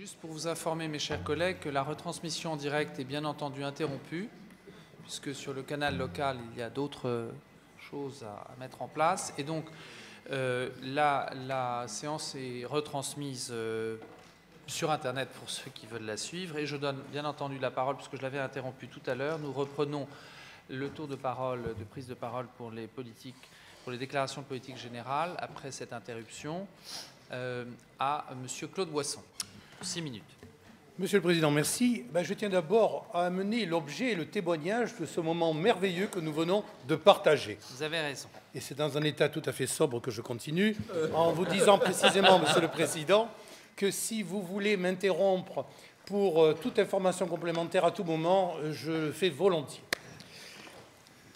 Juste pour vous informer, mes chers collègues, que la retransmission en direct est bien entendu interrompue, puisque sur le canal local, il y a d'autres choses à mettre en place. Et donc, la séance est retransmise sur Internet pour ceux qui veulent la suivre. Et je donne bien entendu la parole, puisque je l'avais interrompue tout à l'heure. Nous reprenons le tour de parole, de prise de parole pour les politiques, pour les déclarations de politique générale, après cette interruption, à M. Claude Boisson. 6 minutes. Monsieur le Président, merci. Je tiens d'abord à amener l'objet et le témoignage de ce moment merveilleux que nous venons de partager. Vous avez raison. Et c'est dans un état tout à fait sobre que je continue, en vous disant précisément, Monsieur le Président, que si vous voulez m'interrompre pour toute information complémentaire à tout moment, je le fais volontiers.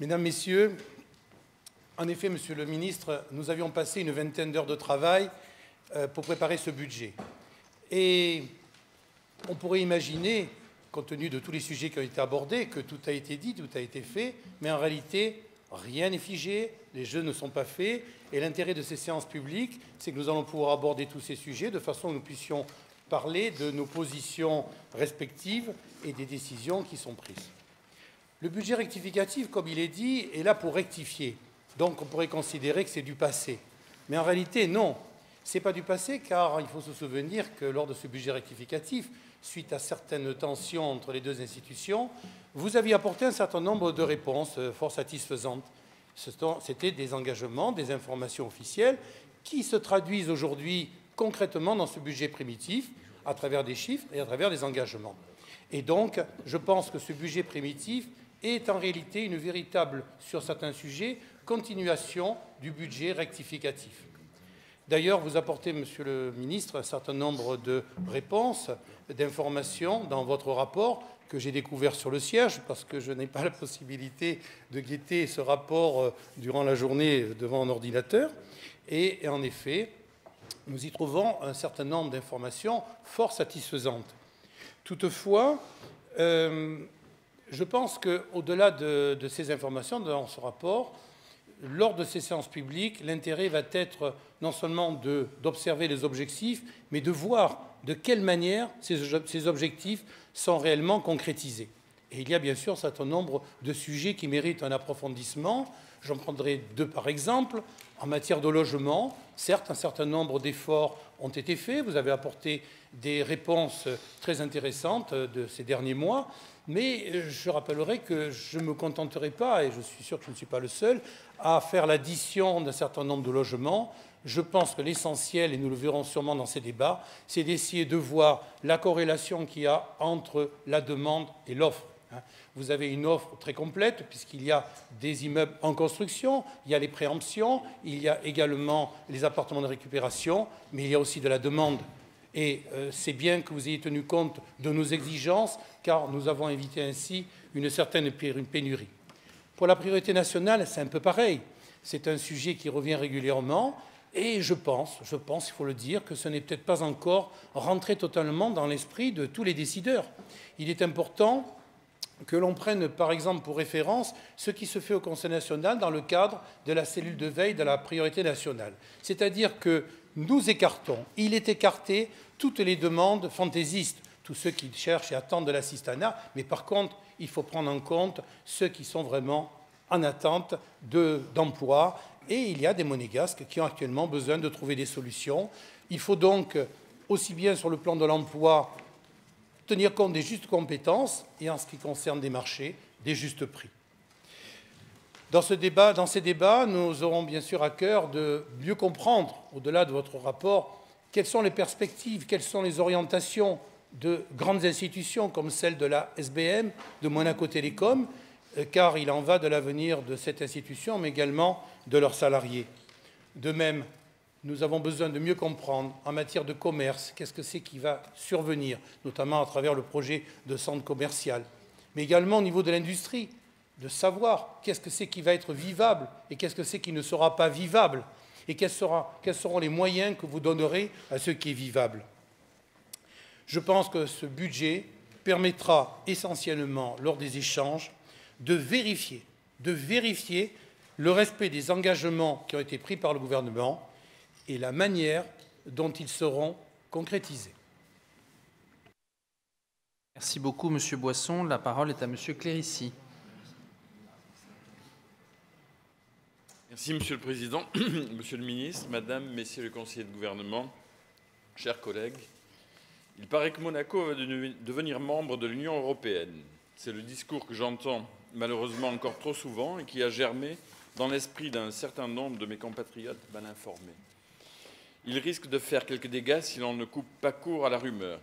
Mesdames, Messieurs, en effet, Monsieur le Ministre, nous avions passé une vingtaine d'heures de travail pour préparer ce budget. Et on pourrait imaginer, compte tenu de tous les sujets qui ont été abordés, que tout a été dit, tout a été fait, mais en réalité, rien n'est figé, les jeux ne sont pas faits, et l'intérêt de ces séances publiques, c'est que nous allons pouvoir aborder tous ces sujets de façon que nous puissions parler de nos positions respectives et des décisions qui sont prises. Le budget rectificatif, comme il est dit, est là pour rectifier. Donc on pourrait considérer que c'est du passé. Mais en réalité, non. Ce n'est pas du passé, car il faut se souvenir que lors de ce budget rectificatif, suite à certaines tensions entre les deux institutions, vous aviez apporté un certain nombre de réponses fort satisfaisantes. C'était des engagements, des informations officielles qui se traduisent aujourd'hui concrètement dans ce budget primitif à travers des chiffres et à travers des engagements. Et donc, je pense que ce budget primitif est en réalité une véritable, sur certains sujets, continuation du budget rectificatif. D'ailleurs, vous apportez, Monsieur le Ministre, un certain nombre de réponses, d'informations dans votre rapport que j'ai découvert sur le siège, parce que je n'ai pas la possibilité de guetter ce rapport durant la journée devant un ordinateur. Et en effet, nous y trouvons un certain nombre d'informations fort satisfaisantes. Toutefois, je pense qu'au-delà de ces informations dans ce rapport, lors de ces séances publiques, l'intérêt va être non seulement d'observer les objectifs, mais de voir de quelle manière ces objectifs sont réellement concrétisés. Et il y a bien sûr un certain nombre de sujets qui méritent un approfondissement. J'en prendrai deux par exemple. En matière de logement, certes, un certain nombre d'efforts ont été faits. Vous avez apporté des réponses très intéressantes de ces derniers mois. Mais je rappellerai que je ne me contenterai pas, et je suis sûr que je ne suis pas le seul, à faire l'addition d'un certain nombre de logements. Je pense que l'essentiel, et nous le verrons sûrement dans ces débats, c'est d'essayer de voir la corrélation qu'il y a entre la demande et l'offre. Vous avez une offre très complète, puisqu'il y a des immeubles en construction, il y a les préemptions, il y a également les appartements de récupération, mais il y a aussi de la demande. Et c'est bien que vous ayez tenu compte de nos exigences, car nous avons évité ainsi une certaine pénurie. Pour la priorité nationale, c'est un peu pareil. C'est un sujet qui revient régulièrement, et je pense, il faut le dire, que ce n'est peut-être pas encore rentré totalement dans l'esprit de tous les décideurs. Il est important que l'on prenne, par exemple, pour référence ce qui se fait au Conseil national dans le cadre de la cellule de veille de la priorité nationale. C'est-à-dire que nous écartons, il est écarté toutes les demandes fantaisistes, tous ceux qui cherchent et attendent de l'assistanat, mais par contre, il faut prendre en compte ceux qui sont vraiment en attente d'emploi, et il y a des monégasques qui ont actuellement besoin de trouver des solutions. Il faut donc, aussi bien sur le plan de l'emploi, tenir compte des justes compétences et, en ce qui concerne des marchés, des justes prix. Dans ces débats, nous aurons bien sûr à cœur de mieux comprendre, au-delà de votre rapport, quelles sont les perspectives, quelles sont les orientations de grandes institutions comme celle de la SBM, de Monaco Télécom, car il en va de l'avenir de cette institution, mais également de leurs salariés. De même, nous avons besoin de mieux comprendre en matière de commerce qu'est-ce que c'est qui va survenir, notamment à travers le projet de centre commercial, mais également au niveau de l'industrie, de savoir qu'est-ce que c'est qui va être vivable et qu'est-ce que c'est qui ne sera pas vivable, et quels seront les moyens que vous donnerez à ce qui est vivable. Je pense que ce budget permettra essentiellement, lors des échanges, de vérifier le respect des engagements qui ont été pris par le gouvernement et la manière dont ils seront concrétisés. Merci beaucoup, Monsieur Boisson. La parole est à Monsieur Clérici. Merci, Monsieur le Président, Monsieur le Ministre, Madame, Messieurs les conseillers de gouvernement, chers collègues. Il paraît que Monaco va devenir membre de l'Union européenne. C'est le discours que j'entends malheureusement encore trop souvent et qui a germé dans l'esprit d'un certain nombre de mes compatriotes mal informés. Il risque de faire quelques dégâts si l'on ne coupe pas court à la rumeur.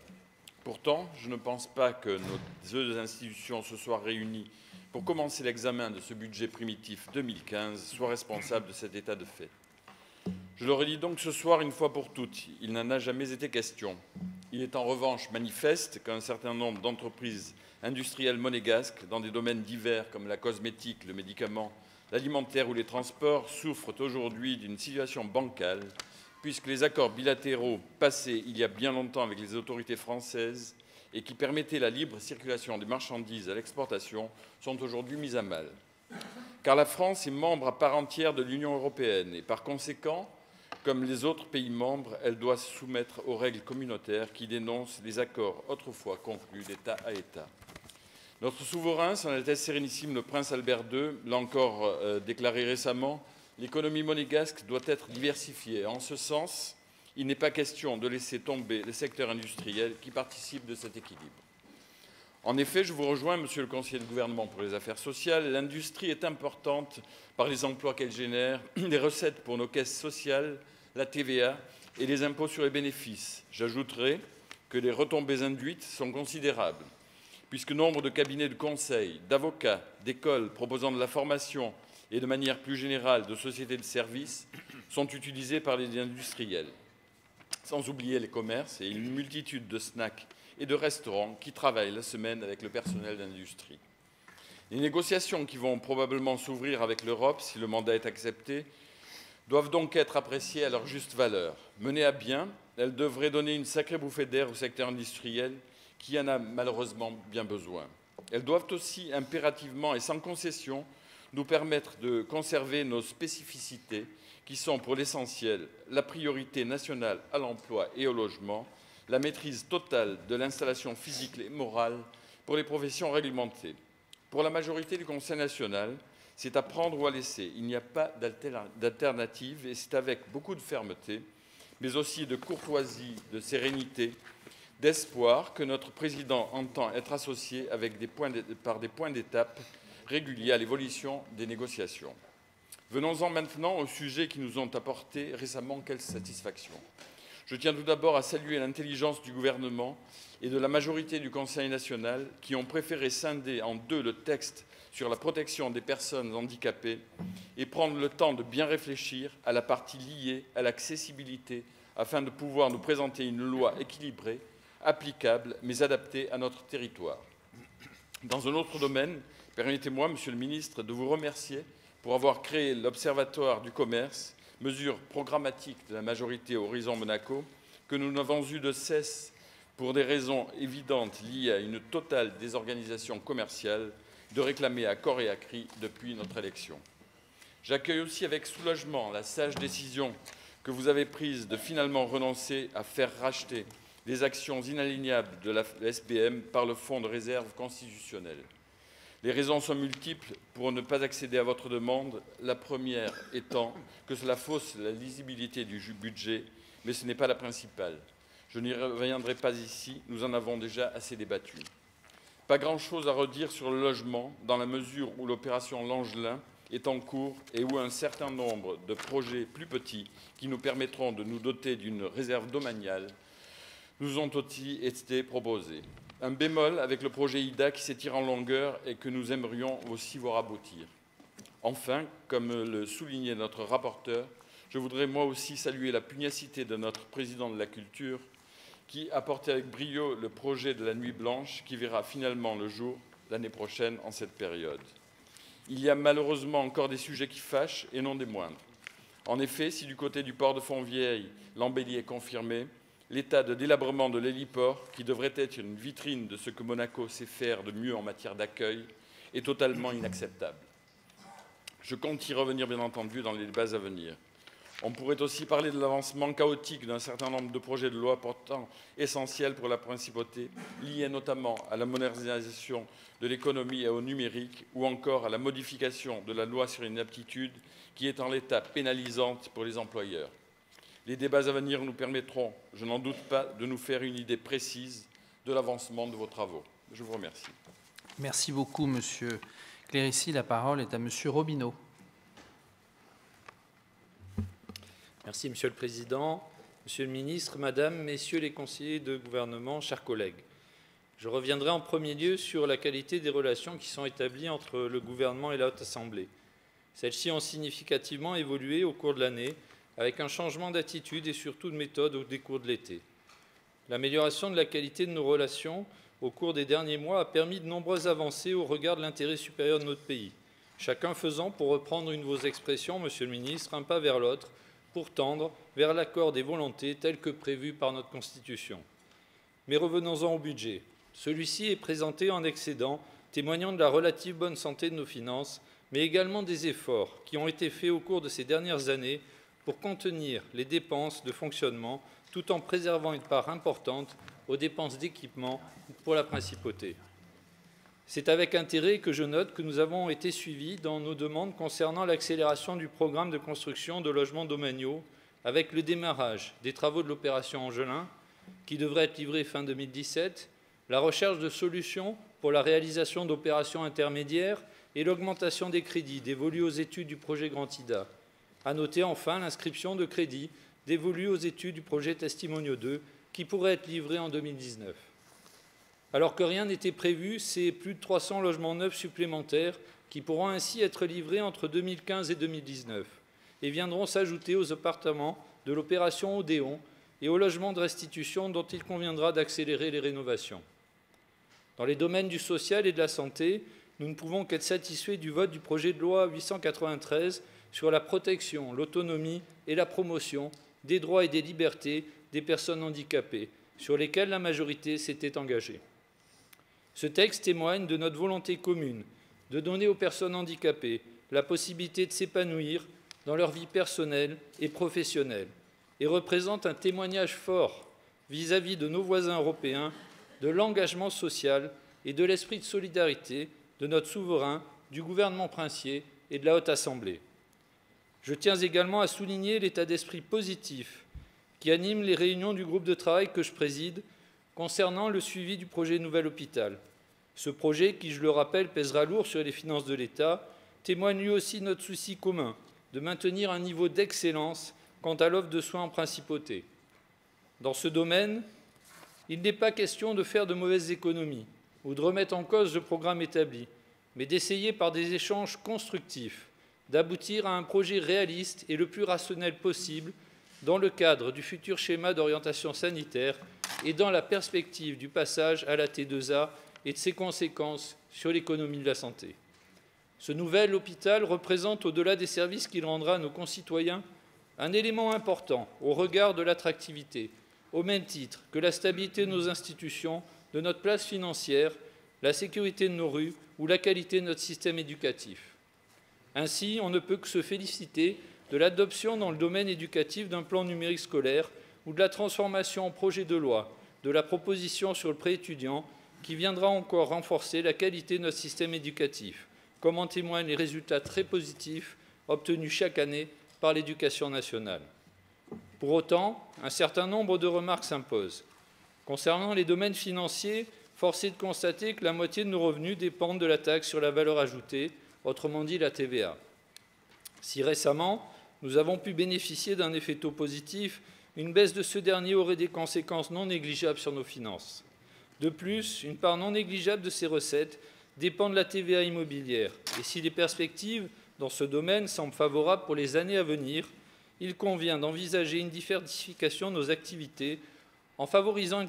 Pourtant, je ne pense pas que nos deux institutions se soient réunies pour commencer l'examen de ce budget primitif 2015 soient responsables de cet état de fait. Je le redis donc ce soir une fois pour toutes, il n'en a jamais été question. Il est en revanche manifeste qu'un certain nombre d'entreprises industrielles monégasques, dans des domaines divers comme la cosmétique, le médicament, l'alimentaire ou les transports, souffrent aujourd'hui d'une situation bancale, puisque les accords bilatéraux passés il y a bien longtemps avec les autorités françaises et qui permettaient la libre circulation des marchandises à l'exportation sont aujourd'hui mis à mal. Car la France est membre à part entière de l'Union européenne et par conséquent, comme les autres pays membres, elle doit se soumettre aux règles communautaires qui dénoncent les accords autrefois conclus d'État à État. Notre souverain, son Altesse Sérénissime le Prince Albert II, l'a encore déclaré récemment, l'économie monégasque doit être diversifiée. En ce sens, il n'est pas question de laisser tomber le secteur industriel qui participe de cet équilibre. En effet, je vous rejoins, Monsieur le conseiller de gouvernement pour les affaires sociales, l'industrie est importante par les emplois qu'elle génère, les recettes pour nos caisses sociales, la TVA et les impôts sur les bénéfices. J'ajouterai que les retombées induites sont considérables, puisque nombre de cabinets de conseil, d'avocats, d'écoles proposant de la formation et de manière plus générale de sociétés de services sont utilisés par les industriels. Sans oublier les commerces et une multitude de snacks et de restaurants qui travaillent la semaine avec le personnel d'industrie. Les négociations qui vont probablement s'ouvrir avec l'Europe, si le mandat est accepté, doivent donc être appréciées à leur juste valeur. Menées à bien, elles devraient donner une sacrée bouffée d'air au secteur industriel qui en a malheureusement bien besoin. Elles doivent aussi impérativement et sans concession nous permettre de conserver nos spécificités qui sont pour l'essentiel la priorité nationale à l'emploi et au logement, la maîtrise totale de l'installation physique et morale pour les professions réglementées. Pour la majorité du Conseil national, c'est à prendre ou à laisser. Il n'y a pas d'alternative et c'est avec beaucoup de fermeté, mais aussi de courtoisie, de sérénité, d'espoir que notre président entend être associé par des points d'étape réguliers à l'évolution des négociations. Venons-en maintenant aux sujets qui nous ont apporté récemment quelle satisfaction. Je tiens tout d'abord à saluer l'intelligence du gouvernement et de la majorité du Conseil national qui ont préféré scinder en deux le texte sur la protection des personnes handicapées et prendre le temps de bien réfléchir à la partie liée à l'accessibilité afin de pouvoir nous présenter une loi équilibrée, applicable mais adaptée à notre territoire. Dans un autre domaine, permettez-moi, Monsieur le Ministre, de vous remercier pour avoir créé l'Observatoire du commerce, mesure programmatique de la majorité Horizon Monaco, que nous n'avons eu de cesse, pour des raisons évidentes liées à une totale désorganisation commerciale, de réclamer à corps et à cri depuis notre élection. J'accueille aussi avec soulagement la sage décision que vous avez prise de finalement renoncer à faire racheter les actions inalignables de la SBM par le Fonds de réserve constitutionnel. Les raisons sont multiples pour ne pas accéder à votre demande, la première étant que cela fausse la lisibilité du budget, mais ce n'est pas la principale. Je n'y reviendrai pas ici, nous en avons déjà assez débattu. Pas grand-chose à redire sur le logement, dans la mesure où l'opération Langelin est en cours et où un certain nombre de projets plus petits qui nous permettront de nous doter d'une réserve domaniale nous ont aussi été proposés. Un bémol avec le projet IDA qui s'étire en longueur et que nous aimerions aussi voir aboutir. Enfin, comme le soulignait notre rapporteur, je voudrais moi aussi saluer la pugnacité de notre président de la Culture qui a porté avec brio le projet de la Nuit Blanche qui verra finalement le jour l'année prochaine en cette période. Il y a malheureusement encore des sujets qui fâchent et non des moindres. En effet, si du côté du port de Fontvieille, l'embellie est confirmée, l'état de délabrement de l'héliport, qui devrait être une vitrine de ce que Monaco sait faire de mieux en matière d'accueil, est totalement inacceptable. Je compte y revenir, bien entendu, dans les débats à venir. On pourrait aussi parler de l'avancement chaotique d'un certain nombre de projets de loi pourtant essentiels pour la principauté, liés notamment à la modernisation de l'économie et au numérique, ou encore à la modification de la loi sur l'inaptitude, qui est en l'état pénalisante pour les employeurs. Les débats à venir nous permettront, je n'en doute pas, de nous faire une idée précise de l'avancement de vos travaux. Je vous remercie. Merci beaucoup, Monsieur Clérici. La parole est à Monsieur Robineau. Merci, Monsieur le Président, Monsieur le Ministre, Madame, Messieurs les conseillers de gouvernement, chers collègues. Je reviendrai en premier lieu sur la qualité des relations qui sont établies entre le gouvernement et la Haute Assemblée. Celles-ci ont significativement évolué au cours de l'année, avec un changement d'attitude et surtout de méthode au décours de l'été. L'amélioration de la qualité de nos relations au cours des derniers mois a permis de nombreuses avancées au regard de l'intérêt supérieur de notre pays, chacun faisant, pour reprendre une de vos expressions, Monsieur le Ministre, un pas vers l'autre, pour tendre vers l'accord des volontés tel que prévu par notre Constitution. Mais revenons-en au budget. Celui-ci est présenté en excédent, témoignant de la relative bonne santé de nos finances, mais également des efforts qui ont été faits au cours de ces dernières années pour contenir les dépenses de fonctionnement tout en préservant une part importante aux dépenses d'équipement pour la principauté. C'est avec intérêt que je note que nous avons été suivis dans nos demandes concernant l'accélération du programme de construction de logements domaniaux avec le démarrage des travaux de l'opération Angelin, qui devrait être livré fin 2017, la recherche de solutions pour la réalisation d'opérations intermédiaires et l'augmentation des crédits dévolus aux études du projet Grand Ida. À noter enfin l'inscription de crédits dévolus aux études du projet Testimonio 2, qui pourrait être livré en 2019. Alors que rien n'était prévu, c'est plus de 300 logements neufs supplémentaires qui pourront ainsi être livrés entre 2015 et 2019 et viendront s'ajouter aux appartements de l'opération Odéon et aux logements de restitution dont il conviendra d'accélérer les rénovations. Dans les domaines du social et de la santé, nous ne pouvons qu'être satisfaits du vote du projet de loi 893 sur la protection, l'autonomie et la promotion des droits et des libertés des personnes handicapées, sur lesquels la majorité s'était engagée. Ce texte témoigne de notre volonté commune de donner aux personnes handicapées la possibilité de s'épanouir dans leur vie personnelle et professionnelle et représente un témoignage fort vis-à-vis de nos voisins européens de l'engagement social et de l'esprit de solidarité de notre souverain, du gouvernement princier et de la Haute Assemblée. Je tiens également à souligner l'état d'esprit positif qui anime les réunions du groupe de travail que je préside concernant le suivi du projet Nouvel Hôpital. Ce projet, qui, je le rappelle, pèsera lourd sur les finances de l'État, témoigne lui aussi de notre souci commun de maintenir un niveau d'excellence quant à l'offre de soins en principauté. Dans ce domaine, il n'est pas question de faire de mauvaises économies ou de remettre en cause le programme établi, mais d'essayer par des échanges constructifs d'aboutir à un projet réaliste et le plus rationnel possible dans le cadre du futur schéma d'orientation sanitaire et dans la perspective du passage à la T2A et de ses conséquences sur l'économie de la santé. Ce nouvel hôpital représente, au-delà des services qu'il rendra à nos concitoyens, un élément important au regard de l'attractivité, au même titre que la stabilité de nos institutions, de notre place financière, la sécurité de nos rues ou la qualité de notre système éducatif. Ainsi, on ne peut que se féliciter de l'adoption dans le domaine éducatif d'un plan numérique scolaire ou de la transformation en projet de loi de la proposition sur le pré-étudiant qui viendra encore renforcer la qualité de notre système éducatif, comme en témoignent les résultats très positifs obtenus chaque année par l'Éducation nationale. Pour autant, un certain nombre de remarques s'imposent. Concernant les domaines financiers, force est de constater que la moitié de nos revenus dépendent de la taxe sur la valeur ajoutée, autrement dit la TVA. Si récemment, nous avons pu bénéficier d'un effet taux positif, une baisse de ce dernier aurait des conséquences non négligeables sur nos finances. De plus, une part non négligeable de ces recettes dépend de la TVA immobilière. Et si les perspectives dans ce domaine semblent favorables pour les années à venir, il convient d'envisager une diversification de nos activités en favorisant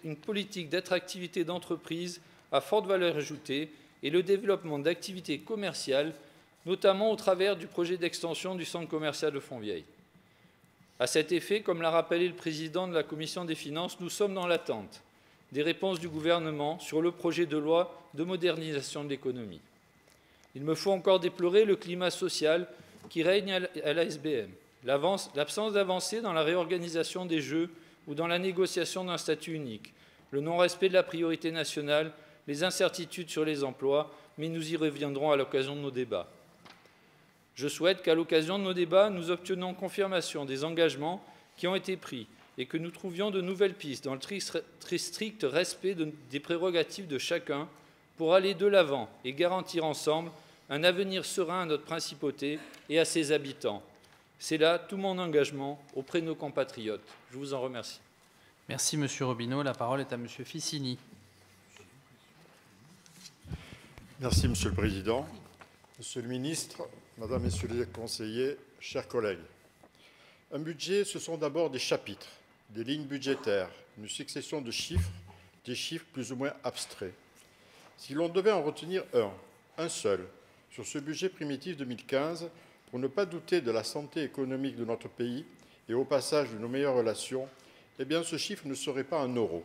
une politique d'attractivité d'entreprises à forte valeur ajoutée et le développement d'activités commerciales, notamment au travers du projet d'extension du centre commercial de Fontvieille. À cet effet, comme l'a rappelé le président de la Commission des finances, nous sommes dans l'attente des réponses du gouvernement sur le projet de loi de modernisation de l'économie. Il me faut encore déplorer le climat social qui règne à la SBM, L'absence d'avancée dans la réorganisation des Jeux ou dans la négociation d'un statut unique, le non-respect de la priorité nationale, les incertitudes sur les emplois, mais nous y reviendrons à l'occasion de nos débats. Je souhaite qu'à l'occasion de nos débats, nous obtenions confirmation des engagements qui ont été pris et que nous trouvions de nouvelles pistes dans le très strict respect des prérogatives de chacun pour aller de l'avant et garantir ensemble un avenir serein à notre principauté et à ses habitants. C'est là tout mon engagement auprès de nos compatriotes. Je vous en remercie. Merci, Monsieur Robineau. La parole est à Monsieur Ficini. Merci, Monsieur le Président. Monsieur le Ministre, Madame, Messieurs les conseillers, chers collègues. Un budget, ce sont d'abord des chapitres, des lignes budgétaires, une succession de chiffres, des chiffres plus ou moins abstraits. Si l'on devait en retenir un seul, sur ce budget primitif 2015, pour ne pas douter de la santé économique de notre pays et au passage de nos meilleures relations, eh bien ce chiffre ne serait pas en euros,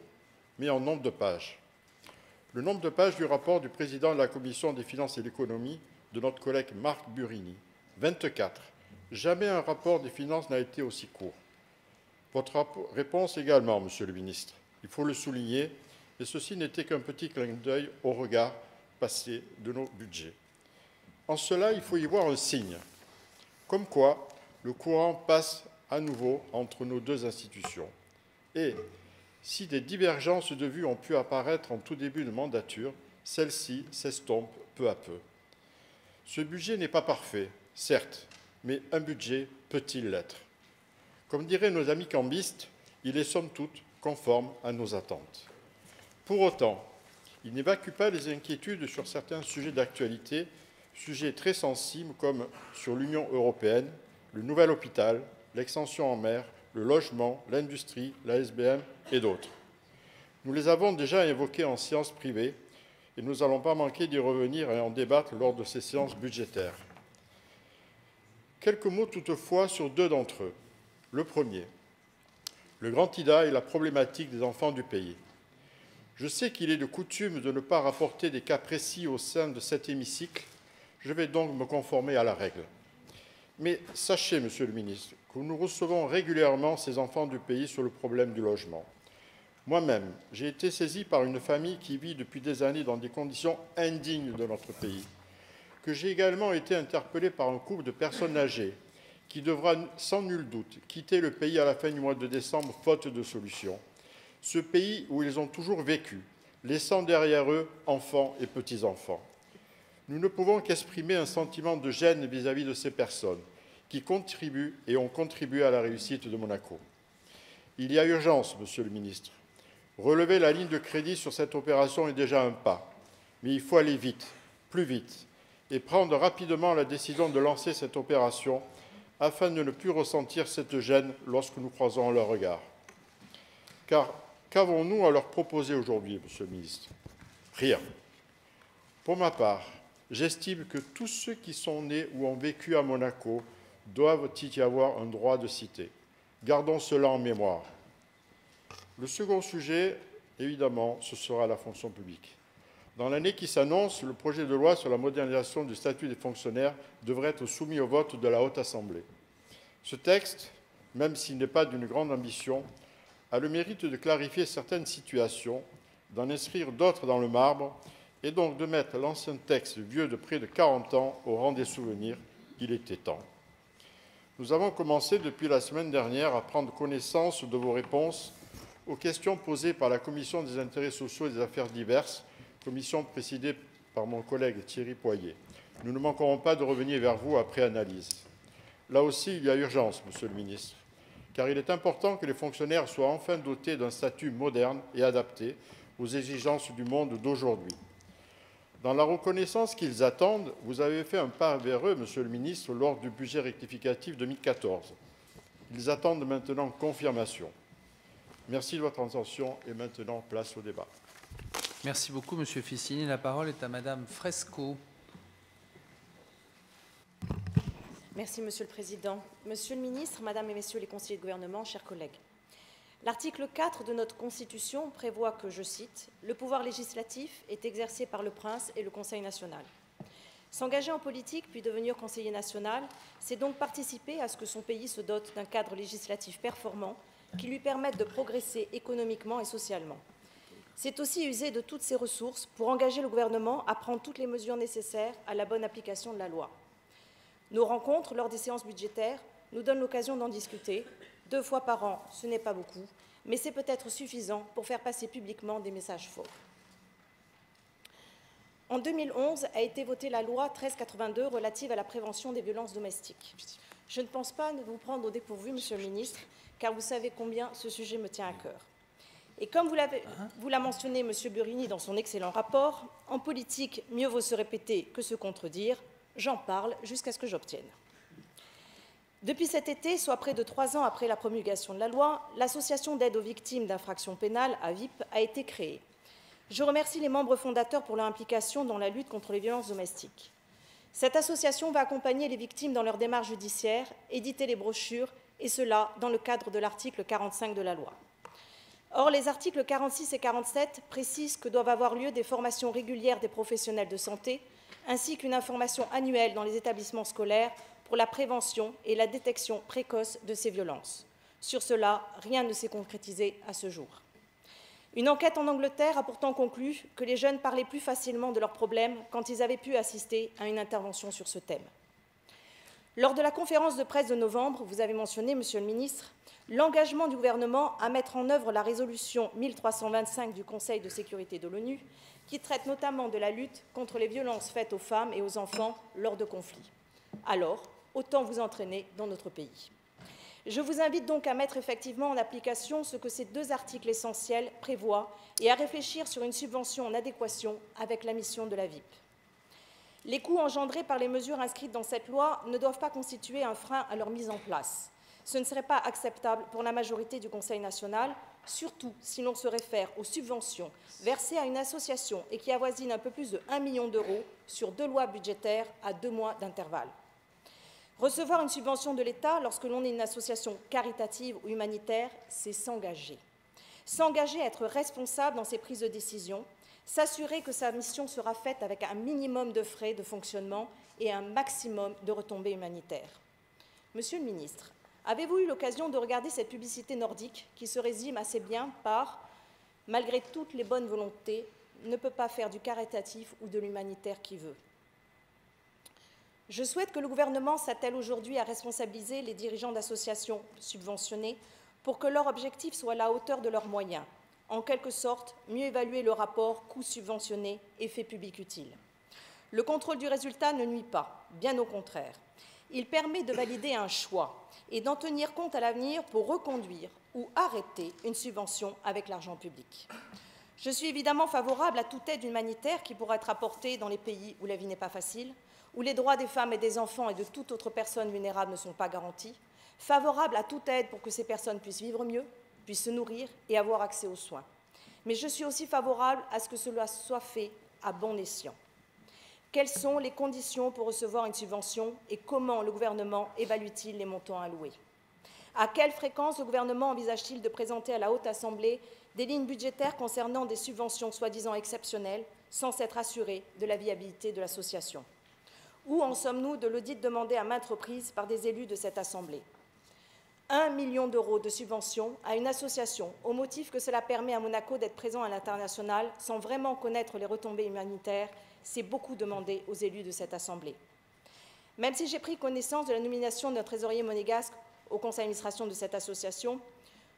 mais en nombre de pages. Le nombre de pages du rapport du président de la Commission des finances et de l'économie, de notre collègue Marc Burini, 24. Jamais un rapport des finances n'a été aussi court. Votre réponse également, Monsieur le Ministre, il faut le souligner, et ceci n'était qu'un petit clin d'œil au regard passé de nos budgets. En cela, il faut y voir un signe. Comme quoi, le courant passe à nouveau entre nos deux institutions. Et si des divergences de vues ont pu apparaître en tout début de mandature, celles-ci s'estompent peu à peu. Ce budget n'est pas parfait, certes, mais un budget peut-il l'être? Comme diraient nos amis cambistes, il est somme toute conforme à nos attentes. Pour autant, il n'évacue pas les inquiétudes sur certains sujets d'actualité, sujets très sensibles comme sur l'Union européenne, le nouvel hôpital, l'extension en mer, le logement, l'industrie, la SBM et d'autres. Nous les avons déjà évoqués en séance privée et nous n'allons pas manquer d'y revenir et en débattre lors de ces séances budgétaires. Quelques mots toutefois sur deux d'entre eux. Le premier, le grand IDA et la problématique des enfants du pays. Je sais qu'il est de coutume de ne pas rapporter des cas précis au sein de cet hémicycle. Je vais donc me conformer à la règle. Mais sachez, Monsieur le Ministre, que nous recevons régulièrement ces enfants du pays sur le problème du logement. Moi-même, j'ai été saisi par une famille qui vit depuis des années dans des conditions indignes de notre pays, que j'ai également été interpellé par un couple de personnes âgées qui devra sans nul doute quitter le pays à la fin du mois de décembre faute de solution. Ce pays où ils ont toujours vécu, laissant derrière eux enfants et petits-enfants. Nous ne pouvons qu'exprimer un sentiment de gêne vis-à-vis de ces personnes qui contribuent et ont contribué à la réussite de Monaco. Il y a urgence, Monsieur le Ministre. Relever la ligne de crédit sur cette opération est déjà un pas, mais il faut aller vite, plus vite, et prendre rapidement la décision de lancer cette opération afin de ne plus ressentir cette gêne lorsque nous croisons leur regard. Car qu'avons-nous à leur proposer aujourd'hui, Monsieur le Ministre? Rien. Pour ma part, j'estime que tous ceux qui sont nés ou ont vécu à Monaco doivent y avoir un droit de cité. Gardons cela en mémoire. Le second sujet, évidemment, ce sera la fonction publique. Dans l'année qui s'annonce, le projet de loi sur la modernisation du statut des fonctionnaires devrait être soumis au vote de la Haute Assemblée. Ce texte, même s'il n'est pas d'une grande ambition, a le mérite de clarifier certaines situations, d'en inscrire d'autres dans le marbre et donc de mettre l'ancien texte vieux de près de 40 ans au rang des souvenirs. Il était temps. Nous avons commencé depuis la semaine dernière à prendre connaissance de vos réponses aux questions posées par la Commission des intérêts sociaux et des affaires diverses, commission présidée par mon collègue Thierry Poirier. Nous ne manquerons pas de revenir vers vous après analyse. Là aussi, il y a urgence, Monsieur le Ministre, car il est important que les fonctionnaires soient enfin dotés d'un statut moderne et adapté aux exigences du monde d'aujourd'hui. Dans la reconnaissance qu'ils attendent, vous avez fait un pas vers eux, Monsieur le Ministre, lors du budget rectificatif 2014. Ils attendent maintenant confirmation. Merci de votre attention et maintenant place au débat. Merci beaucoup, Monsieur Ficini. La parole est à Madame Fresco. Merci, Monsieur le Président. Monsieur le Ministre, Madame et Messieurs les conseillers de gouvernement, chers collègues. L'article 4 de notre Constitution prévoit que, je cite, « Le pouvoir législatif est exercé par le Prince et le Conseil national. S'engager en politique puis devenir conseiller national, c'est donc participer à ce que son pays se dote d'un cadre législatif performant qui lui permette de progresser économiquement et socialement. C'est aussi user de toutes ses ressources pour engager le gouvernement à prendre toutes les mesures nécessaires à la bonne application de la loi. Nos rencontres lors des séances budgétaires nous donnent l'occasion d'en discuter. 2 fois par an, ce n'est pas beaucoup, mais c'est peut-être suffisant pour faire passer publiquement des messages forts. En 2011 a été votée la loi 1382 relative à la prévention des violences domestiques. Je ne pense pas vous prendre au dépourvu, Monsieur le ministre, car vous savez combien ce sujet me tient à cœur. Et comme vous l'a mentionné M. Burini dans son excellent rapport, en politique, mieux vaut se répéter que se contredire. J'en parle jusqu'à ce que j'obtienne. Depuis cet été, soit près de 3 ans après la promulgation de la loi, l'association d'aide aux victimes d'infractions pénales, AVIP, a été créée. Je remercie les membres fondateurs pour leur implication dans la lutte contre les violences domestiques. Cette association va accompagner les victimes dans leur démarche judiciaire, éditer les brochures, et cela dans le cadre de l'article 45 de la loi. Or, les articles 46 et 47 précisent que doivent avoir lieu des formations régulières des professionnels de santé, ainsi qu'une information annuelle dans les établissements scolaires pour la prévention et la détection précoce de ces violences. Sur cela, rien ne s'est concrétisé à ce jour. Une enquête en Angleterre a pourtant conclu que les jeunes parlaient plus facilement de leurs problèmes quand ils avaient pu assister à une intervention sur ce thème. Lors de la conférence de presse de novembre, vous avez mentionné, Monsieur le ministre, l'engagement du gouvernement à mettre en œuvre la résolution 1325 du Conseil de sécurité de l'ONU, qui traite notamment de la lutte contre les violences faites aux femmes et aux enfants lors de conflits. Alors, autant vous entraîner dans notre pays. Je vous invite donc à mettre effectivement en application ce que ces 2 articles essentiels prévoient et à réfléchir sur une subvention en adéquation avec la mission de la VIP. Les coûts engendrés par les mesures inscrites dans cette loi ne doivent pas constituer un frein à leur mise en place. Ce ne serait pas acceptable pour la majorité du Conseil national, surtout si l'on se réfère aux subventions versées à une association et qui avoisinent un peu plus de 1 million d'euros sur 2 lois budgétaires à 2 mois d'intervalle. Recevoir une subvention de l'État lorsque l'on est une association caritative ou humanitaire, c'est s'engager. S'engager à être responsable dans ses prises de décision, s'assurer que sa mission sera faite avec un minimum de frais de fonctionnement et un maximum de retombées humanitaires. Monsieur le ministre, avez-vous eu l'occasion de regarder cette publicité nordique qui se résume assez bien par « Malgré toutes les bonnes volontés, ne peut pas faire du caritatif ou de l'humanitaire qui veut ». Je souhaite que le gouvernement s'attelle aujourd'hui à responsabiliser les dirigeants d'associations subventionnées pour que leur objectif soit à la hauteur de leurs moyens. En quelque sorte, mieux évaluer le rapport coût subventionné, effet public utile. Le contrôle du résultat ne nuit pas, bien au contraire. Il permet de valider un choix et d'en tenir compte à l'avenir pour reconduire ou arrêter une subvention avec l'argent public. Je suis évidemment favorable à toute aide humanitaire qui pourra être apportée dans les pays où la vie n'est pas facile, où les droits des femmes et des enfants et de toute autre personne vulnérable ne sont pas garantis, favorable à toute aide pour que ces personnes puissent vivre mieux, puissent se nourrir et avoir accès aux soins. Mais je suis aussi favorable à ce que cela soit fait à bon escient. Quelles sont les conditions pour recevoir une subvention et comment le gouvernement évalue-t-il les montants alloués? À quelle fréquence le gouvernement envisage-t-il de présenter à la Haute Assemblée des lignes budgétaires concernant des subventions soi-disant exceptionnelles sans s'être assuré de la viabilité de l'association? Où en sommes-nous de l'audit demandé à maintes reprises par des élus de cette Assemblée? 1 million d'euros de subvention à une association au motif que cela permet à Monaco d'être présent à l'international sans vraiment connaître les retombées humanitaires, c'est beaucoup demandé aux élus de cette Assemblée. Même si j'ai pris connaissance de la nomination de notre trésorier monégasque au conseil d'administration de cette association,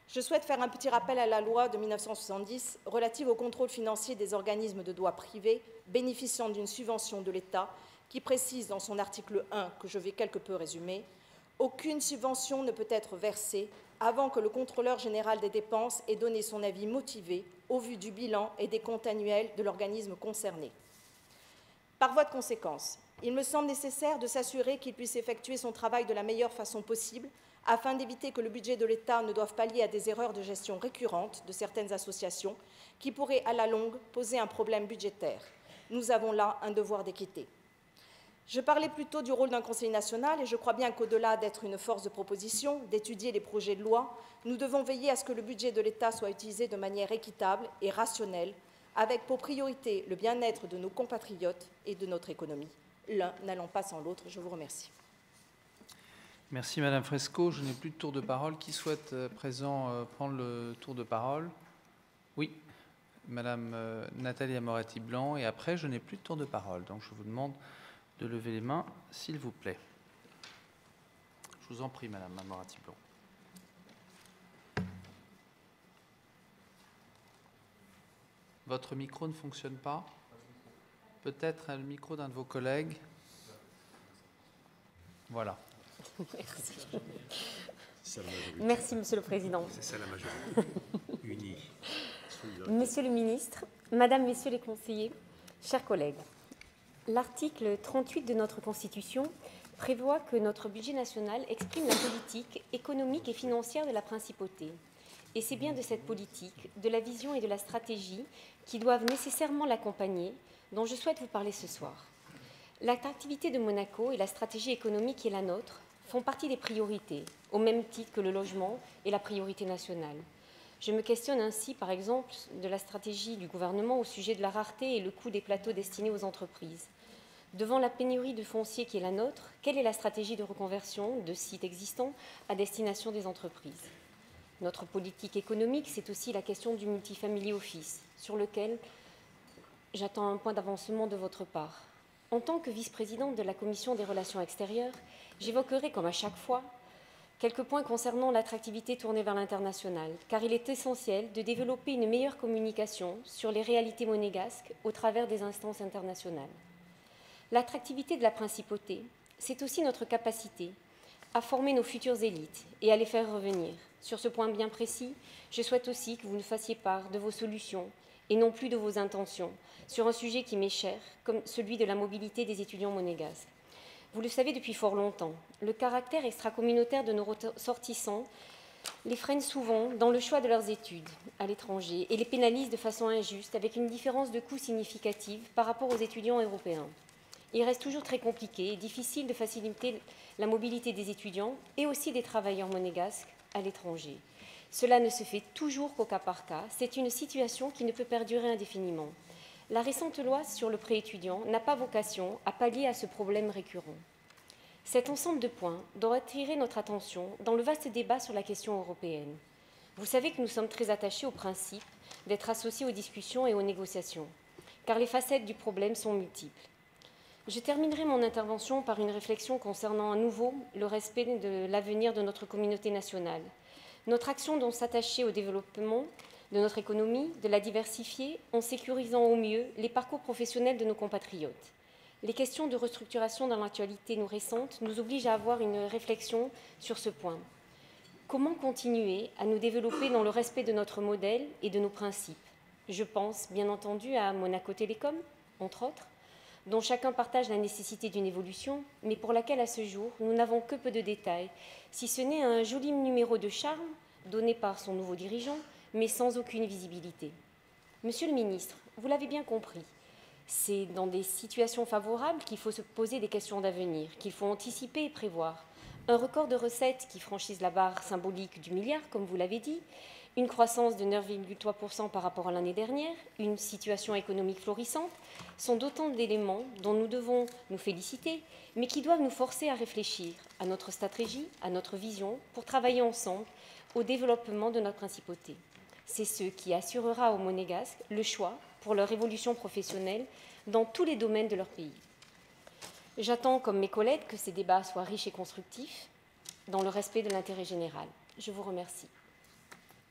je souhaite faire un petit rappel à la loi de 1970 relative au contrôle financier des organismes de droit privé bénéficiant d'une subvention de l'État qui précise dans son article 1, que je vais quelque peu résumer, « Aucune subvention ne peut être versée avant que le contrôleur général des dépenses ait donné son avis motivé au vu du bilan et des comptes annuels de l'organisme concerné. » Par voie de conséquence, il me semble nécessaire de s'assurer qu'il puisse effectuer son travail de la meilleure façon possible afin d'éviter que le budget de l'État ne doive pallier à des erreurs de gestion récurrentes de certaines associations qui pourraient à la longue poser un problème budgétaire. Nous avons là un devoir d'équité. Je parlais plutôt du rôle d'un Conseil national et je crois bien qu'au-delà d'être une force de proposition, d'étudier les projets de loi, nous devons veiller à ce que le budget de l'État soit utilisé de manière équitable et rationnelle, avec pour priorité le bien-être de nos compatriotes et de notre économie. l'un n'allant pas sans l'autre. Je vous remercie. Merci Madame Fresco. Je n'ai plus de tour de parole. Qui souhaite prendre le tour de parole? Oui, Madame Nathalie Moretti-Blanc. Et après, je n'ai plus de tour de parole. Donc je vous demande de lever les mains, s'il vous plaît. Je vous en prie, Madame Moretti-Blanc. Votre micro ne fonctionne pas? Peut-être le micro d'un de vos collègues? Voilà. Merci. Merci, Monsieur le Président. C'est ça la majorité. Unie. Monsieur le ministre, Madame, Messieurs les conseillers, chers collègues, l'article 38 de notre Constitution prévoit que notre budget national exprime la politique économique et financière de la principauté. Et c'est bien de cette politique, de la vision et de la stratégie qui doivent nécessairement l'accompagner dont je souhaite vous parler ce soir. L'attractivité de Monaco et la stratégie économique qui est la nôtre font partie des priorités, au même titre que le logement est la priorité nationale. Je me questionne ainsi, par exemple, de la stratégie du gouvernement au sujet de la rareté et le coût des plateaux destinés aux entreprises. Devant la pénurie de foncier qui est la nôtre, quelle est la stratégie de reconversion de sites existants à destination des entreprises? Notre politique économique, c'est aussi la question du multifamily office, sur lequel j'attends un point d'avancement de votre part. En tant que vice-présidente de la Commission des relations extérieures, j'évoquerai, comme à chaque fois, quelques points concernant l'attractivité tournée vers l'international, car il est essentiel de développer une meilleure communication sur les réalités monégasques au travers des instances internationales. L'attractivité de la principauté, c'est aussi notre capacité à former nos futures élites et à les faire revenir. Sur ce point bien précis, je souhaite aussi que vous nous fassiez part de vos solutions et non plus de vos intentions sur un sujet qui m'est cher, comme celui de la mobilité des étudiants monégasques. Vous le savez depuis fort longtemps, le caractère extracommunautaire de nos ressortissants les freine souvent dans le choix de leurs études à l'étranger et les pénalise de façon injuste avec une différence de coût significative par rapport aux étudiants européens. Il reste toujours très compliqué et difficile de faciliter la mobilité des étudiants et aussi des travailleurs monégasques à l'étranger. Cela ne se fait toujours qu'au cas par cas. C'est une situation qui ne peut perdurer indéfiniment. La récente loi sur le prêt étudiant n'a pas vocation à pallier à ce problème récurrent. Cet ensemble de points doit attirer notre attention dans le vaste débat sur la question européenne. Vous savez que nous sommes très attachés au principe d'être associés aux discussions et aux négociations, car les facettes du problème sont multiples. Je terminerai mon intervention par une réflexion concernant à nouveau le respect de l'avenir de notre communauté nationale. Notre action doit s'attacher au développement de notre économie, de la diversifier en sécurisant au mieux les parcours professionnels de nos compatriotes. Les questions de restructuration dans l'actualité récente nous obligent à avoir une réflexion sur ce point. Comment continuer à nous développer dans le respect de notre modèle et de nos principes? Je pense bien entendu à Monaco Télécom, entre autres, dont chacun partage la nécessité d'une évolution, mais pour laquelle, à ce jour, nous n'avons que peu de détails, si ce n'est un joli numéro de charme donné par son nouveau dirigeant, mais sans aucune visibilité. Monsieur le ministre, vous l'avez bien compris, c'est dans des situations favorables qu'il faut se poser des questions d'avenir, qu'il faut anticiper et prévoir. Un record de recettes qui franchisse la barre symbolique du milliard, comme vous l'avez dit, une croissance de 9,3% par rapport à l'année dernière, une situation économique florissante, sont d'autant d'éléments dont nous devons nous féliciter, mais qui doivent nous forcer à réfléchir à notre stratégie, à notre vision, pour travailler ensemble au développement de notre principauté. C'est ce qui assurera aux Monégasques le choix pour leur évolution professionnelle dans tous les domaines de leur pays. J'attends, comme mes collègues, que ces débats soient riches et constructifs, dans le respect de l'intérêt général. Je vous remercie.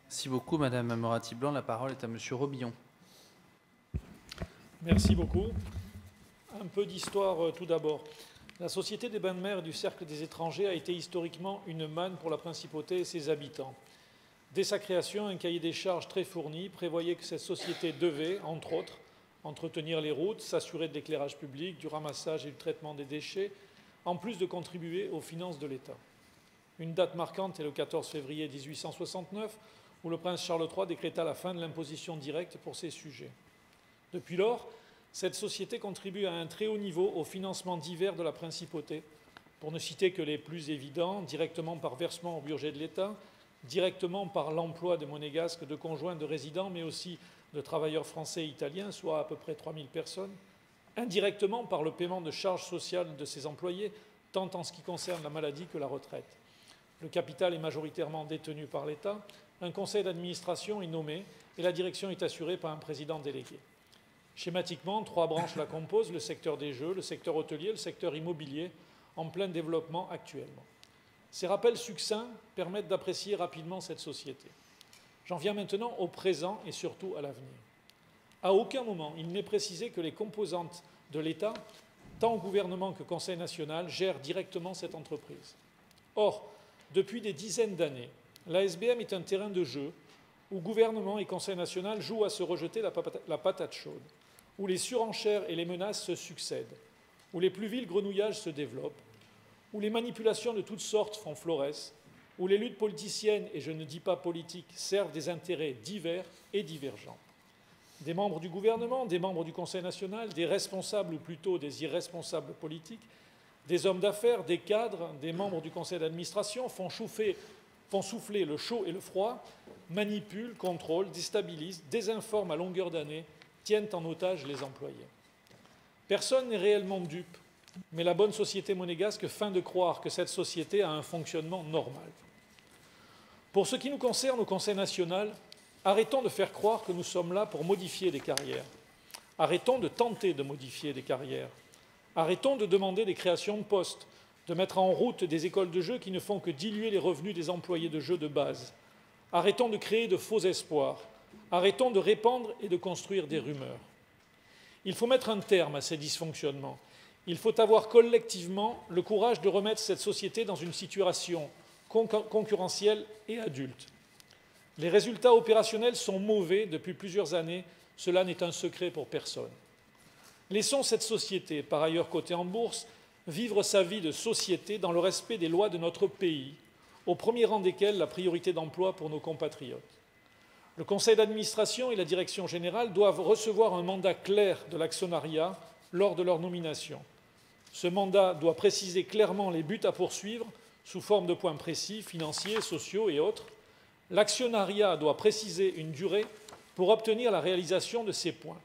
Merci beaucoup, Madame Moretti-Blanc. La parole est à Monsieur Robillon. Merci beaucoup. Un peu d'histoire tout d'abord. La Société des bains de mer du Cercle des étrangers a été historiquement une manne pour la principauté et ses habitants. Dès sa création, un cahier des charges très fourni prévoyait que cette société devait, entre autres, entretenir les routes, s'assurer de l'éclairage public, du ramassage et du traitement des déchets, en plus de contribuer aux finances de l'État. Une date marquante est le 14 février 1869, où le prince Charles III décréta la fin de l'imposition directe pour ces sujets. Depuis lors, cette société contribue à un très haut niveau au financement divers de la principauté, pour ne citer que les plus évidents, directement par versement au budget de l'État, directement par l'emploi de monégasques, de conjoints de résidents, mais aussi de travailleurs français et italiens, soit à peu près 3000 personnes, indirectement par le paiement de charges sociales de ses employés, tant en ce qui concerne la maladie que la retraite. Le capital est majoritairement détenu par l'État, un conseil d'administration est nommé et la direction est assurée par un président délégué. Schématiquement, 3 branches la composent, le secteur des jeux, le secteur hôtelier, le secteur immobilier, en plein développement actuellement. Ces rappels succincts permettent d'apprécier rapidement cette société. J'en viens maintenant au présent et surtout à l'avenir. À aucun moment, il n'est précisé que les composantes de l'État, tant gouvernement que Conseil national, gèrent directement cette entreprise. Or, depuis des dizaines d'années, la SBM est un terrain de jeu où gouvernement et Conseil national jouent à se rejeter la patate chaude, où les surenchères et les menaces se succèdent, où les plus vils grenouillages se développent, où les manipulations de toutes sortes font florès, où les luttes politiciennes, et je ne dis pas politiques, servent des intérêts divers et divergents. Des membres du gouvernement, des membres du Conseil national, des responsables ou plutôt des irresponsables politiques, des hommes d'affaires, des cadres, des membres du conseil d'administration font souffler le chaud et le froid, manipulent, contrôlent, déstabilisent, désinforment à longueur d'année, tiennent en otage les employés. Personne n'est réellement dupe, mais la bonne société monégasque feint de croire que cette société a un fonctionnement normal. Pour ce qui nous concerne au Conseil national, arrêtons de faire croire que nous sommes là pour modifier des carrières. Arrêtons de tenter de modifier des carrières. Arrêtons de demander des créations de postes, de mettre en route des écoles de jeux qui ne font que diluer les revenus des employés de jeux de base. Arrêtons de créer de faux espoirs. Arrêtons de répandre et de construire des rumeurs. Il faut mettre un terme à ces dysfonctionnements. Il faut avoir collectivement le courage de remettre cette société dans une situation concurrentielle et adulte. Les résultats opérationnels sont mauvais depuis plusieurs années, cela n'est un secret pour personne. Laissons cette société, par ailleurs cotée en bourse, vivre sa vie de société dans le respect des lois de notre pays, au premier rang desquelles la priorité d'emploi pour nos compatriotes. Le conseil d'administration et la direction générale doivent recevoir un mandat clair de l'actionnariat lors de leur nomination. Ce mandat doit préciser clairement les buts à poursuivre sous forme de points précis, financiers, sociaux et autres. L'actionnariat doit préciser une durée pour obtenir la réalisation de ces points.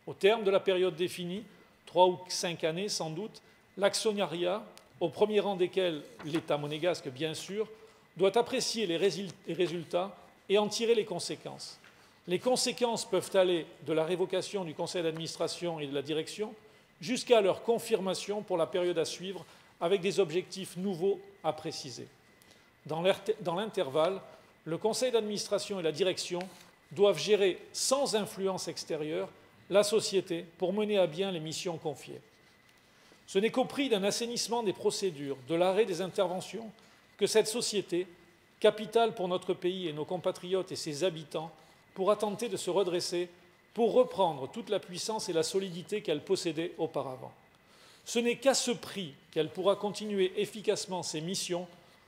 Au terme de la période définie, 3 ou 5 années sans doute, l'actionnariat, au premier rang desquels l'État monégasque bien sûr, doit apprécier les résultats et en tirer les conséquences. Les conséquences peuvent aller de la révocation du conseil d'administration et de la direction jusqu'à leur confirmation pour la période à suivre avec des objectifs nouveaux à préciser. Dans l'intervalle, le conseil d'administration et la direction doivent gérer sans influence extérieure la société pour mener à bien les missions confiées. Ce n'est qu'au prix d'un assainissement des procédures, de l'arrêt des interventions, que cette société, capitale pour notre pays et nos compatriotes et ses habitants, pourra tenter de se redresser pour reprendre toute la puissance et la solidité qu'elle possédait auparavant. Ce n'est qu'à ce prix qu'elle pourra continuer efficacement ses missions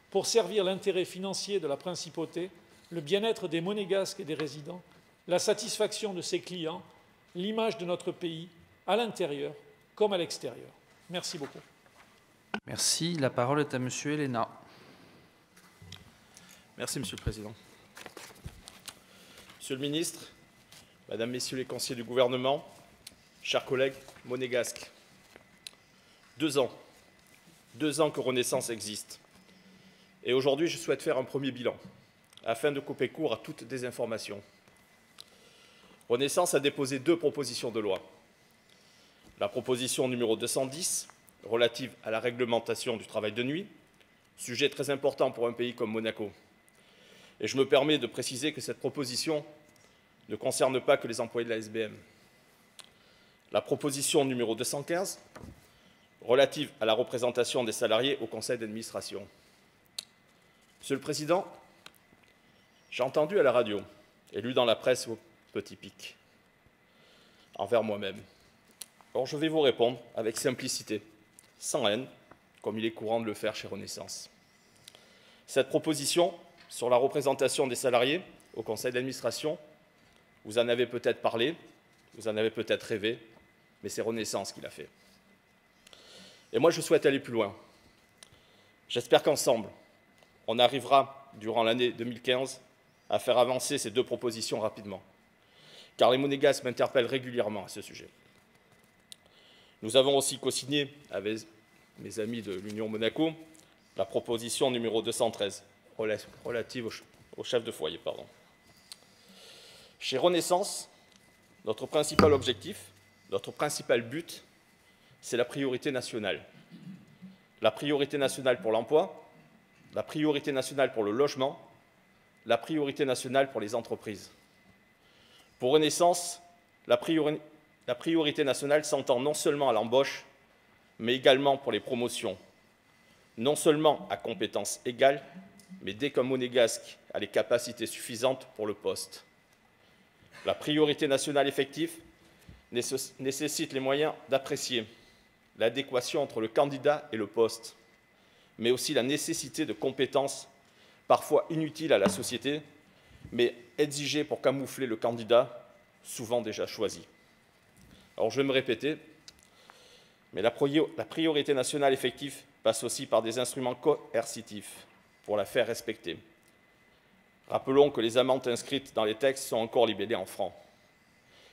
pour servir l'intérêt financier de la principauté, le bien-être des monégasques et des résidents, la satisfaction de ses clients, l'image de notre pays, à l'intérieur comme à l'extérieur. Merci beaucoup. Merci. La parole est à Monsieur Elena. Merci, Monsieur le Président. Monsieur le Ministre, Madame, Messieurs les conseillers du gouvernement, chers collègues monégasques, 2 ans que Renaissance existe. Et aujourd'hui, je souhaite faire un premier bilan, afin de couper court à toute désinformation. Renaissance a déposé 2 propositions de loi. La proposition numéro 210, relative à la réglementation du travail de nuit, sujet très important pour un pays comme Monaco. Et je me permets de préciser que cette proposition ne concerne pas que les employés de la SBM. La proposition numéro 215, relative à la représentation des salariés au conseil d'administration. Monsieur le Président, j'ai entendu à la radio et lu dans la presse vos petits pics envers moi-même. Or, je vais vous répondre avec simplicité, sans haine, comme il est courant de le faire chez Renaissance. Cette proposition sur la représentation des salariés au conseil d'administration, vous en avez peut-être parlé, vous en avez peut-être rêvé, mais c'est Renaissance qui l'a fait. Et moi, je souhaite aller plus loin. J'espère qu'ensemble, on arrivera, durant l'année 2015, à faire avancer ces 2 propositions rapidement, car les monégasques m'interpellent régulièrement à ce sujet. Nous avons aussi co-signé avec mes amis de l'Union Monaco la proposition numéro 213 relative au chef de foyer. Chez Renaissance, notre principal objectif, notre principal but, c'est la priorité nationale. La priorité nationale pour l'emploi, la priorité nationale pour le logement, la priorité nationale pour les entreprises. Pour Renaissance, la priorité nationale s'entend non seulement à l'embauche, mais également pour les promotions, non seulement à compétences égales, mais dès qu'un monégasque a les capacités suffisantes pour le poste. La priorité nationale effective nécessite les moyens d'apprécier l'adéquation entre le candidat et le poste, mais aussi la nécessité de compétences parfois inutiles à la société, mais exigées pour camoufler le candidat, souvent déjà choisi. Alors je vais me répéter, mais la priorité nationale effective passe aussi par des instruments coercitifs pour la faire respecter. Rappelons que les amendes inscrites dans les textes sont encore libellées en francs.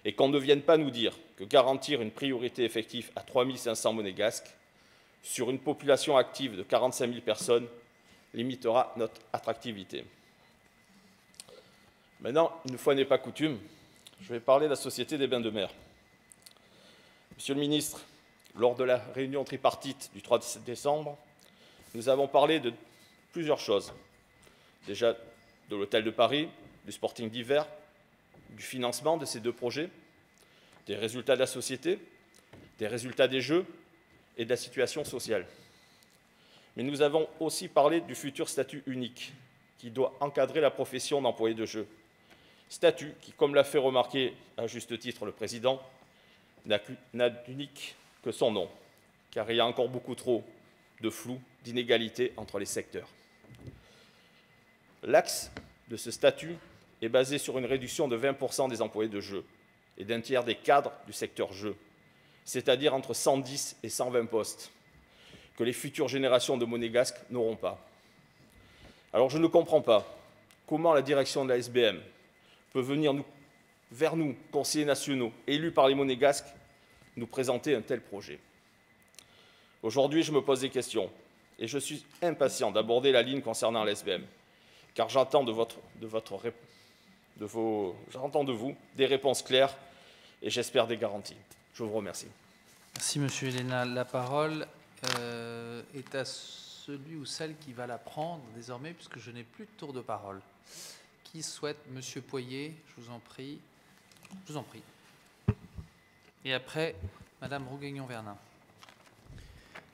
Et qu'on ne vienne pas nous dire que garantir une priorité effective à 3 500 monégasques sur une population active de 45 000 personnes limitera notre attractivité. Maintenant, une fois n'est pas coutume, je vais parler de la Société des Bains de Mer. Monsieur le ministre, lors de la réunion tripartite du 3 décembre, nous avons parlé de plusieurs choses. Déjà, de l'hôtel de Paris, du Sporting d'hiver, du financement de ces deux projets, des résultats de la société, des résultats des Jeux et de la situation sociale. Mais nous avons aussi parlé du futur statut unique qui doit encadrer la profession d'employé de jeu. Statut qui, comme l'a fait remarquer à juste titre le Président, n'a d'unique que son nom, car il y a encore beaucoup trop de flou, d'inégalités entre les secteurs. L'axe de ce statut est basé sur une réduction de 20% des employés de jeu et d'un tiers des cadres du secteur jeu, c'est-à-dire entre 110 et 120 postes, que les futures générations de monégasques n'auront pas. Alors je ne comprends pas comment la direction de la SBM peut venir vers nous, conseillers nationaux, élus par les monégasques, nous présenter un tel projet. Aujourd'hui, je me pose des questions et je suis impatient d'aborder la ligne concernant la SBM, car j'entends de vous des réponses claires et j'espère des garanties. Je vous remercie. Merci, Monsieur Héléna. La parole est à celui ou celle qui va la prendre désormais, puisque je n'ai plus de tour de parole. Qui souhaite? Monsieur Poirier, je vous en prie. Je vous en prie. Et après, Madame Rougaignon-Vernin.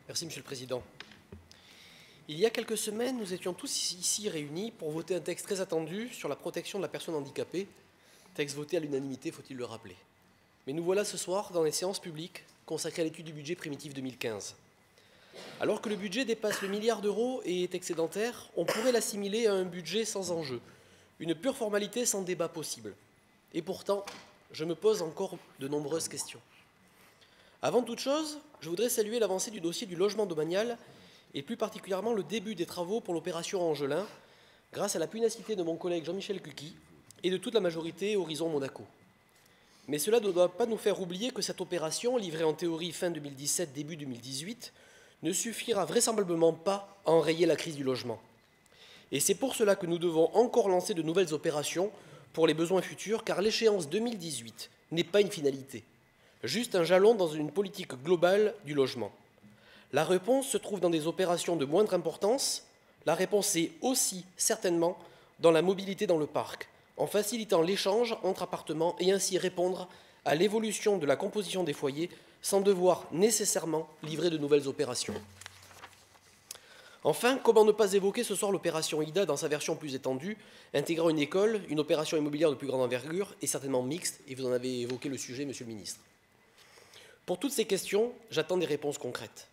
Merci, Monsieur le Président. Il y a quelques semaines, nous étions tous ici réunis pour voter un texte très attendu sur la protection de la personne handicapée, texte voté à l'unanimité, faut-il le rappeler. Mais nous voilà ce soir dans les séances publiques consacrées à l'étude du budget primitif 2015. Alors que le budget dépasse le milliard d'euros et est excédentaire, on pourrait l'assimiler à un budget sans enjeu, une pure formalité sans débat possible. Et pourtant, je me pose encore de nombreuses questions. Avant toute chose, je voudrais saluer l'avancée du dossier du logement domanial et plus particulièrement le début des travaux pour l'opération Angelin, grâce à la pugnacité de mon collègue Jean-Michel Cuqui et de toute la majorité Horizon Monaco. Mais cela ne doit pas nous faire oublier que cette opération, livrée en théorie fin 2017, début 2018, ne suffira vraisemblablement pas à enrayer la crise du logement. Et c'est pour cela que nous devons encore lancer de nouvelles opérations pour les besoins futurs, car l'échéance 2018 n'est pas une finalité, juste un jalon dans une politique globale du logement. La réponse se trouve dans des opérations de moindre importance. La réponse est aussi, certainement, dans la mobilité dans le parc, en facilitant l'échange entre appartements et ainsi répondre à l'évolution de la composition des foyers sans devoir nécessairement livrer de nouvelles opérations. Enfin, comment ne pas évoquer ce soir l'opération IDA dans sa version plus étendue, intégrant une école, une opération immobilière de plus grande envergure et certainement mixte, et vous en avez évoqué le sujet, Monsieur le Ministre. Pour toutes ces questions, j'attends des réponses concrètes.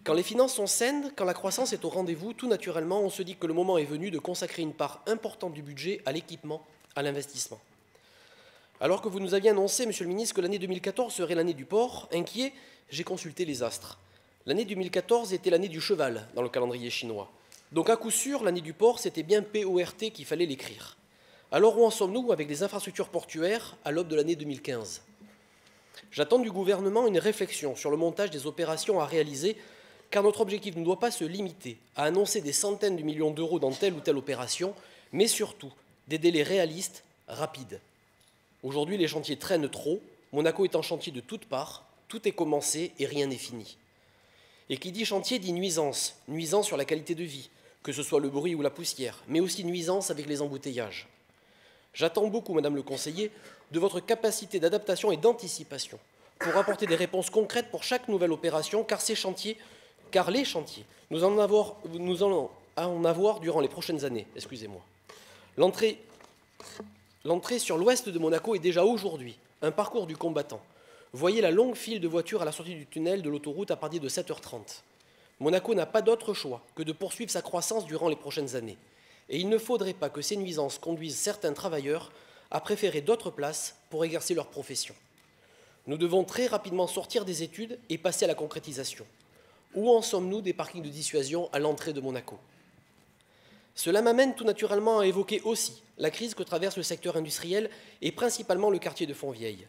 Quand les finances sont saines, quand la croissance est au rendez-vous, tout naturellement, on se dit que le moment est venu de consacrer une part importante du budget à l'équipement, à l'investissement. Alors que vous nous aviez annoncé, Monsieur le Ministre, que l'année 2014 serait l'année du porc, inquiet, j'ai consulté les astres. L'année 2014 était l'année du cheval dans le calendrier chinois. Donc à coup sûr, l'année du porc, c'était bien PORT qu'il fallait l'écrire. Alors où en sommes-nous avec les infrastructures portuaires à l'aube de l'année 2015 ? J'attends du gouvernement une réflexion sur le montage des opérations à réaliser, car notre objectif ne doit pas se limiter à annoncer des centaines de millions d'euros dans telle ou telle opération, mais surtout des délais réalistes, rapides. Aujourd'hui, les chantiers traînent trop, Monaco est en chantier de toutes parts, tout est commencé et rien n'est fini. Et qui dit chantier dit nuisance, nuisance sur la qualité de vie, que ce soit le bruit ou la poussière, mais aussi nuisance avec les embouteillages. J'attends beaucoup, Madame le conseiller, de votre capacité d'adaptation et d'anticipation pour apporter des réponses concrètes pour chaque nouvelle opération, car les chantiers, nous allons en avoir durant les prochaines années. Excusez-moi. L'entrée sur l'ouest de Monaco est déjà aujourd'hui un parcours du combattant. Voyez la longue file de voitures à la sortie du tunnel de l'autoroute à partir de 7h30. Monaco n'a pas d'autre choix que de poursuivre sa croissance durant les prochaines années. Et il ne faudrait pas que ces nuisances conduisent certains travailleurs à préférer d'autres places pour exercer leur profession. Nous devons très rapidement sortir des études et passer à la concrétisation. Où en sommes-nous des parkings de dissuasion à l'entrée de Monaco? Cela m'amène tout naturellement à évoquer aussi la crise que traverse le secteur industriel et principalement le quartier de Fontvieille.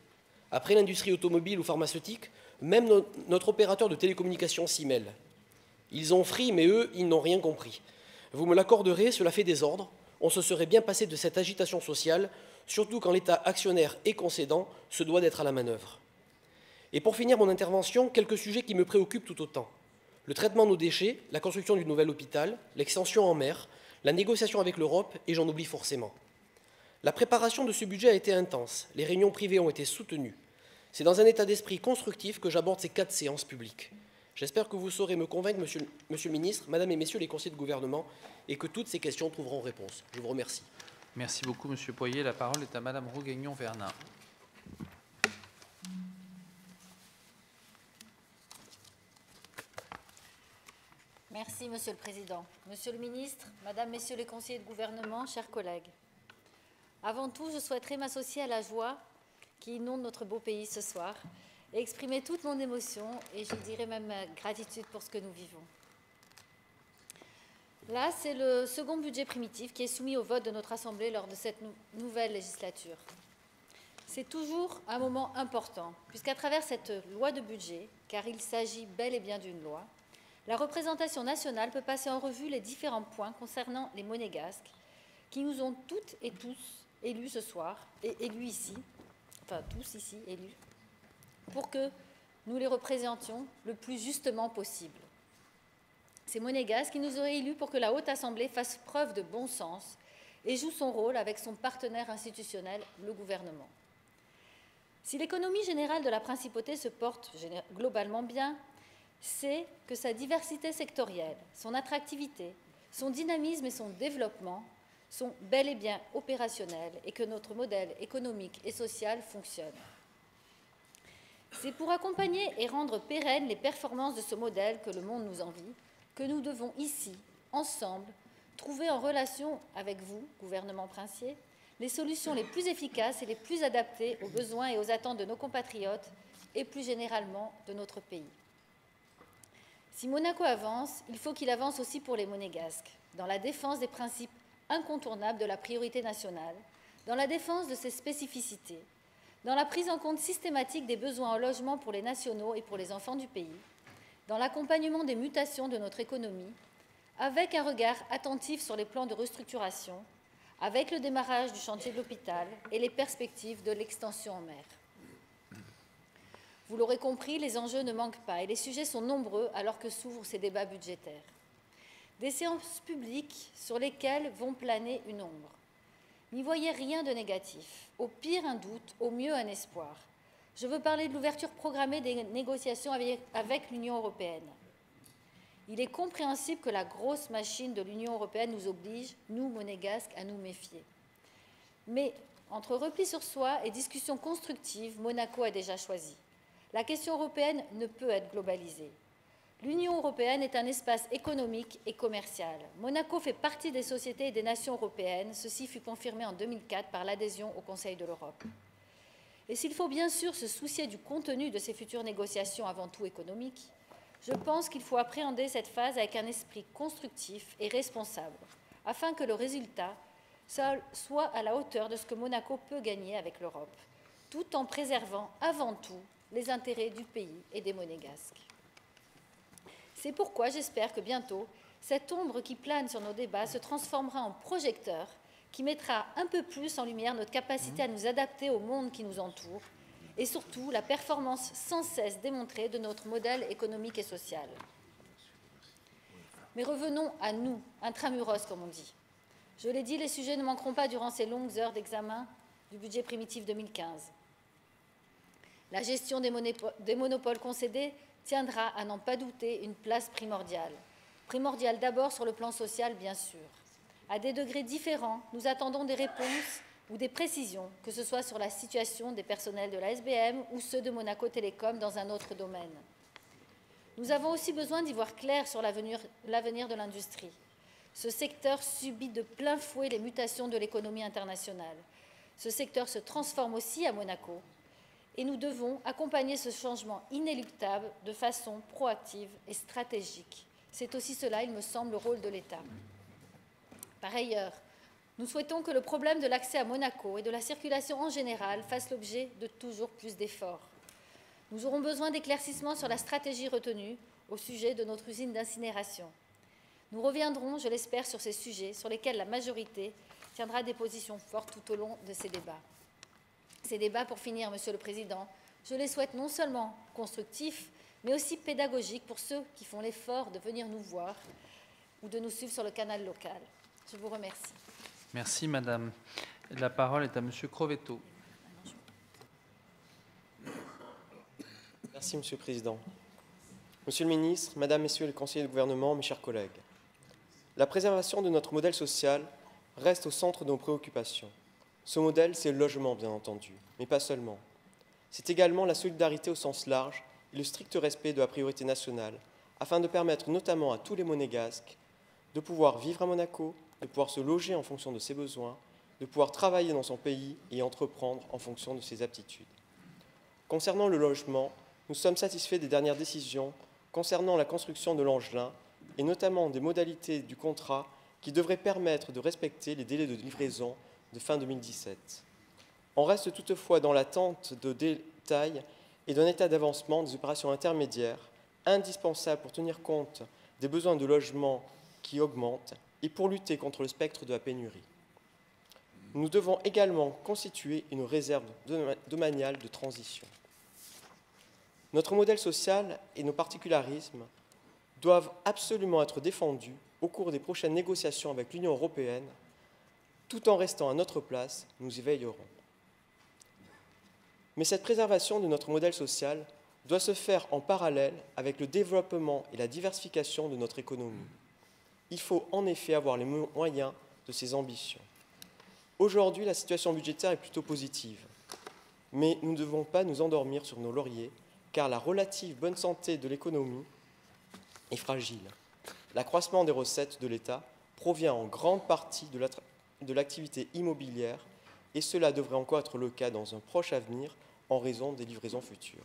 Après l'industrie automobile ou pharmaceutique, même notre opérateur de télécommunications s'y mêle. Ils ont fri, mais eux, ils n'ont rien compris. Vous me l'accorderez, cela fait désordre. On se serait bien passé de cette agitation sociale, surtout quand l'État actionnaire et concédant se doit d'être à la manœuvre. Et pour finir mon intervention, quelques sujets qui me préoccupent tout autant. Le traitement de nos déchets, la construction du nouvel hôpital, l'extension en mer, la négociation avec l'Europe, et j'en oublie forcément. La préparation de ce budget a été intense, les réunions privées ont été soutenues. C'est dans un état d'esprit constructif que j'aborde ces 4 séances publiques. J'espère que vous saurez me convaincre, monsieur le ministre, Madame et Messieurs les conseillers de gouvernement, et que toutes ces questions trouveront réponse. Je vous remercie. Merci beaucoup, Monsieur Poirier. La parole est à Madame Roguignon-Vernin. Merci, Monsieur le Président. Monsieur le Ministre, Madame, Messieurs les conseillers de gouvernement, chers collègues. Avant tout, je souhaiterais m'associer à la joie qui inonde notre beau pays ce soir et exprimer toute mon émotion et je dirais même ma gratitude pour ce que nous vivons. Là, c'est le second budget primitif qui est soumis au vote de notre Assemblée lors de cette nouvelle législature. C'est toujours un moment important, puisqu'à travers cette loi de budget, car il s'agit bel et bien d'une loi, la représentation nationale peut passer en revue les différents points concernant les monégasques qui nous ont toutes et tous élus ce soir, et élus ici, enfin tous ici élus, pour que nous les représentions le plus justement possible. Ces monégasques qui nous auraient élus pour que la Haute Assemblée fasse preuve de bon sens et joue son rôle avec son partenaire institutionnel, le gouvernement. Si l'économie générale de la Principauté se porte globalement bien, c'est que sa diversité sectorielle, son attractivité, son dynamisme et son développement sont bel et bien opérationnels et que notre modèle économique et social fonctionne. C'est pour accompagner et rendre pérennes les performances de ce modèle que le monde nous envie, que nous devons ici, ensemble, trouver en relation avec vous, gouvernement princier, les solutions les plus efficaces et les plus adaptées aux besoins et aux attentes de nos compatriotes et plus généralement de notre pays. Si Monaco avance, il faut qu'il avance aussi pour les monégasques, dans la défense des principes incontournables de la priorité nationale, dans la défense de ses spécificités, dans la prise en compte systématique des besoins en logement pour les nationaux et pour les enfants du pays, dans l'accompagnement des mutations de notre économie, avec un regard attentif sur les plans de restructuration, avec le démarrage du chantier de l'hôpital et les perspectives de l'extension en mer. Vous l'aurez compris, les enjeux ne manquent pas et les sujets sont nombreux alors que s'ouvrent ces débats budgétaires. Des séances publiques sur lesquelles vont planer une ombre. N'y voyez rien de négatif, au pire un doute, au mieux un espoir. Je veux parler de l'ouverture programmée des négociations avec l'Union européenne. Il est compréhensible que la grosse machine de l'Union européenne nous oblige, nous, monégasques, à nous méfier. Mais entre repli sur soi et discussion constructive, Monaco a déjà choisi. La question européenne ne peut être globalisée. L'Union européenne est un espace économique et commercial. Monaco fait partie des sociétés et des nations européennes. Ceci fut confirmé en 2004 par l'adhésion au Conseil de l'Europe. Et s'il faut bien sûr se soucier du contenu de ces futures négociations avant tout économiques, je pense qu'il faut appréhender cette phase avec un esprit constructif et responsable, afin que le résultat soit à la hauteur de ce que Monaco peut gagner avec l'Europe, tout en préservant avant tout les intérêts du pays et des Monégasques. C'est pourquoi j'espère que bientôt, cette ombre qui plane sur nos débats se transformera en projecteur qui mettra un peu plus en lumière notre capacité à nous adapter au monde qui nous entoure et surtout la performance sans cesse démontrée de notre modèle économique et social. Mais revenons à nous, intramuros comme on dit. Je l'ai dit, les sujets ne manqueront pas durant ces longues heures d'examen du budget primitif 2015. La gestion des monopoles concédés tiendra, à n'en pas douter, une place primordiale. Primordiale d'abord sur le plan social, bien sûr. À des degrés différents, nous attendons des réponses ou des précisions, que ce soit sur la situation des personnels de la SBM ou ceux de Monaco Télécom dans un autre domaine. Nous avons aussi besoin d'y voir clair sur l'avenir de l'industrie. Ce secteur subit de plein fouet les mutations de l'économie internationale. Ce secteur se transforme aussi à Monaco et nous devons accompagner ce changement inéluctable de façon proactive et stratégique. C'est aussi cela, il me semble, le rôle de l'État. Par ailleurs, nous souhaitons que le problème de l'accès à Monaco et de la circulation en général fasse l'objet de toujours plus d'efforts. Nous aurons besoin d'éclaircissements sur la stratégie retenue au sujet de notre usine d'incinération. Nous reviendrons, je l'espère, sur ces sujets sur lesquels la majorité tiendra des positions fortes tout au long de ces débats. Ces débats, pour finir, Monsieur le Président, je les souhaite non seulement constructifs, mais aussi pédagogiques pour ceux qui font l'effort de venir nous voir ou de nous suivre sur le canal local. Je vous remercie. Merci, Madame. La parole est à Monsieur Crovetto. Merci, Monsieur le Président. Monsieur le Ministre, Madame, Messieurs les conseillers du gouvernement, mes chers collègues, la préservation de notre modèle social reste au centre de nos préoccupations. Ce modèle, c'est le logement, bien entendu, mais pas seulement. C'est également la solidarité au sens large et le strict respect de la priorité nationale, afin de permettre notamment à tous les Monégasques de pouvoir vivre à Monaco, de pouvoir se loger en fonction de ses besoins, de pouvoir travailler dans son pays et entreprendre en fonction de ses aptitudes. Concernant le logement, nous sommes satisfaits des dernières décisions concernant la construction de l'Angelin et notamment des modalités du contrat qui devraient permettre de respecter les délais de livraison de fin 2017. On reste toutefois dans l'attente de détails et d'un état d'avancement des opérations intermédiaires indispensables pour tenir compte des besoins de logement qui augmentent et pour lutter contre le spectre de la pénurie. Nous devons également constituer une réserve domaniale de transition. Notre modèle social et nos particularismes doivent absolument être défendus au cours des prochaines négociations avec l'Union européenne. Tout en restant à notre place, nous y veillerons. Mais cette préservation de notre modèle social doit se faire en parallèle avec le développement et la diversification de notre économie. Il faut en effet avoir les moyens de ces ambitions. Aujourd'hui, la situation budgétaire est plutôt positive, mais nous ne devons pas nous endormir sur nos lauriers, car la relative bonne santé de l'économie est fragile. L'accroissement des recettes de l'État provient en grande partie de l'activité immobilière, et cela devrait encore être le cas dans un proche avenir en raison des livraisons futures.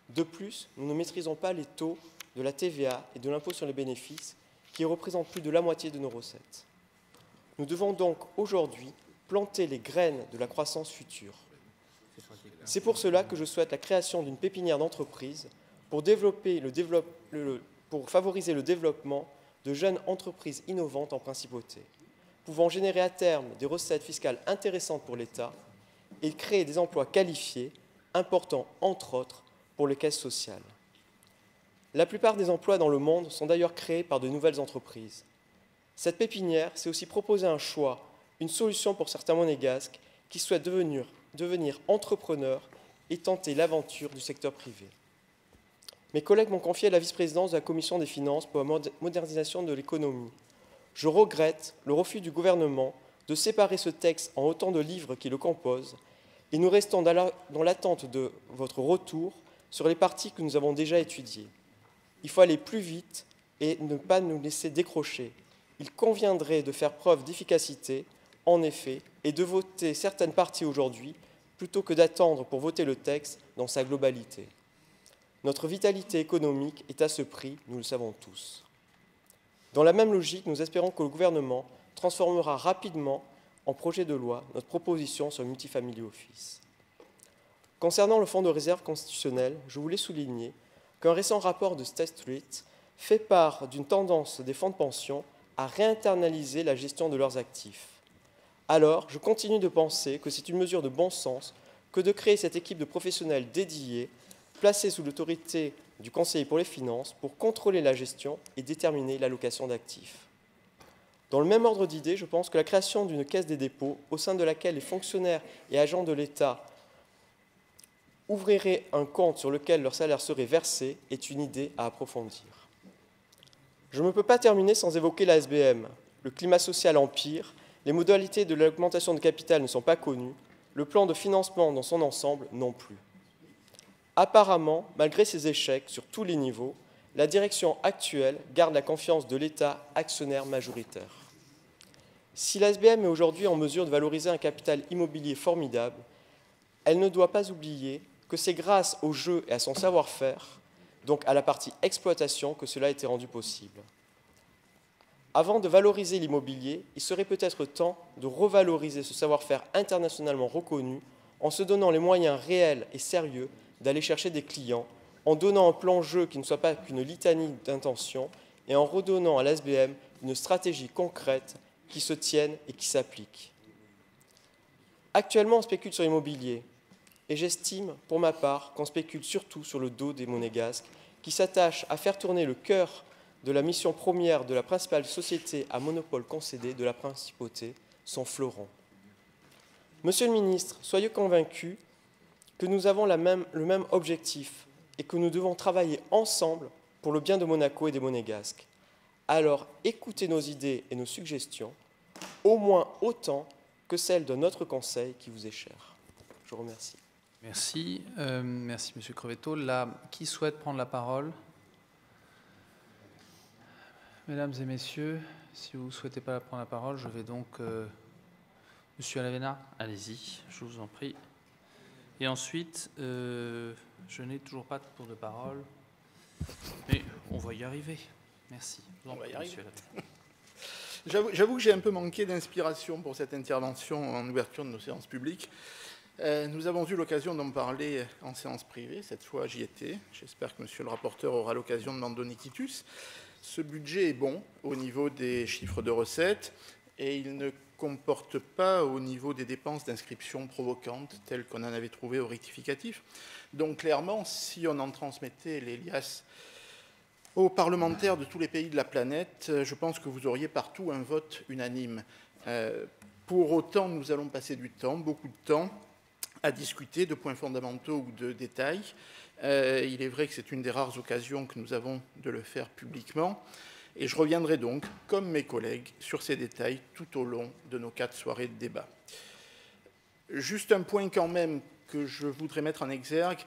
De plus, nous ne maîtrisons pas les taux de la TVA et de l'impôt sur les bénéfices, qui représentent plus de la moitié de nos recettes. Nous devons donc aujourd'hui planter les graines de la croissance future. C'est pour cela que je souhaite la création d'une pépinière d'entreprises pour favoriser le développement de jeunes entreprises innovantes en principauté, pouvant générer à terme des recettes fiscales intéressantes pour l'État et créer des emplois qualifiés, importants entre autres pour les caisses sociales. La plupart des emplois dans le monde sont d'ailleurs créés par de nouvelles entreprises. Cette pépinière, c'est aussi proposer un choix, une solution pour certains monégasques qui souhaitent devenir entrepreneurs et tenter l'aventure du secteur privé. Mes collègues m'ont confié la vice-présidence de la Commission des finances pour la modernisation de l'économie. Je regrette le refus du gouvernement de séparer ce texte en autant de livres qui le composent et nous restons dans l'attente de votre retour sur les parties que nous avons déjà étudiées. Il faut aller plus vite et ne pas nous laisser décrocher. Il conviendrait de faire preuve d'efficacité, en effet, et de voter certaines parties aujourd'hui, plutôt que d'attendre pour voter le texte dans sa globalité. Notre vitalité économique est à ce prix, nous le savons tous. Dans la même logique, nous espérons que le gouvernement transformera rapidement en projet de loi notre proposition sur le multifamily office. Concernant le fonds de réserve constitutionnel, je voulais souligner qu'un récent rapport de State Street fait part d'une tendance des fonds de pension à réinternaliser la gestion de leurs actifs. Alors, je continue de penser que c'est une mesure de bon sens que de créer cette équipe de professionnels dédiés, placée sous l'autorité du conseiller pour les finances, pour contrôler la gestion et déterminer l'allocation d'actifs. Dans le même ordre d'idées, je pense que la création d'une caisse des dépôts, au sein de laquelle les fonctionnaires et agents de l'État ouvriraient un compte sur lequel leur salaire serait versé, est une idée à approfondir. Je ne peux pas terminer sans évoquer la SBM. Le climat social empire, les modalités de l'augmentation de capital ne sont pas connues, le plan de financement dans son ensemble non plus. Apparemment, malgré ces échecs sur tous les niveaux, la direction actuelle garde la confiance de l'État actionnaire majoritaire. Si la SBM est aujourd'hui en mesure de valoriser un capital immobilier formidable, elle ne doit pas oublier que c'est grâce au jeu et à son savoir-faire, donc à la partie exploitation, que cela a été rendu possible. Avant de valoriser l'immobilier, il serait peut-être temps de revaloriser ce savoir-faire internationalement reconnu en se donnant les moyens réels et sérieux d'aller chercher des clients, en donnant un plan jeu qui ne soit pas qu'une litanie d'intentions et en redonnant à l'SBM une stratégie concrète qui se tienne et qui s'applique. Actuellement, on spécule sur l'immobilier et j'estime, pour ma part, qu'on spécule surtout sur le dos des monégasques qui s'attachent à faire tourner le cœur de la mission première de la principale société à monopole concédé de la principauté, son fleuron. Monsieur le ministre, soyez convaincu que nous avons le même objectif et que nous devons travailler ensemble pour le bien de Monaco et des Monégasques. Alors écoutez nos idées et nos suggestions, au moins autant que celles de notre conseil qui vous est cher. Je vous remercie. Merci. Merci, Monsieur Crevetto. Là, qui souhaite prendre la parole? Mesdames et messieurs, si vous ne souhaitez pas prendre la parole, je vais donc... Monsieur Alavena, allez-y, je vous en prie. Et ensuite, je n'ai toujours pas de tour de parole, mais on va y arriver. Merci. On va y arriver. J'avoue que j'ai un peu manqué d'inspiration pour cette intervention en ouverture de nos séances publiques. Nous avons eu l'occasion d'en parler en séance privée. Cette fois, j'y étais. J'espère que monsieur le rapporteur aura l'occasion de m'en donner quitus. Ce budget est bon au niveau des chiffres de recettes et il ne comporte pas au niveau des dépenses d'inscription provocantes telles qu'on en avait trouvé au rectificatif. Donc clairement, si on en transmettait les liasses aux parlementaires de tous les pays de la planète, je pense que vous auriez partout un vote unanime. Pour autant, nous allons passer du temps, beaucoup de temps, à discuter de points fondamentaux ou de détails. Il est vrai que c'est une des rares occasions que nous avons de le faire publiquement. Et je reviendrai donc, comme mes collègues, sur ces détails tout au long de nos 4 soirées de débat. Juste un point quand même que je voudrais mettre en exergue,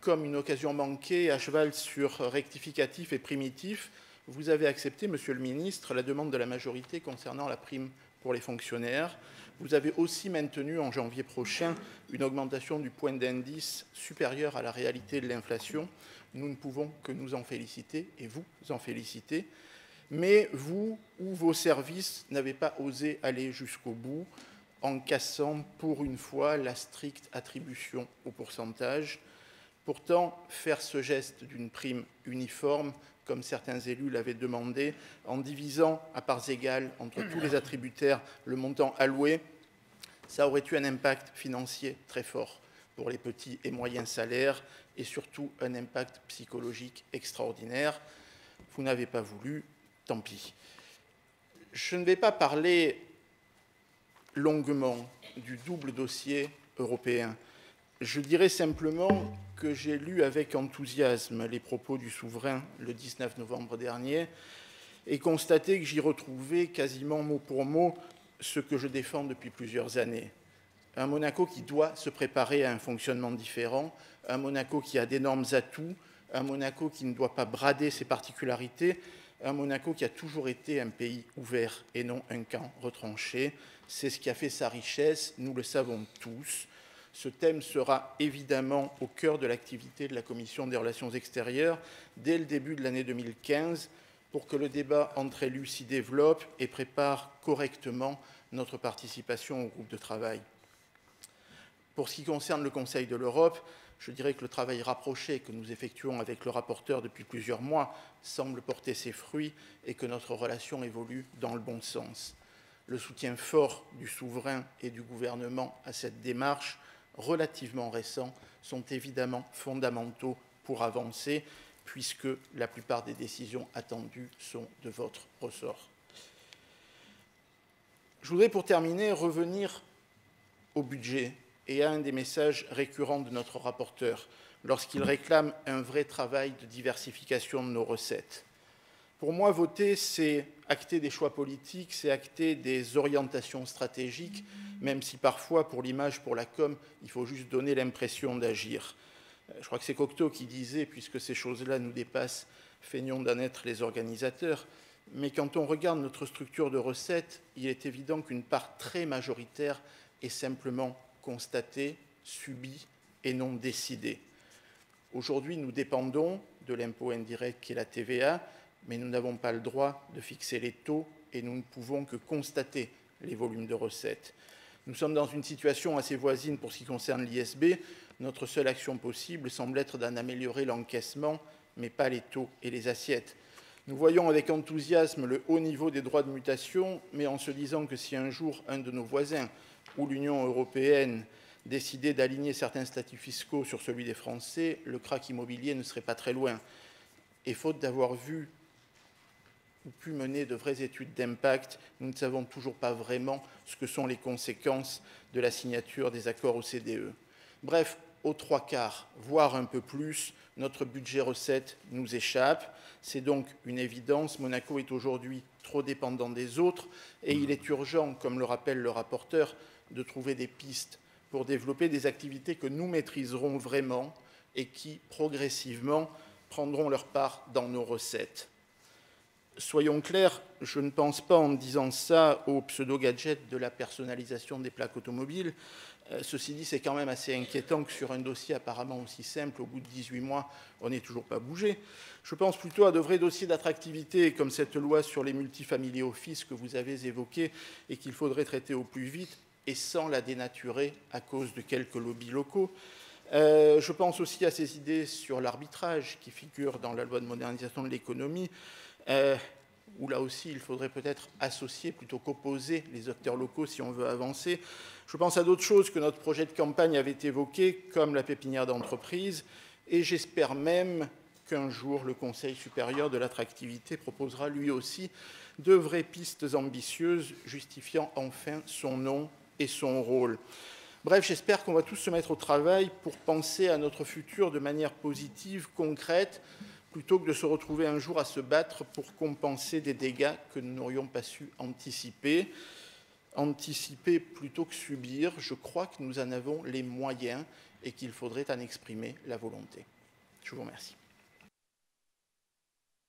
comme une occasion manquée à cheval sur rectificatif et primitif, vous avez accepté, Monsieur le Ministre, la demande de la majorité concernant la prime pour les fonctionnaires. Vous avez aussi maintenu en janvier prochain une augmentation du point d'indice supérieure à la réalité de l'inflation. Nous ne pouvons que nous en féliciter et vous en féliciter. Mais vous ou vos services n'avez pas osé aller jusqu'au bout en cassant pour une fois la stricte attribution au pourcentage. Pourtant, faire ce geste d'une prime uniforme, comme certains élus l'avaient demandé, en divisant à parts égales entre tous les attributaires le montant alloué, ça aurait eu un impact financier très fort pour les petits et moyens salaires et surtout un impact psychologique extraordinaire. Vous n'avez pas voulu, tant pis. Je ne vais pas parler longuement du double dossier européen. Je dirais simplement que j'ai lu avec enthousiasme les propos du souverain le 19 novembre dernier et constaté que j'y retrouvais quasiment mot pour mot ce que je défends depuis plusieurs années. Un Monaco qui doit se préparer à un fonctionnement différent, un Monaco qui a d'énormes atouts, un Monaco qui ne doit pas brader ses particularités, un Monaco qui a toujours été un pays ouvert et non un camp retranché. C'est ce qui a fait sa richesse, nous le savons tous. Ce thème sera évidemment au cœur de l'activité de la Commission des Relations extérieures dès le début de l'année 2015 pour que le débat entre élus s'y développe et prépare correctement notre participation au groupe de travail. Pour ce qui concerne le Conseil de l'Europe, je dirais que le travail rapproché que nous effectuons avec le rapporteur depuis plusieurs mois semble porter ses fruits et que notre relation évolue dans le bon sens. Le soutien fort du souverain et du gouvernement à cette démarche, relativement récent, sont évidemment fondamentaux pour avancer, puisque la plupart des décisions attendues sont de votre ressort. Je voudrais pour terminer revenir au budget et à un des messages récurrents de notre rapporteur lorsqu'il réclame un vrai travail de diversification de nos recettes. Pour moi, voter, c'est acter des choix politiques, c'est acter des orientations stratégiques, même si parfois, pour l'image, pour la com, il faut juste donner l'impression d'agir. Je crois que c'est Cocteau qui disait, puisque ces choses-là nous dépassent, feignons d'en être les organisateurs. Mais quand on regarde notre structure de recettes, il est évident qu'une part très majoritaire est simplement constatée, subie et non décidée. Aujourd'hui, nous dépendons de l'impôt indirect qui est la TVA, mais nous n'avons pas le droit de fixer les taux et nous ne pouvons que constater les volumes de recettes. Nous sommes dans une situation assez voisine pour ce qui concerne l'ISB. Notre seule action possible semble être d'en améliorer l'encaissement, mais pas les taux et les assiettes. Nous voyons avec enthousiasme le haut niveau des droits de mutation, mais en se disant que si un jour un de nos voisins ou l'Union européenne décidait d'aligner certains statuts fiscaux sur celui des Français, le krach immobilier ne serait pas très loin. Et faute d'avoir vu ou pu mener de vraies études d'impact, nous ne savons toujours pas vraiment ce que sont les conséquences de la signature des accords OCDE. Bref, aux 3/4, voire un peu plus, notre budget recette nous échappe. C'est donc une évidence. Monaco est aujourd'hui trop dépendant des autres et il est urgent, comme le rappelle le rapporteur, de trouver des pistes pour développer des activités que nous maîtriserons vraiment et qui, progressivement, prendront leur part dans nos recettes. Soyons clairs, je ne pense pas en disant ça au pseudo-gadget de la personnalisation des plaques automobiles. Ceci dit, c'est quand même assez inquiétant que sur un dossier apparemment aussi simple, au bout de 18 mois, on n'ait toujours pas bougé. Je pense plutôt à de vrais dossiers d'attractivité, comme cette loi sur les multifamiliers office que vous avez évoquée et qu'il faudrait traiter au plus vite et sans la dénaturer à cause de quelques lobbies locaux. Je pense aussi à ces idées sur l'arbitrage qui figurent dans la loi de modernisation de l'économie, où là aussi il faudrait peut-être associer plutôt qu'opposer les acteurs locaux si on veut avancer. Je pense à d'autres choses que notre projet de campagne avait évoquées, comme la pépinière d'entreprise, et j'espère même qu'un jour le Conseil supérieur de l'attractivité proposera lui aussi de vraies pistes ambitieuses justifiant enfin son nom et son rôle. Bref, j'espère qu'on va tous se mettre au travail pour penser à notre futur de manière positive, concrète, plutôt que de se retrouver un jour à se battre pour compenser des dégâts que nous n'aurions pas su anticiper. Anticiper plutôt que subir, je crois que nous en avons les moyens et qu'il faudrait en exprimer la volonté. Je vous remercie.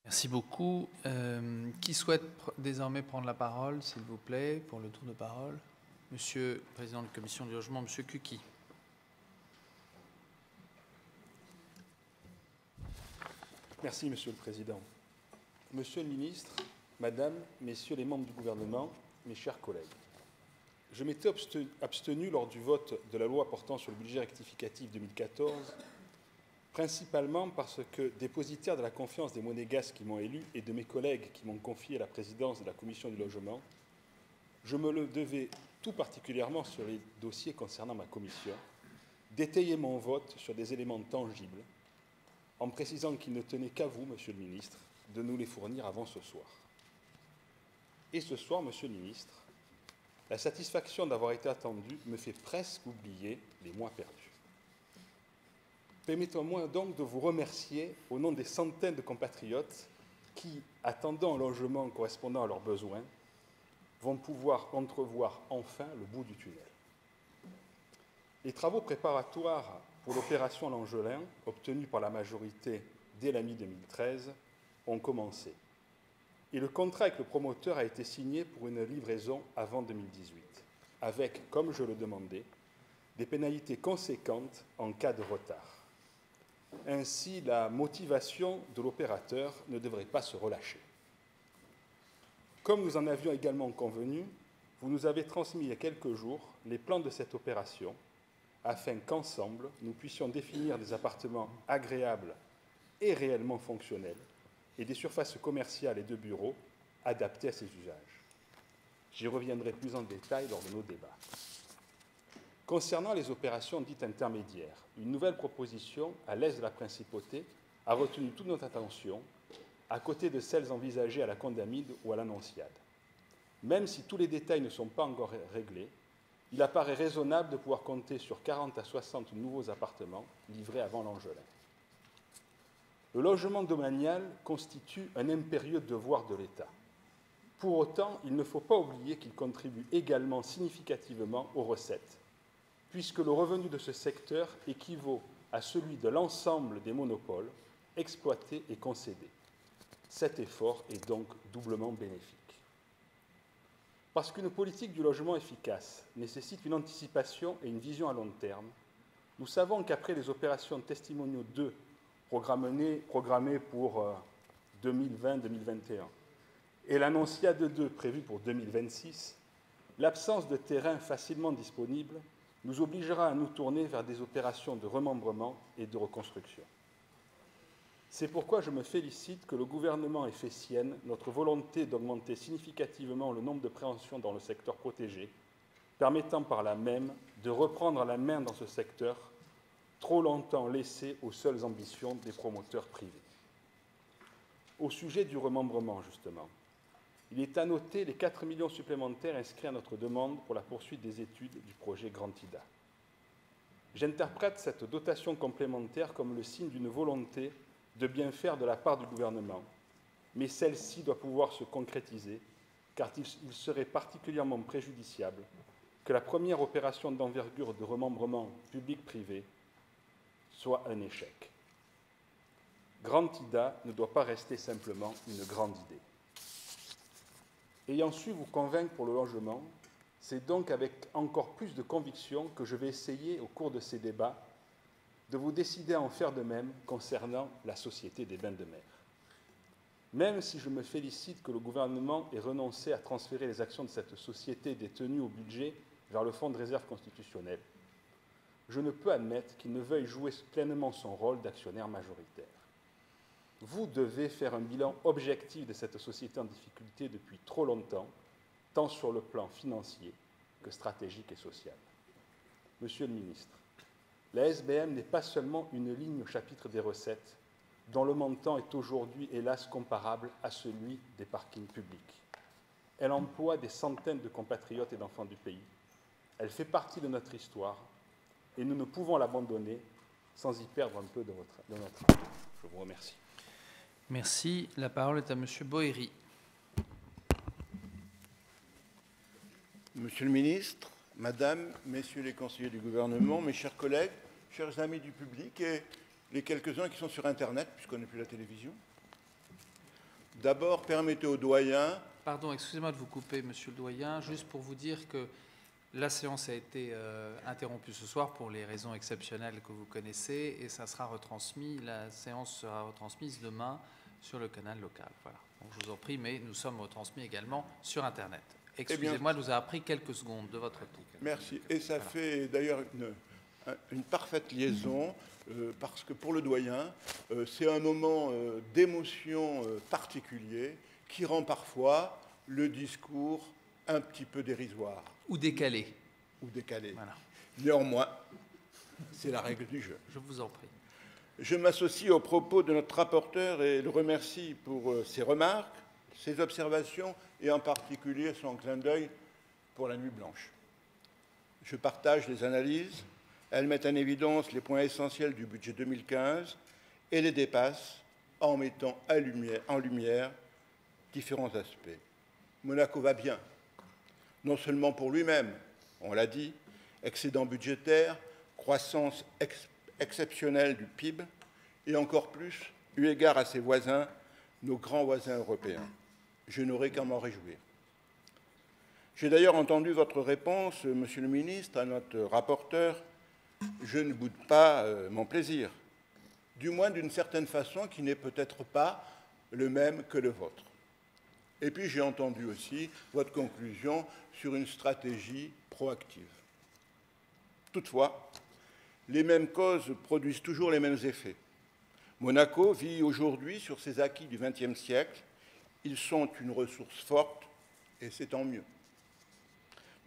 Merci beaucoup. Qui souhaite désormais prendre la parole, s'il vous plaît, pour le tour de parole? Monsieur le Président de la Commission du Logement, Monsieur Cuqui. Merci, Monsieur le Président. Monsieur le Ministre, Madame, Messieurs les membres du gouvernement, mes chers collègues, je m'étais abstenu lors du vote de la loi portant sur le budget rectificatif 2014, principalement parce que, dépositaire de la confiance des monégasques qui m'ont élu et de mes collègues qui m'ont confié la présidence de la Commission du Logement, je me le devais tout particulièrement sur les dossiers concernant ma commission, d'étayer mon vote sur des éléments tangibles, en précisant qu'il ne tenait qu'à vous, Monsieur le Ministre, de nous les fournir avant ce soir. Et ce soir, Monsieur le Ministre, la satisfaction d'avoir été attendu me fait presque oublier les mois perdus. Permettez-moi donc de vous remercier au nom des centaines de compatriotes qui, attendant un logement correspondant à leurs besoins, vont pouvoir entrevoir enfin le bout du tunnel. Les travaux préparatoires pour l'opération L'Angelin, obtenue par la majorité dès la mi-2013, ont commencé. Et le contrat avec le promoteur a été signé pour une livraison avant 2018, avec, comme je le demandais, des pénalités conséquentes en cas de retard. Ainsi, la motivation de l'opérateur ne devrait pas se relâcher. Comme nous en avions également convenu, vous nous avez transmis il y a quelques jours les plans de cette opération, afin qu'ensemble, nous puissions définir des appartements agréables et réellement fonctionnels et des surfaces commerciales et de bureaux adaptées à ces usages. J'y reviendrai plus en détail lors de nos débats. Concernant les opérations dites intermédiaires, une nouvelle proposition à l'est de la Principauté a retenu toute notre attention, à côté de celles envisagées à la Condamine ou à l'Annonciade. Même si tous les détails ne sont pas encore réglés, il apparaît raisonnable de pouvoir compter sur 40 à 60 nouveaux appartements livrés avant l'Angelin. Le logement domanial constitue un impérieux devoir de l'État. Pour autant, il ne faut pas oublier qu'il contribue également significativement aux recettes, puisque le revenu de ce secteur équivaut à celui de l'ensemble des monopoles exploités et concédés. Cet effort est donc doublement bénéfique. Parce qu'une politique du logement efficace nécessite une anticipation et une vision à long terme, nous savons qu'après les opérations Testimoniaux 2 programmées pour 2020-2021 et l'Annonciade 2 prévue pour 2026, l'absence de terrain facilement disponible nous obligera à nous tourner vers des opérations de remembrement et de reconstruction. C'est pourquoi je me félicite que le gouvernement ait fait sienne notre volonté d'augmenter significativement le nombre de préventions dans le secteur protégé, permettant par là même de reprendre la main dans ce secteur trop longtemps laissé aux seules ambitions des promoteurs privés. Au sujet du remembrement, justement, il est à noter les 4 millions supplémentaires inscrits à notre demande pour la poursuite des études du projet Grand Ida. J'interprète cette dotation complémentaire comme le signe d'une volonté de bien faire de la part du gouvernement, mais celle-ci doit pouvoir se concrétiser, car il serait particulièrement préjudiciable que la première opération d'envergure de remembrement public-privé soit un échec. Grand Ida ne doit pas rester simplement une grande idée. Ayant su vous convaincre pour le logement, c'est donc avec encore plus de conviction que je vais essayer, au cours de ces débats, de vous décider à en faire de même concernant la Société des bains de mer. Même si je me félicite que le gouvernement ait renoncé à transférer les actions de cette société détenues au budget vers le Fonds de réserve constitutionnel, je ne peux admettre qu'il ne veuille jouer pleinement son rôle d'actionnaire majoritaire. Vous devez faire un bilan objectif de cette société en difficulté depuis trop longtemps, tant sur le plan financier que stratégique et social. Monsieur le ministre, la SBM n'est pas seulement une ligne au chapitre des recettes, dont le montant est aujourd'hui, hélas, comparable à celui des parkings publics. Elle emploie des centaines de compatriotes et d'enfants du pays. Elle fait partie de notre histoire et nous ne pouvons l'abandonner sans y perdre un peu de notre âme. Je vous remercie. Merci. La parole est à Monsieur Boéry. Monsieur le ministre, Madame, Messieurs les conseillers du gouvernement, mes chers collègues, chers amis du public et les quelques-uns qui sont sur Internet, puisqu'on n'est plus la télévision. D'abord, permettez au doyen... Pardon, excusez-moi de vous couper, Monsieur le doyen, juste pour vous dire que la séance a été interrompue ce soir pour les raisons exceptionnelles que vous connaissez et ça sera retransmis, la séance sera retransmise demain sur le canal local. Voilà. Donc, je vous en prie, mais nous sommes retransmis également sur Internet. Excusez-moi, nous a pris quelques secondes de votre temps. Merci. Et ça fait d'ailleurs une parfaite liaison, parce que pour le doyen, c'est un moment d'émotion particulier qui rend parfois le discours un petit peu dérisoire. Ou décalé. Ou décalé. Voilà. Néanmoins, c'est la règle du jeu. Je vous en prie. Je m'associe aux propos de notre rapporteur et le remercie pour ses remarques, ses observations et en particulier son clin d'œil pour la nuit blanche. Je partage les analyses. Elles mettent en évidence les points essentiels du budget 2015 et les dépassent en mettant en lumière différents aspects. Monaco va bien, non seulement pour lui-même, on l'a dit, excédent budgétaire, croissance exceptionnelle du PIB, et encore plus, eu égard à ses voisins, nos grands voisins européens. Je n'aurai qu'à m'en réjouir. J'ai d'ailleurs entendu votre réponse, Monsieur le ministre, à notre rapporteur. Je ne boude pas mon plaisir, du moins d'une certaine façon qui n'est peut-être pas le même que le vôtre. Et puis j'ai entendu aussi votre conclusion sur une stratégie proactive. Toutefois, les mêmes causes produisent toujours les mêmes effets. Monaco vit aujourd'hui sur ses acquis du XXe siècle. Ils sont une ressource forte et c'est tant mieux.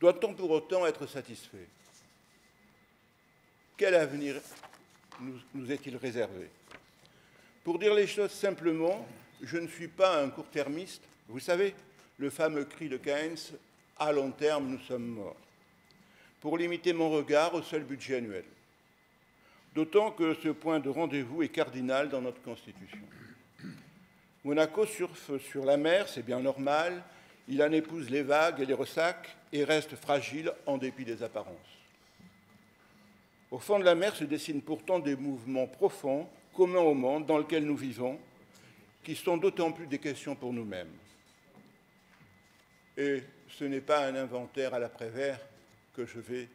Doit-on pour autant être satisfait? Quel avenir nous est-il réservé? Pour dire les choses simplement, je ne suis pas un court-termiste. Vous savez, le fameux cri de Keynes, « à long terme, nous sommes morts », pour limiter mon regard au seul budget annuel. D'autant que ce point de rendez-vous est cardinal dans notre Constitution. Monaco surfe sur la mer, c'est bien normal, il en épouse les vagues et les ressacs et reste fragile en dépit des apparences. Au fond de la mer se dessinent pourtant des mouvements profonds, communs au monde dans lequel nous vivons, qui sont d'autant plus des questions pour nous-mêmes. Et ce n'est pas un inventaire à l'après-vert que je vais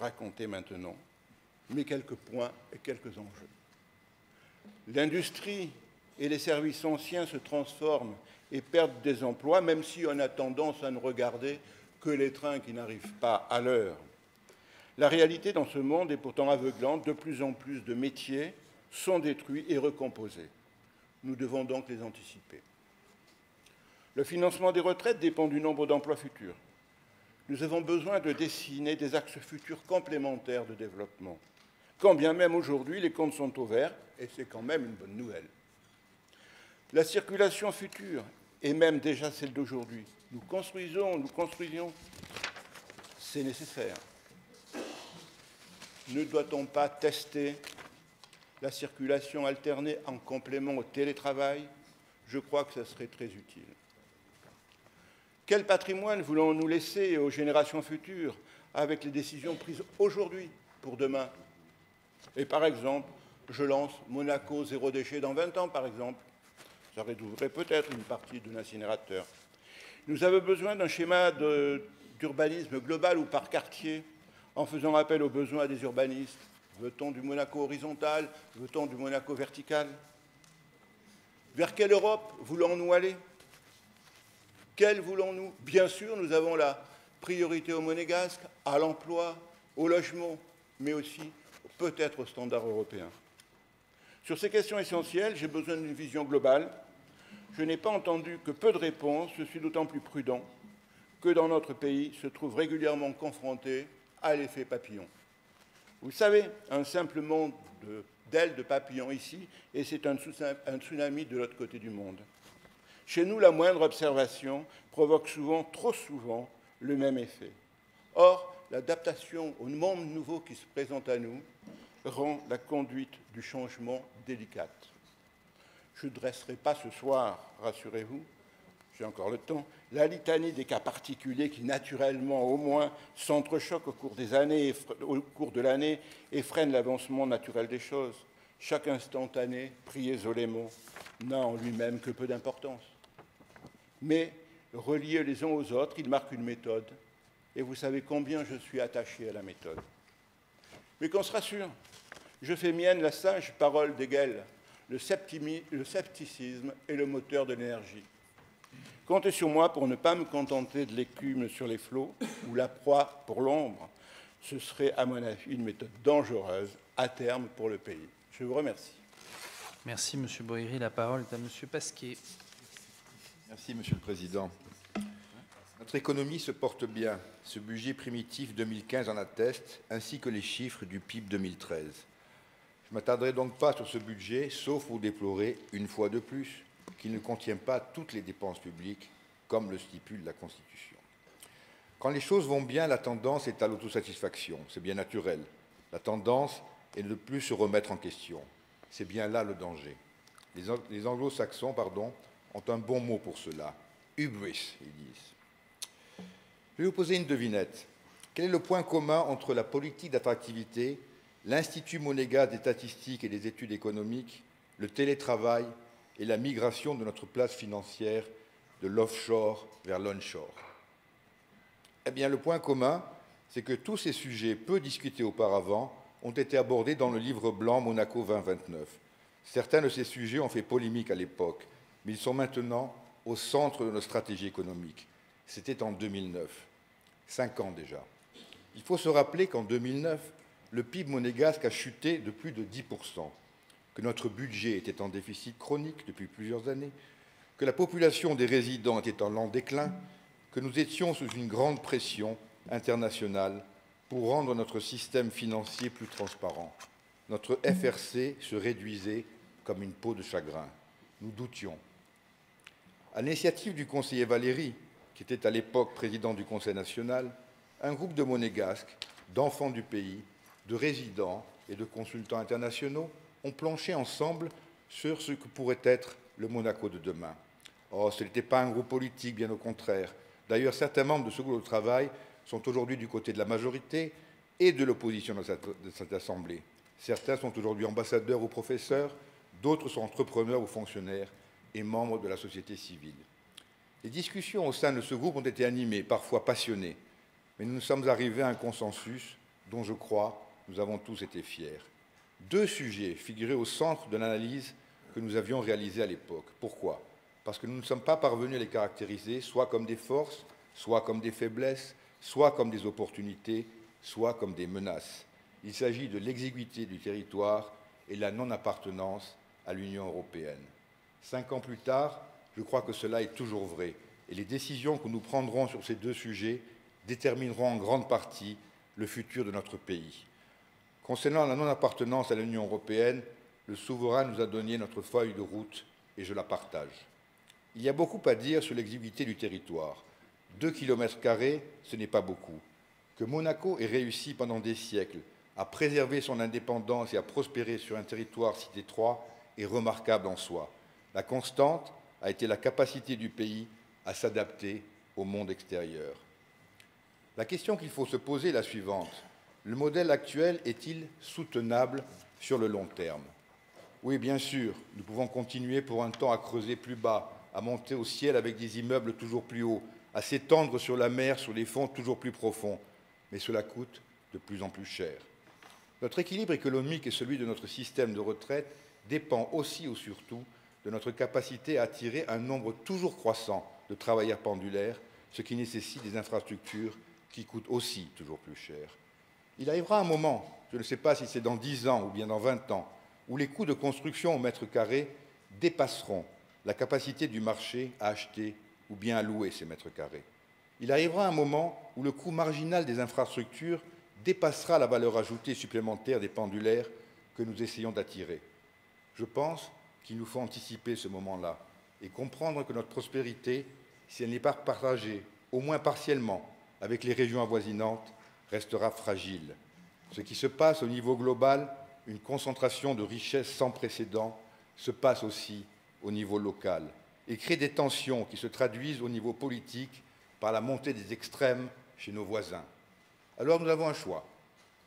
raconter maintenant, mais quelques points et quelques enjeux. L'industrie et les services anciens se transforment et perdent des emplois, même si on a tendance à ne regarder que les trains qui n'arrivent pas à l'heure. La réalité dans ce monde est pourtant aveuglante. De plus en plus de métiers sont détruits et recomposés. Nous devons donc les anticiper. Le financement des retraites dépend du nombre d'emplois futurs. Nous avons besoin de dessiner des axes futurs complémentaires de développement. Quand bien même aujourd'hui les comptes sont au vert, et c'est quand même une bonne nouvelle. La circulation future, et même déjà celle d'aujourd'hui, nous construisions, c'est nécessaire. Ne doit-on pas tester la circulation alternée en complément au télétravail? Je crois que ça serait très utile. Quel patrimoine voulons-nous laisser aux générations futures avec les décisions prises aujourd'hui pour demain? Et par exemple, je lance Monaco zéro déchet dans 20 ans, par exemple. Ça résoudrait peut-être une partie de l'incinérateur. Nous avons besoin d'un schéma d'urbanisme global ou par quartier, en faisant appel aux besoins des urbanistes. Veut-on du Monaco horizontal? Veut-on du Monaco vertical? Vers quelle Europe voulons-nous aller? Quelle voulons-nous? Bien sûr, nous avons la priorité au monégasque, à l'emploi, au logement, mais aussi peut-être aux standards européens. Sur ces questions essentielles, j'ai besoin d'une vision globale. Je n'ai pas entendu que peu de réponses. Je suis d'autant plus prudent que dans notre pays se trouve régulièrement confronté à l'effet papillon. Vous savez, un simple monde d'ailes de papillon ici, et c'est un tsunami de l'autre côté du monde. Chez nous, la moindre observation provoque souvent, trop souvent, le même effet. Or, l'adaptation au monde nouveau qui se présente à nous rend la conduite du changement délicate. Je ne dresserai pas ce soir, rassurez-vous, j'ai encore le temps, la litanie des cas particuliers qui, naturellement, au moins, s'entrechoquent au cours de l'année et freinent l'avancement naturel des choses. Chaque instantané, pris isolément, n'a en lui-même que peu d'importance. Mais, reliés les uns aux autres, ils marquent une méthode. Et vous savez combien je suis attaché à la méthode. Mais qu'on se rassure, je fais mienne la sage parole d'Hegel, le scepticisme est le moteur de l'énergie. Comptez sur moi pour ne pas me contenter de l'écume sur les flots ou la proie pour l'ombre. Ce serait, à mon avis, une méthode dangereuse à terme pour le pays. Je vous remercie. Merci, M. Boëri. La parole est à M. Pasquier. Merci, Monsieur le Président. Notre économie se porte bien. Ce budget primitif 2015 en atteste, ainsi que les chiffres du PIB 2013. Je ne m'attarderai donc pas sur ce budget, sauf pour déplorer, une fois de plus, qu'il ne contient pas toutes les dépenses publiques, comme le stipule la Constitution. Quand les choses vont bien, la tendance est à l'autosatisfaction. C'est bien naturel. La tendance est de ne plus se remettre en question. C'est bien là le danger. Les anglo-saxons, ont un bon mot pour cela. Hubris, ils disent. Je vais vous poser une devinette. Quel est le point commun entre la politique d'attractivité, l'Institut monégasque des statistiques et des études économiques, le télétravail et la migration de notre place financière de l'offshore vers l'onshore? Eh bien, le point commun, c'est que tous ces sujets peu discutés auparavant ont été abordés dans le livre blanc Monaco 2029. Certains de ces sujets ont fait polémique à l'époque, mais ils sont maintenant au centre de notre stratégie économique. C'était en 2009, 5 ans déjà. Il faut se rappeler qu'en 2009, le PIB monégasque a chuté de plus de 10%, que notre budget était en déficit chronique depuis plusieurs années, que la population des résidents était en lent déclin, que nous étions sous une grande pression internationale pour rendre notre système financier plus transparent. Notre FRC se réduisait comme une peau de chagrin. Nous doutions. À l'initiative du conseiller Valéry, qui était à l'époque président du Conseil national, un groupe de monégasques, d'enfants du pays, de résidents et de consultants internationaux ont planché ensemble sur ce que pourrait être le Monaco de demain. Oh, ce n'était pas un groupe politique, bien au contraire. D'ailleurs, certains membres de ce groupe de travail sont aujourd'hui du côté de la majorité et de l'opposition de cette Assemblée. Certains sont aujourd'hui ambassadeurs ou professeurs, d'autres sont entrepreneurs ou fonctionnaires et membres de la société civile. Les discussions au sein de ce groupe ont été animées, parfois passionnées, mais nous sommes arrivés à un consensus dont, je crois, nous avons tous été fiers. 2 sujets figuraient au centre de l'analyse que nous avions réalisée à l'époque. Pourquoi? Parce que nous ne sommes pas parvenus à les caractériser soit comme des forces, soit comme des faiblesses, soit comme des opportunités, soit comme des menaces. Il s'agit de l'exiguïté du territoire et la non-appartenance à l'Union européenne. 5 ans plus tard, je crois que cela est toujours vrai, et les décisions que nous prendrons sur ces 2 sujets détermineront en grande partie le futur de notre pays. Concernant la non-appartenance à l'Union européenne, le souverain nous a donné notre feuille de route et je la partage. Il y a beaucoup à dire sur l'exiguïté du territoire. 2 km², ce n'est pas beaucoup. Que Monaco ait réussi pendant des siècles à préserver son indépendance et à prospérer sur un territoire si étroit est remarquable en soi. La constante a été la capacité du pays à s'adapter au monde extérieur. La question qu'il faut se poser est la suivante. Le modèle actuel est-il soutenable sur le long terme? Oui, bien sûr, nous pouvons continuer pour un temps à creuser plus bas, à monter au ciel avec des immeubles toujours plus hauts, à s'étendre sur la mer sur des fonds toujours plus profonds, mais cela coûte de plus en plus cher. Notre équilibre économique et celui de notre système de retraite dépend aussi ou surtout de notre capacité à attirer un nombre toujours croissant de travailleurs pendulaires, ce qui nécessite des infrastructures qui coûtent aussi toujours plus cher. Il arrivera un moment, je ne sais pas si c'est dans 10 ans ou bien dans 20 ans, où les coûts de construction au mètre carré dépasseront la capacité du marché à acheter ou bien à louer ces mètres carrés. Il arrivera un moment où le coût marginal des infrastructures dépassera la valeur ajoutée supplémentaire des pendulaires que nous essayons d'attirer. Je pense qu'il nous faut anticiper ce moment-là et comprendre que notre prospérité, si elle n'est pas partagée, au moins partiellement, avec les régions avoisinantes, restera fragile. Ce qui se passe au niveau global, une concentration de richesses sans précédent, se passe aussi au niveau local et crée des tensions qui se traduisent au niveau politique par la montée des extrêmes chez nos voisins. Alors nous avons un choix,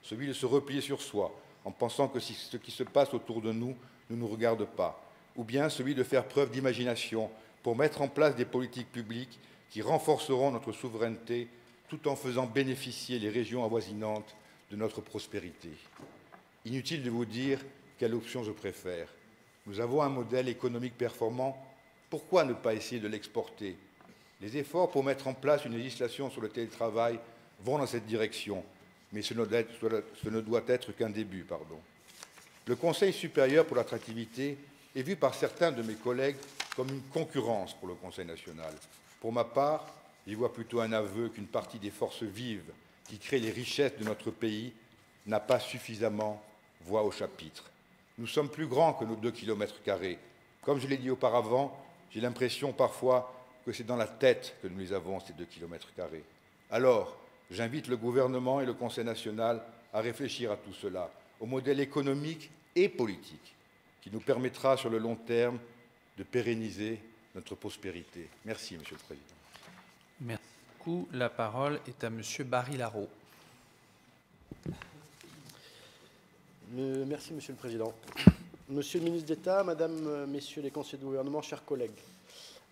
celui de se replier sur soi, en pensant que ce qui se passe autour de nous ne nous regarde pas, ou bien celui de faire preuve d'imagination pour mettre en place des politiques publiques qui renforceront notre souveraineté tout en faisant bénéficier les régions avoisinantes de notre prospérité. Inutile de vous dire quelle option je préfère. Nous avons un modèle économique performant, pourquoi ne pas essayer de l'exporter? Les efforts pour mettre en place une législation sur le télétravail vont dans cette direction, mais ce ne doit être qu'un début. Le Conseil supérieur pour l'attractivité est vu par certains de mes collègues comme une concurrence pour le Conseil national. Pour ma part, j'y vois plutôt un aveu qu'une partie des forces vives qui créent les richesses de notre pays n'a pas suffisamment voix au chapitre. Nous sommes plus grands que nos 2 km². Comme je l'ai dit auparavant, j'ai l'impression parfois que c'est dans la tête que nous les avons, ces 2 km². Alors, j'invite le gouvernement et le Conseil national à réfléchir à tout cela, au modèle économique et politique qui nous permettra sur le long terme de pérenniser notre prospérité. Merci, Monsieur le Président. Merci beaucoup. La parole est à Monsieur Barry-Larraud. Merci, Monsieur le Président. Monsieur le ministre d'État, Madame, Messieurs les conseillers de gouvernement, chers collègues,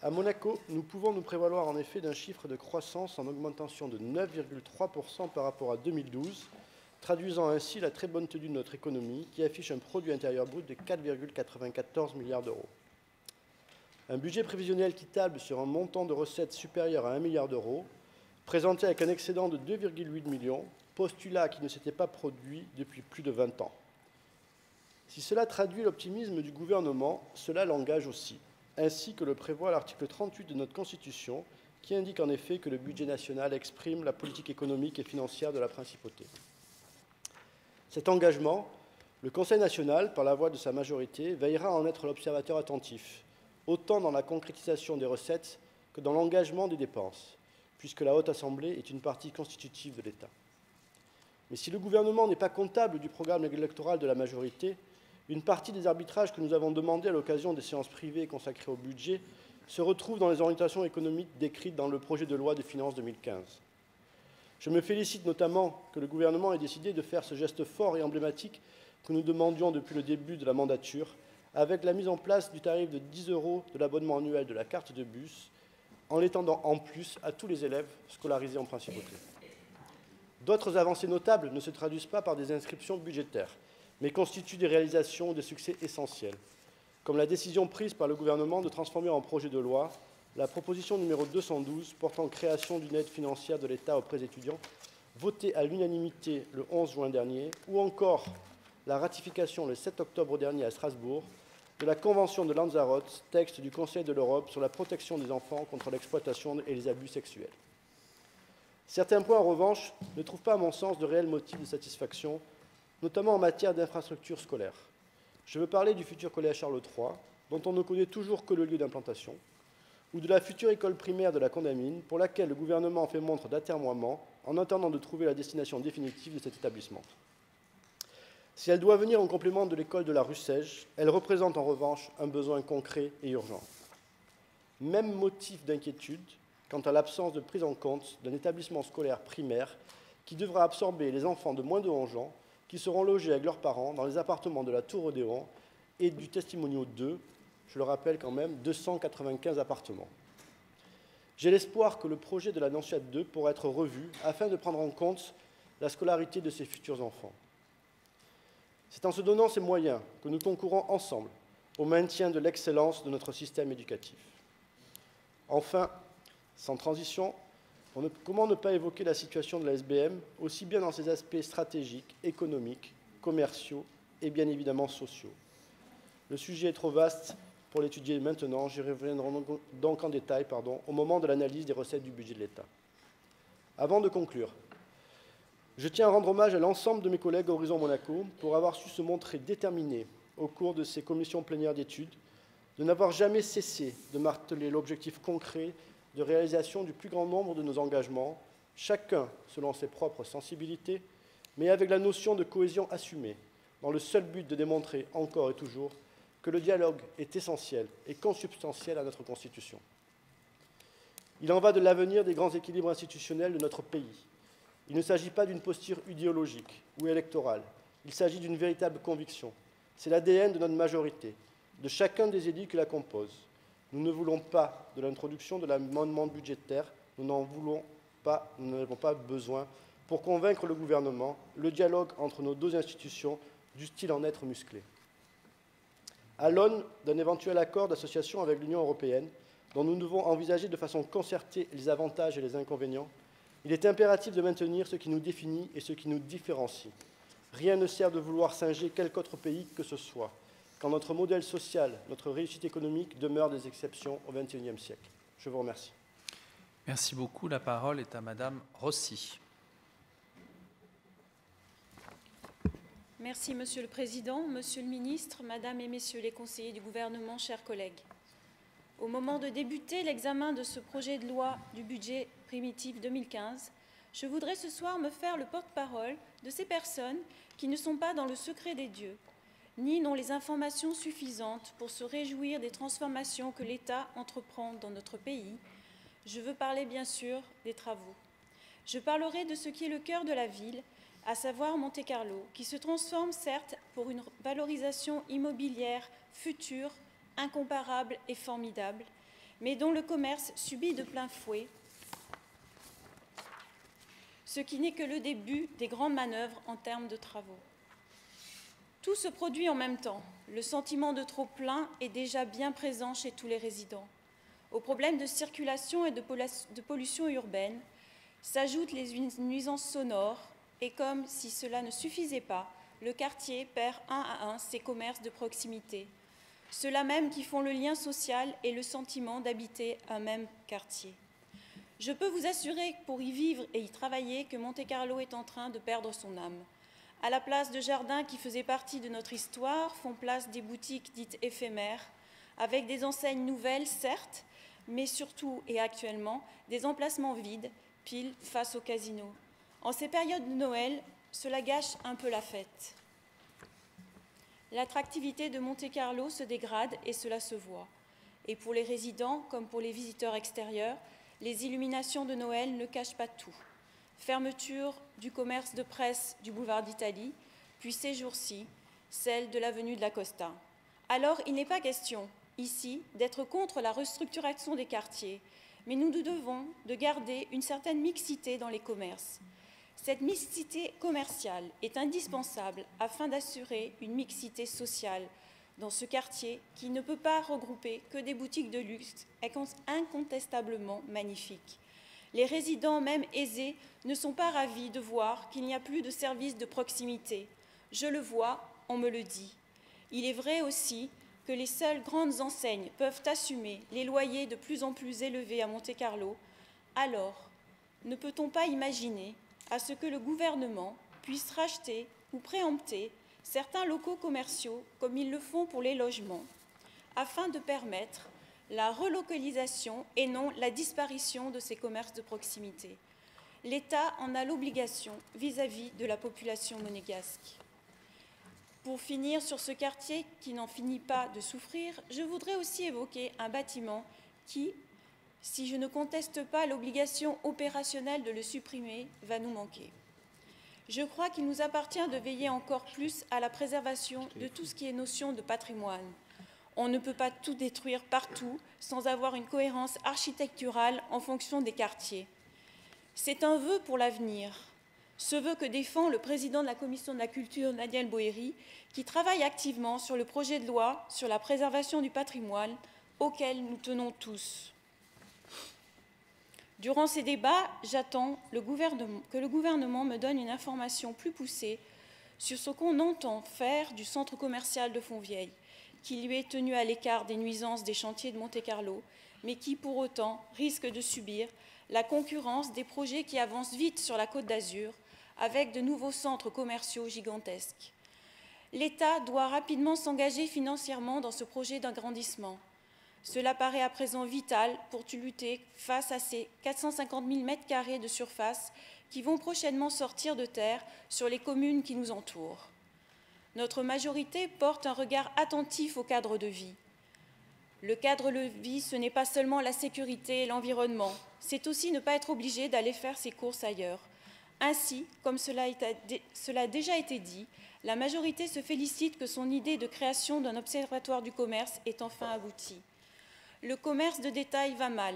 à Monaco, nous pouvons nous prévaloir en effet d'un chiffre de croissance en augmentation de 9,3% par rapport à 2012, traduisant ainsi la très bonne tenue de notre économie qui affiche un produit intérieur brut de 4,94 milliards d'euros. Un budget prévisionnel qui table sur un montant de recettes supérieur à 1 milliard d'euros, présenté avec un excédent de 2,8 millions, postulat qui ne s'était pas produit depuis plus de 20 ans. Si cela traduit l'optimisme du gouvernement, cela l'engage aussi, ainsi que le prévoit l'article 38 de notre Constitution, qui indique en effet que le budget national exprime la politique économique et financière de la principauté. Cet engagement, le Conseil national, par la voix de sa majorité, veillera à en être l'observateur attentif, autant dans la concrétisation des recettes que dans l'engagement des dépenses, puisque la Haute Assemblée est une partie constitutive de l'État. Mais si le gouvernement n'est pas comptable du programme électoral de la majorité, une partie des arbitrages que nous avons demandés à l'occasion des séances privées consacrées au budget se retrouve dans les orientations économiques décrites dans le projet de loi de finances 2015. Je me félicite notamment que le gouvernement ait décidé de faire ce geste fort et emblématique que nous demandions depuis le début de la mandature, avec la mise en place du tarif de 10 € de l'abonnement annuel de la carte de bus, en l'étendant en plus à tous les élèves scolarisés en principauté. D'autres avancées notables ne se traduisent pas par des inscriptions budgétaires, mais constituent des réalisations ou des succès essentiels, comme la décision prise par le gouvernement de transformer en projet de loi la proposition numéro 212 portant création d'une aide financière de l'État aux prêts étudiants, votée à l'unanimité le 11 juin dernier, ou encore la ratification le 7 octobre dernier à Strasbourg de la Convention de Lanzarote, texte du Conseil de l'Europe sur la protection des enfants contre l'exploitation et les abus sexuels. Certains points, en revanche, ne trouvent pas, à mon sens, de réels motifs de satisfaction, notamment en matière d'infrastructures scolaires. Je veux parler du futur collège Charles III, dont on ne connaît toujours que le lieu d'implantation, ou de la future école primaire de la Condamine, pour laquelle le gouvernement fait montre d'atermoiement en attendant de trouver la destination définitive de cet établissement. Si elle doit venir en complément de l'école de la Russège, elle représente en revanche un besoin concret et urgent. Même motif d'inquiétude quant à l'absence de prise en compte d'un établissement scolaire primaire qui devra absorber les enfants de moins de 11 ans qui seront logés avec leurs parents dans les appartements de la Tour Odéon et du Testimonio 2, je le rappelle quand même, 295 appartements. J'ai l'espoir que le projet de l'Annonciade 2 pourra être revu afin de prendre en compte la scolarité de ces futurs enfants. C'est en se donnant ces moyens que nous concourons ensemble au maintien de l'excellence de notre système éducatif. Enfin, sans transition, comment ne pas évoquer la situation de la SBM, aussi bien dans ses aspects stratégiques, économiques, commerciaux et bien évidemment sociaux. Le sujet est trop vaste pour l'étudier maintenant, j'y reviendrai donc en détail au moment de l'analyse des recettes du budget de l'État. Avant de conclure, je tiens à rendre hommage à l'ensemble de mes collègues à Horizon Monaco pour avoir su se montrer déterminés au cours de ces commissions plénières d'études, de n'avoir jamais cessé de marteler l'objectif concret de réalisation du plus grand nombre de nos engagements, chacun selon ses propres sensibilités, mais avec la notion de cohésion assumée, dans le seul but de démontrer encore et toujours que le dialogue est essentiel et consubstantiel à notre Constitution. Il en va de l'avenir des grands équilibres institutionnels de notre pays. Il ne s'agit pas d'une posture idéologique ou électorale, il s'agit d'une véritable conviction. C'est l'ADN de notre majorité, de chacun des élus qui la composent. Nous ne voulons pas de l'introduction de l'amendement budgétaire, nous n'en avons pas besoin pour convaincre le gouvernement. Le dialogue entre nos deux institutions dût-il en être musclé. À l'aune d'un éventuel accord d'association avec l'Union européenne, dont nous devons envisager de façon concertée les avantages et les inconvénients, il est impératif de maintenir ce qui nous définit et ce qui nous différencie. Rien ne sert de vouloir singer quelque autre pays que ce soit, quand notre modèle social, notre réussite économique demeurent des exceptions au XXIe siècle. Je vous remercie. Merci beaucoup. La parole est à Madame Rossi. Merci, Monsieur le Président, Monsieur le Ministre, Madame et Messieurs les conseillers du gouvernement, chers collègues. Au moment de débuter l'examen de ce projet de loi du budget primitif 2015, je voudrais ce soir me faire le porte-parole de ces personnes qui ne sont pas dans le secret des dieux, ni n'ont les informations suffisantes pour se réjouir des transformations que l'État entreprend dans notre pays. Je veux parler bien sûr des travaux. Je parlerai de ce qui est le cœur de la ville, à savoir Monte-Carlo, qui se transforme certes pour une valorisation immobilière future, incomparable et formidable, mais dont le commerce subit de plein fouet, ce qui n'est que le début des grandes manœuvres en termes de travaux. Tout se produit en même temps. Le sentiment de trop-plein est déjà bien présent chez tous les résidents. Aux problèmes de circulation et de pollution urbaine s'ajoutent les nuisances sonores, Et comme si cela ne suffisait pas, le quartier perd un à un ses commerces de proximité, ceux-là même qui font le lien social et le sentiment d'habiter un même quartier. Je peux vous assurer, pour y vivre et y travailler, que Monte-Carlo est en train de perdre son âme. À la place de jardins qui faisaient partie de notre histoire, font place des boutiques dites éphémères, avec des enseignes nouvelles, certes, mais surtout et actuellement, des emplacements vides, pile face au casino. En ces périodes de Noël, cela gâche un peu la fête. L'attractivité de Monte-Carlo se dégrade et cela se voit. Et pour les résidents comme pour les visiteurs extérieurs, les illuminations de Noël ne cachent pas tout. Fermeture du commerce de presse du boulevard d'Italie, puis ces jours-ci, celle de l'avenue de la Costa. Alors, il n'est pas question, ici, d'être contre la restructuration des quartiers, mais nous nous devons de garder une certaine mixité dans les commerces. Cette mixité commerciale est indispensable afin d'assurer une mixité sociale dans ce quartier qui ne peut pas regrouper que des boutiques de luxe incontestablement magnifiques. Les résidents, même aisés, ne sont pas ravis de voir qu'il n'y a plus de services de proximité. Je le vois, on me le dit. Il est vrai aussi que les seules grandes enseignes peuvent assumer les loyers de plus en plus élevés à Monte-Carlo. Alors, ne peut-on pas imaginer à ce que le gouvernement puisse racheter ou préempter certains locaux commerciaux comme ils le font pour les logements, afin de permettre la relocalisation et non la disparition de ces commerces de proximité. L'État en a l'obligation vis-à-vis de la population monégasque. Pour finir sur ce quartier qui n'en finit pas de souffrir, je voudrais aussi évoquer un bâtiment qui, si je ne conteste pas l'obligation opérationnelle de le supprimer, va nous manquer. Je crois qu'il nous appartient de veiller encore plus à la préservation de tout ce qui est notion de patrimoine. On ne peut pas tout détruire partout sans avoir une cohérence architecturale en fonction des quartiers. C'est un vœu pour l'avenir, ce vœu que défend le président de la Commission de la Culture, Nadia El Bohéry, qui travaille activement sur le projet de loi sur la préservation du patrimoine auquel nous tenons tous. Durant ces débats, j'attends que le gouvernement me donne une information plus poussée sur ce qu'on entend faire du centre commercial de Fontvieille, qui lui est tenu à l'écart des nuisances des chantiers de Monte-Carlo, mais qui, pour autant, risque de subir la concurrence des projets qui avancent vite sur la Côte d'Azur, avec de nouveaux centres commerciaux gigantesques. L'État doit rapidement s'engager financièrement dans ce projet d'agrandissement. Cela paraît à présent vital pour lutter face à ces 450 000 m² de surface qui vont prochainement sortir de terre sur les communes qui nous entourent. Notre majorité porte un regard attentif au cadre de vie. Le cadre de vie, ce n'est pas seulement la sécurité et l'environnement, c'est aussi ne pas être obligé d'aller faire ses courses ailleurs. Ainsi, comme cela a déjà été dit, la majorité se félicite que son idée de création d'un observatoire du commerce ait enfin abouti. Le commerce de détail va mal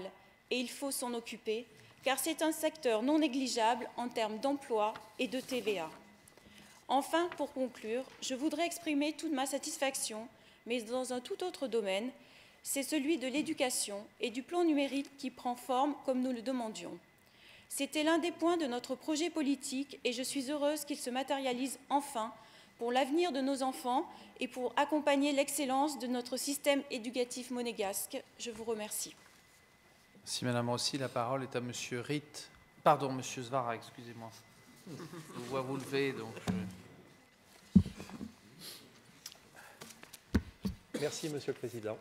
et il faut s'en occuper car c'est un secteur non négligeable en termes d'emploi et de TVA. Enfin, pour conclure, je voudrais exprimer toute ma satisfaction, mais dans un tout autre domaine, c'est celui de l'éducation et du plan numérique qui prend forme comme nous le demandions. C'était l'un des points de notre projet politique et je suis heureuse qu'il se matérialise enfin pour l'avenir de nos enfants et pour accompagner l'excellence de notre système éducatif monégasque. Je vous remercie. Merci Madame Rossi. La parole est à Monsieur Ritt. Pardon, Monsieur Svara, excusez-moi. Je vous vois vous lever, donc... Merci Monsieur le Président.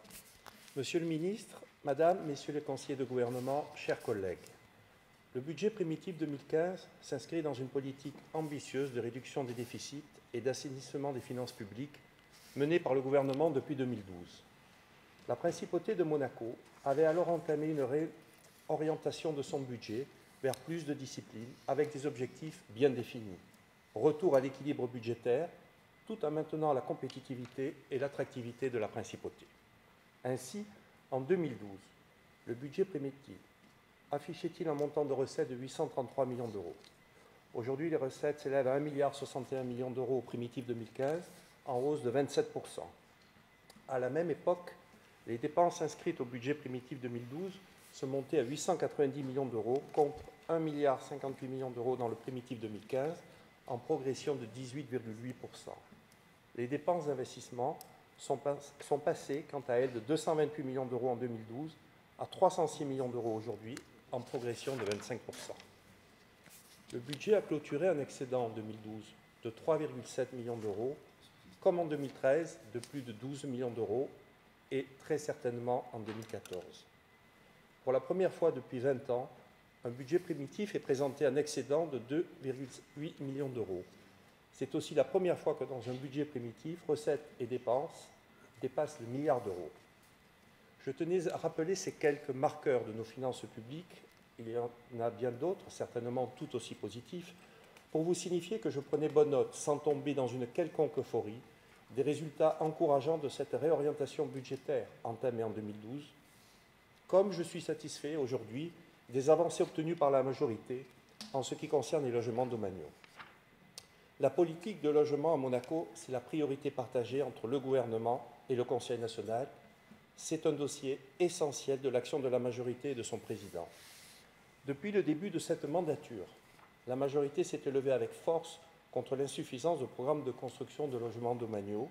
Monsieur le Ministre, Madame, Messieurs les conseillers de gouvernement, chers collègues, le budget primitif 2015 s'inscrit dans une politique ambitieuse de réduction des déficits et d'assainissement des finances publiques menée par le gouvernement depuis 2012. La principauté de Monaco avait alors entamé une réorientation de son budget vers plus de discipline avec des objectifs bien définis. Retour à l'équilibre budgétaire tout en maintenant la compétitivité et l'attractivité de la principauté. Ainsi, en 2012, le budget primitif affichait-il un montant de recettes de 833 millions d'euros. Aujourd'hui, les recettes s'élèvent à 1,61 milliard d'euros au primitif 2015, en hausse de 27%. À la même époque, les dépenses inscrites au budget primitif 2012 se montaient à 890 millions d'euros contre 1,58 milliard d'euros dans le primitif 2015, en progression de 18,8%. Les dépenses d'investissement sont passées, quant à elles, de 228 millions d'euros en 2012 à 306 millions d'euros aujourd'hui, en progression de 25%. Le budget a clôturé un excédent en 2012 de 3,7 millions d'euros, comme en 2013 de plus de 12 millions d'euros et très certainement en 2014. Pour la première fois depuis 20 ans, un budget primitif est présenté un excédent de 2,8 millions d'euros. C'est aussi la première fois que dans un budget primitif, recettes et dépenses dépassent le milliard d'euros. Je tenais à rappeler ces quelques marqueurs de nos finances publiques. Il y en a bien d'autres, certainement tout aussi positifs, pour vous signifier que je prenais bonne note, sans tomber dans une quelconque euphorie, des résultats encourageants de cette réorientation budgétaire entamée en 2012, comme je suis satisfait aujourd'hui des avancées obtenues par la majorité en ce qui concerne les logements domaniaux. La politique de logement à Monaco, c'est la priorité partagée entre le gouvernement et le Conseil national. C'est un dossier essentiel de l'action de la majorité et de son président. Depuis le début de cette mandature, la majorité s'est élevée avec force contre l'insuffisance du programme de construction de logements domaniaux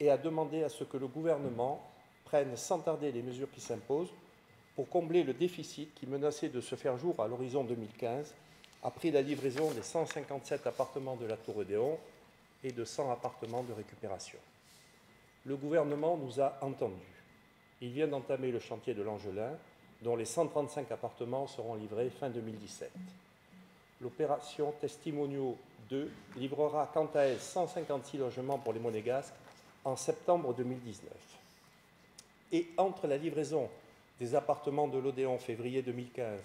et a demandé à ce que le gouvernement prenne sans tarder les mesures qui s'imposent pour combler le déficit qui menaçait de se faire jour à l'horizon 2015 après la livraison des 157 appartements de la Tour Odéon et de 100 appartements de récupération. Le gouvernement nous a entendus. Il vient d'entamer le chantier de l'Angelin, dont les 135 appartements seront livrés fin 2017. L'opération Testimonio 2 livrera quant à elle 156 logements pour les Monégasques en septembre 2019. Et entre la livraison des appartements de l'Odéon février 2015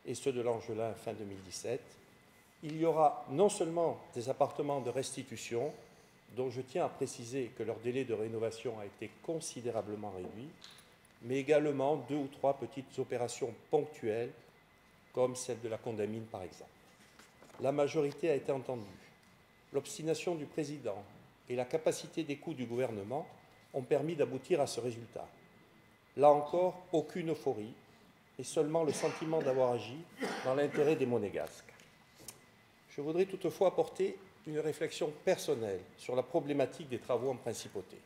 et ceux de l'Angelin fin 2017, il y aura non seulement des appartements de restitution, dont je tiens à préciser que leur délai de rénovation a été considérablement réduit, mais également 2 ou 3 petites opérations ponctuelles, comme celle de la Condamine par exemple. La majorité a été entendue. L'obstination du président et la capacité d'écoute du gouvernement ont permis d'aboutir à ce résultat. Là encore, aucune euphorie et seulement le sentiment d'avoir agi dans l'intérêt des Monégasques. Je voudrais toutefois apporter une réflexion personnelle sur la problématique des travaux en principauté.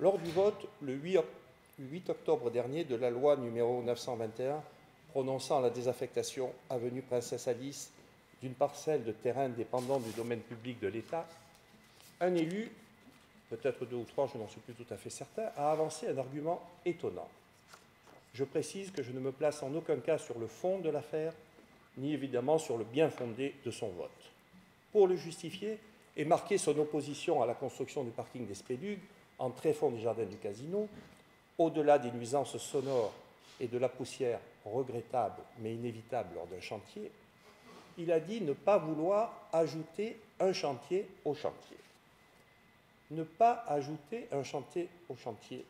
Lors du vote le 8 octobre dernier de la loi numéro 921 prononçant la désaffectation avenue Princesse Alice d'une parcelle de terrain dépendant du domaine public de l'État, un élu, peut-être 2 ou 3, je n'en suis plus tout à fait certain, a avancé un argument étonnant. Je précise que je ne me place en aucun cas sur le fond de l'affaire, ni évidemment sur le bien fondé de son vote. Pour le justifier et marquer son opposition à la construction du parking des Spélugues en tréfonds des jardins du Casino, au-delà des nuisances sonores et de la poussière regrettable mais inévitable lors d'un chantier, il a dit ne pas vouloir ajouter un chantier au chantier. Ne pas ajouter un chantier au chantier.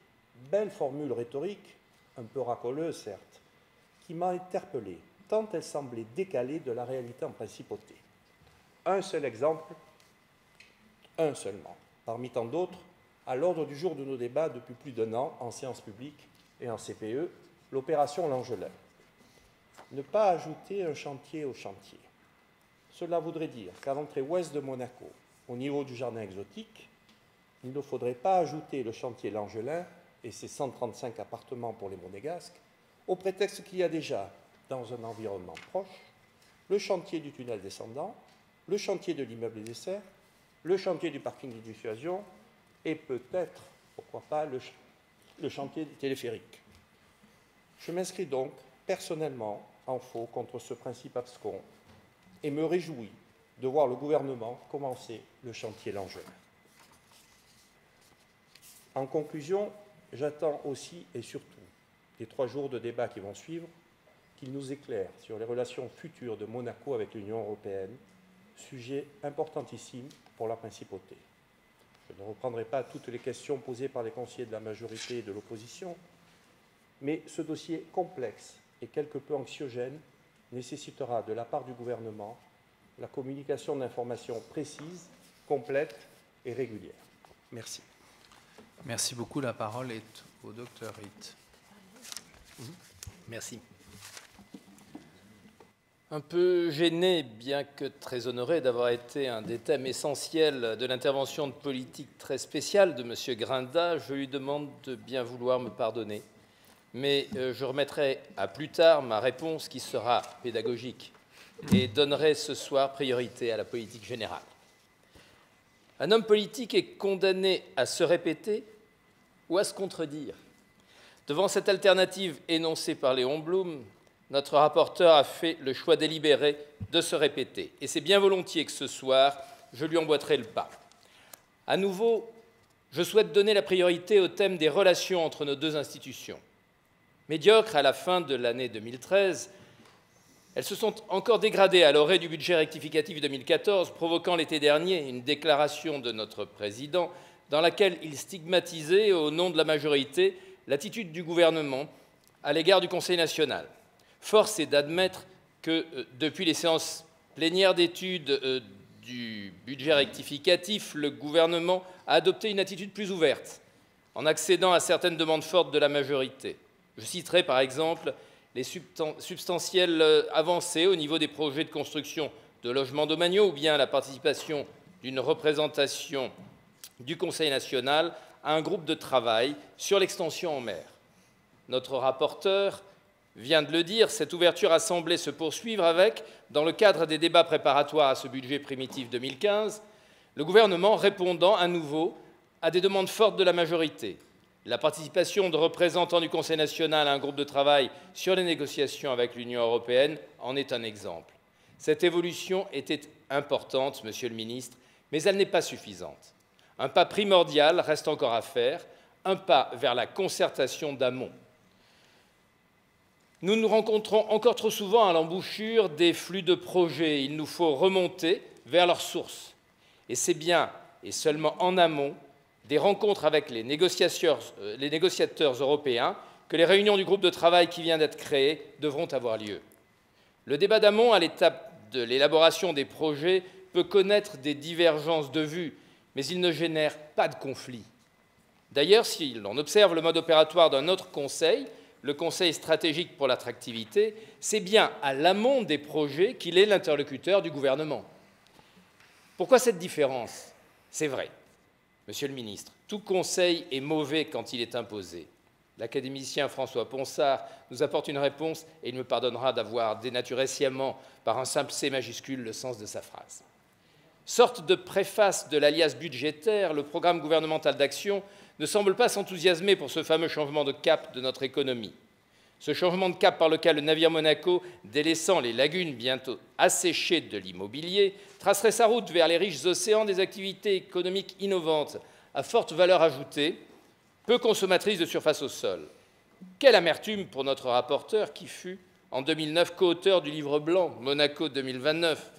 Belle formule rhétorique, un peu racoleuse certes, qui m'a interpellé, tant elle semblait décalée de la réalité en principauté. Un seul exemple, un seulement, parmi tant d'autres, à l'ordre du jour de nos débats depuis plus d'1 an, en séance publique et en CPE, l'opération L'Angelin. Ne pas ajouter un chantier au chantier. Cela voudrait dire qu'à l'entrée ouest de Monaco, au niveau du jardin exotique, il ne faudrait pas ajouter le chantier L'Angelin et ses 135 appartements pour les Monégasques, au prétexte qu'il y a déjà, dans un environnement proche, le chantier du tunnel descendant, le chantier de l'immeuble des serres, le chantier du parking de dissuasion et peut-être, pourquoi pas, le chantier du téléphérique. Je m'inscris donc personnellement en faux contre ce principe abscon et me réjouis de voir le gouvernement commencer le chantier L'Angelin. En conclusion, j'attends aussi et surtout des 3 jours de débat qui vont suivre qu'il nous éclaire sur les relations futures de Monaco avec l'Union européenne, sujet importantissime pour la principauté. Je ne reprendrai pas toutes les questions posées par les conseillers de la majorité et de l'opposition, mais ce dossier complexe et quelque peu anxiogène nécessitera de la part du gouvernement la communication d'informations précises, complètes et régulières. Merci. Merci beaucoup. La parole est au docteur Ritt. Merci. un peu gêné, bien que très honoré d'avoir été un des thèmes essentiels de l'intervention de politique très spéciale de M. Grinda, je lui demande de bien vouloir me pardonner. Mais je remettrai à plus tard ma réponse qui sera pédagogique et donnerai ce soir priorité à la politique générale. Un homme politique est condamné à se répéter ou à se contredire. Devant cette alternative énoncée par Léon Blum, notre rapporteur a fait le choix délibéré de se répéter. Et c'est bien volontiers que ce soir, je lui emboîterai le pas. À nouveau, je souhaite donner la priorité au thème des relations entre nos deux institutions. Médiocres à la fin de l'année 2013, elles se sont encore dégradées à l'orée du budget rectificatif 2014, provoquant l'été dernier une déclaration de notre président dans laquelle il stigmatisait, au nom de la majorité, l'attitude du gouvernement à l'égard du Conseil national. Force est d'admettre que, depuis les séances plénières d'études du budget rectificatif, le gouvernement a adopté une attitude plus ouverte, en accédant à certaines demandes fortes de la majorité. Je citerai par exemple les substantielles avancées au niveau des projets de construction de logements domaniaux ou bien la participation d'une représentation du Conseil national à un groupe de travail sur l'extension en mer. Notre rapporteur vient de le dire, cette ouverture a semblé se poursuivre avec, dans le cadre des débats préparatoires à ce budget primitif 2015, le gouvernement répondant à nouveau à des demandes fortes de la majorité. La participation de représentants du Conseil national à un groupe de travail sur les négociations avec l'Union européenne en est un exemple. Cette évolution était importante, Monsieur le ministre, mais elle n'est pas suffisante. Un pas primordial reste encore à faire, un pas vers la concertation d'amont. Nous nous rencontrons encore trop souvent à l'embouchure des flux de projets. Il nous faut remonter vers leurs sources. Et c'est bien, et seulement en amont, des rencontres avec les négociateurs européens que les réunions du groupe de travail qui vient d'être créé devront avoir lieu. Le débat d'amont, à l'étape de l'élaboration des projets, peut connaître des divergences de vues, mais il ne génère pas de conflit. D'ailleurs, si l'on observe le mode opératoire d'un autre conseil, le Conseil stratégique pour l'attractivité, c'est bien à l'amont des projets qu'il est l'interlocuteur du gouvernement. Pourquoi cette différence? C'est vrai. Monsieur le ministre, tout conseil est mauvais quand il est imposé. L'académicien François Ponsard nous apporte une réponse et il me pardonnera d'avoir dénaturé sciemment par un simple C majuscule le sens de sa phrase. Sorte de préface de l'alias budgétaire, le programme gouvernemental d'action ne semble pas s'enthousiasmer pour ce fameux changement de cap de notre économie. Ce changement de cap par lequel le navire Monaco, délaissant les lagunes bientôt asséchées de l'immobilier, tracerait sa route vers les riches océans des activités économiques innovantes à forte valeur ajoutée, peu consommatrices de surface au sol. Quelle amertume pour notre rapporteur qui fut, en 2009, co-auteur du livre blanc Monaco 2029.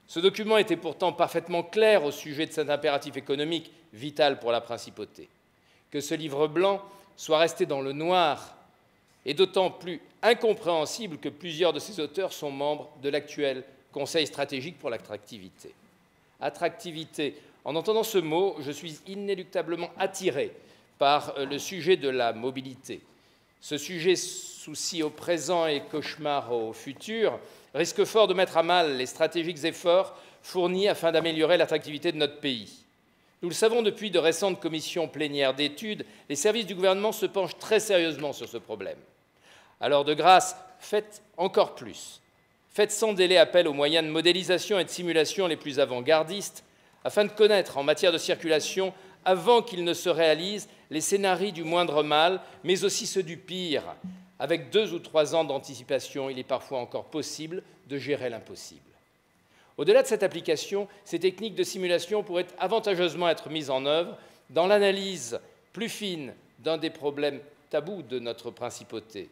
Ce document était pourtant parfaitement clair au sujet de cet impératif économique vital pour la principauté. Que ce livre blanc soit resté dans le noir est d'autant plus incompréhensible que plusieurs de ses auteurs sont membres de l'actuel Conseil stratégique pour l'attractivité. Attractivité. En entendant ce mot, je suis inéluctablement attiré par le sujet de la mobilité. Ce sujet, souci au présent et cauchemar au futur, risque fort de mettre à mal les stratégiques efforts fournis afin d'améliorer l'attractivité de notre pays. Nous le savons depuis de récentes commissions plénières d'études, les services du gouvernement se penchent très sérieusement sur ce problème. Alors, de grâce, faites encore plus. Faites sans délai appel aux moyens de modélisation et de simulation les plus avant-gardistes, afin de connaître, en matière de circulation, avant qu'ils ne se réalisent, les scénarios du moindre mal, mais aussi ceux du pire. Avec 2 ou 3 ans d'anticipation, il est parfois encore possible de gérer l'impossible. Au-delà de cette application, ces techniques de simulation pourraient avantageusement être mises en œuvre dans l'analyse plus fine d'un des problèmes tabous de notre principauté.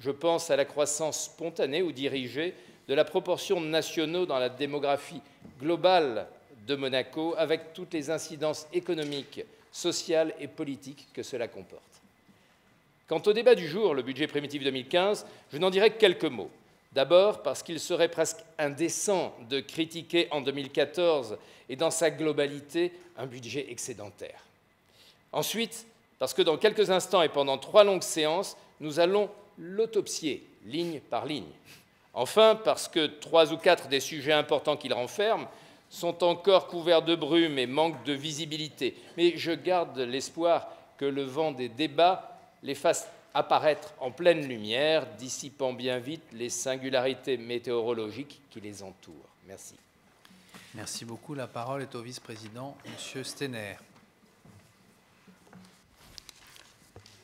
Je pense à la croissance spontanée ou dirigée de la proportion de nationaux dans la démographie globale de Monaco, avec toutes les incidences économiques, sociales et politiques que cela comporte. Quant au débat du jour, le budget primitif 2015, je n'en dirai que quelques mots. D'abord parce qu'il serait presque indécent de critiquer en 2014 et dans sa globalité un budget excédentaire. Ensuite, parce que dans quelques instants et pendant 3 longues séances, nous allons l'autopsier, ligne par ligne. Enfin, parce que 3 ou 4 des sujets importants qu'il renferme sont encore couverts de brume et manquent de visibilité. Mais je garde l'espoir que le vent des débats les fasse apparaître en pleine lumière, dissipant bien vite les singularités météorologiques qui les entourent. Merci. Merci beaucoup. La parole est au vice-président, M. Stener.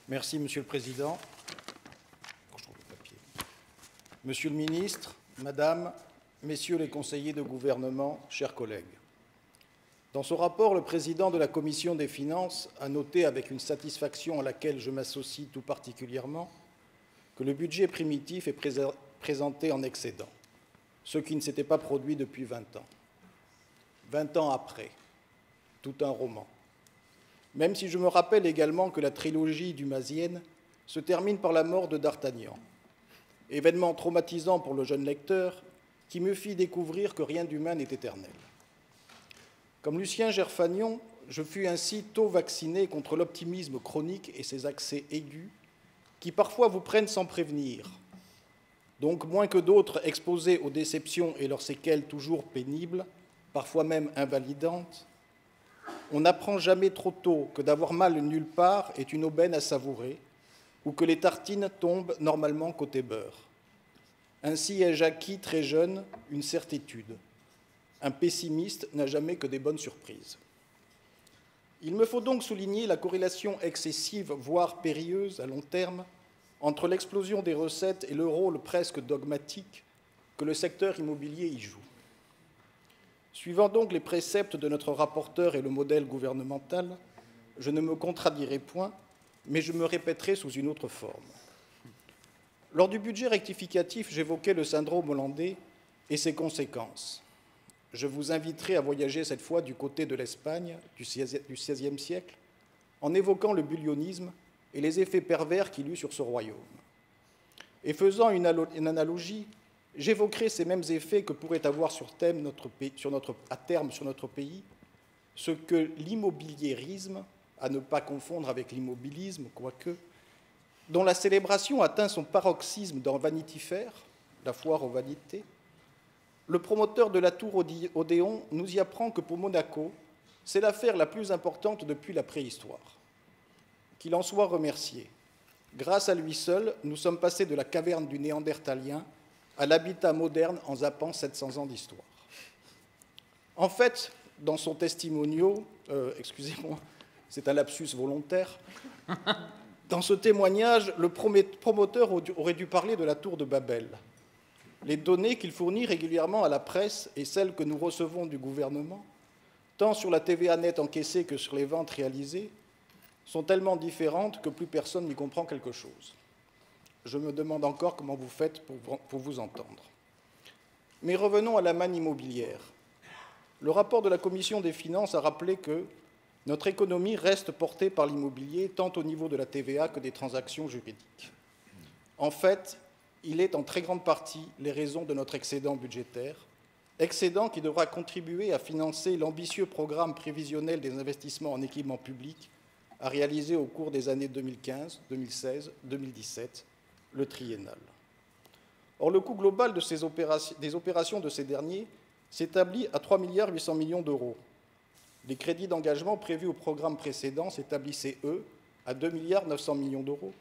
Merci, Monsieur le Président. Monsieur le Ministre, Madame, Messieurs les conseillers de gouvernement, chers collègues. Dans son rapport, le président de la Commission des finances a noté avec une satisfaction à laquelle je m'associe tout particulièrement que le budget primitif est présenté en excédent, ce qui ne s'était pas produit depuis 20 ans. 20 ans après, tout un roman. Même si je me rappelle également que la trilogie dumazienne se termine par la mort de D'Artagnan, événement traumatisant pour le jeune lecteur qui me fit découvrir que rien d'humain n'est éternel. Comme Lucien Gerfagnon, je fus ainsi tôt vacciné contre l'optimisme chronique et ses accès aigus qui parfois vous prennent sans prévenir, donc moins que d'autres exposés aux déceptions et leurs séquelles toujours pénibles, parfois même invalidantes. On n'apprend jamais trop tôt que d'avoir mal nulle part est une aubaine à savourer ou que les tartines tombent normalement côté beurre. Ainsi ai-je acquis très jeune une certitude. Un pessimiste n'a jamais que des bonnes surprises. Il me faut donc souligner la corrélation excessive, voire périlleuse à long terme, entre l'explosion des recettes et le rôle presque dogmatique que le secteur immobilier y joue. Suivant donc les préceptes de notre rapporteur et le modèle gouvernemental, je ne me contradirai point, mais je me répéterai sous une autre forme. Lors du budget rectificatif, j'évoquais le syndrome hollandais et ses conséquences. Je vous inviterai à voyager cette fois du côté de l'Espagne du XVIe siècle en évoquant le bullionisme et les effets pervers qu'il eut sur ce royaume. Et faisant une analogie, j'évoquerai ces mêmes effets que pourrait avoir à terme sur notre pays ce que l'immobiliérisme, à ne pas confondre avec l'immobilisme, quoique, dont la célébration atteint son paroxysme dans Vanity Fair, la foire aux vanités. Le promoteur de la tour Odéon nous y apprend que pour Monaco, c'est l'affaire la plus importante depuis la préhistoire. Qu'il en soit remercié. Grâce à lui seul, nous sommes passés de la caverne du Néandertalien à l'habitat moderne en zappant 700 ans d'histoire. En fait, dans son testimonial, excusez-moi, c'est un lapsus volontaire, dans ce témoignage, le promoteur aurait dû parler de la tour de Babel. Les données qu'il fournit régulièrement à la presse et celles que nous recevons du gouvernement, tant sur la TVA nette encaissée que sur les ventes réalisées, sont tellement différentes que plus personne n'y comprend quelque chose. Je me demande encore comment vous faites pour vous entendre. Mais revenons à la manne immobilière. Le rapport de la Commission des finances a rappelé que notre économie reste portée par l'immobilier, tant au niveau de la TVA que des transactions juridiques. En fait, il est en très grande partie les raisons de notre excédent budgétaire, excédent qui devra contribuer à financer l'ambitieux programme prévisionnel des investissements en équipement public à réaliser au cours des années 2015, 2016, 2017, le triennal. Or, le coût global des opérations de ces derniers s'établit à 3,8 milliards d'euros. Les crédits d'engagement prévus au programme précédent s'établissaient, eux, à 2,9 milliards d'euros,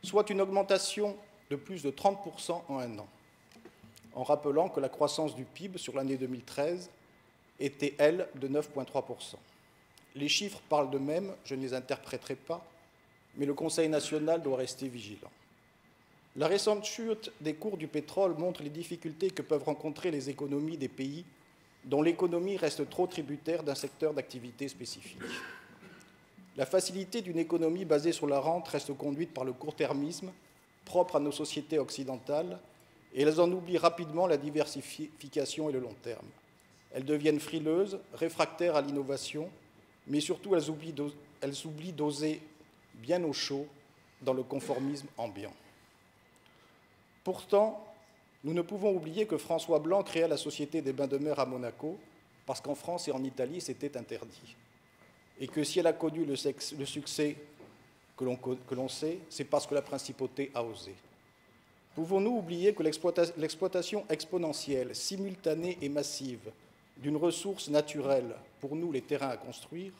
soit une augmentation de plus de 30% en un an, en rappelant que la croissance du PIB sur l'année 2013 était, elle, de 9,3%. Les chiffres parlent d'eux-mêmes, je ne les interpréterai pas, mais le Conseil national doit rester vigilant. La récente chute des cours du pétrole montre les difficultés que peuvent rencontrer les économies des pays dont l'économie reste trop tributaire d'un secteur d'activité spécifique. La facilité d'une économie basée sur la rente reste conduite par le court-termisme, propre à nos sociétés occidentales, et elles en oublient rapidement la diversification et le long terme. Elles deviennent frileuses, réfractaires à l'innovation, mais surtout elles oublient d'oser bien au chaud dans le conformisme ambiant. Pourtant, nous ne pouvons oublier que François Blanc créa la Société des bains de mer à Monaco, parce qu'en France et en Italie, c'était interdit. Et que si elle a connu le succès que l'on sait, c'est parce que la principauté a osé. Pouvons-nous oublier que l'exploitation exponentielle, simultanée et massive d'une ressource naturelle, pour nous les terrains à construire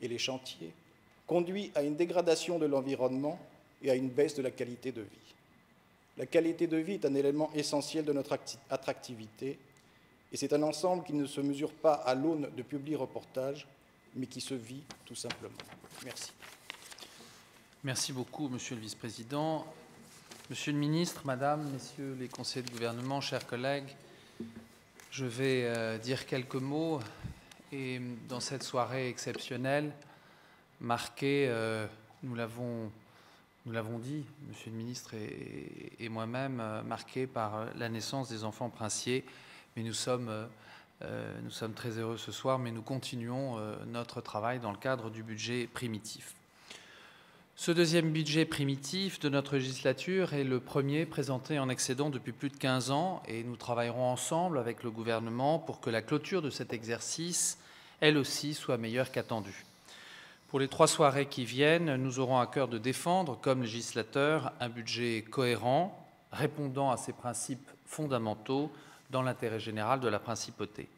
et les chantiers, conduit à une dégradation de l'environnement et à une baisse de la qualité de vie? La qualité de vie est un élément essentiel de notre attractivité et c'est un ensemble qui ne se mesure pas à l'aune de publi-reportages, mais qui se vit tout simplement. Merci. Merci beaucoup, Monsieur le Vice-président. Monsieur le Ministre, Madame, Messieurs les conseillers de gouvernement, chers collègues, je vais dire quelques mots et dans cette soirée exceptionnelle, marquée, nous l'avons dit, Monsieur le Ministre et moi-même, marquée par la naissance des enfants princiers, mais nous sommes très heureux ce soir, mais nous continuons notre travail dans le cadre du budget primitif. Ce deuxième budget primitif de notre législature est le premier présenté en excédent depuis plus de 15 ans et nous travaillerons ensemble avec le gouvernement pour que la clôture de cet exercice, elle aussi, soit meilleure qu'attendue. Pour les 3 soirées qui viennent, nous aurons à cœur de défendre, comme législateur, un budget cohérent, répondant à ces principes fondamentaux dans l'intérêt général de la principauté.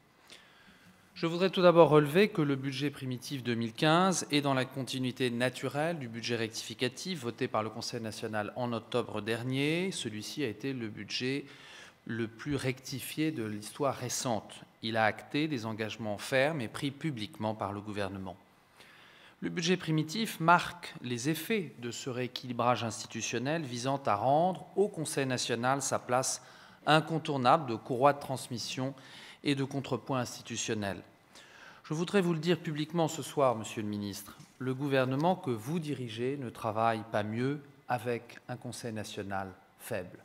Je voudrais tout d'abord relever que le budget primitif 2015 est dans la continuité naturelle du budget rectificatif voté par le Conseil national en octobre dernier. Celui-ci a été le budget le plus rectifié de l'histoire récente. Il a acté des engagements fermes et pris publiquement par le gouvernement. Le budget primitif marque les effets de ce rééquilibrage institutionnel visant à rendre au Conseil national sa place incontournable de courroie de transmission et de contrepoint institutionnel. Je voudrais vous le dire publiquement ce soir, Monsieur le Ministre, le gouvernement que vous dirigez ne travaille pas mieux avec un Conseil national faible.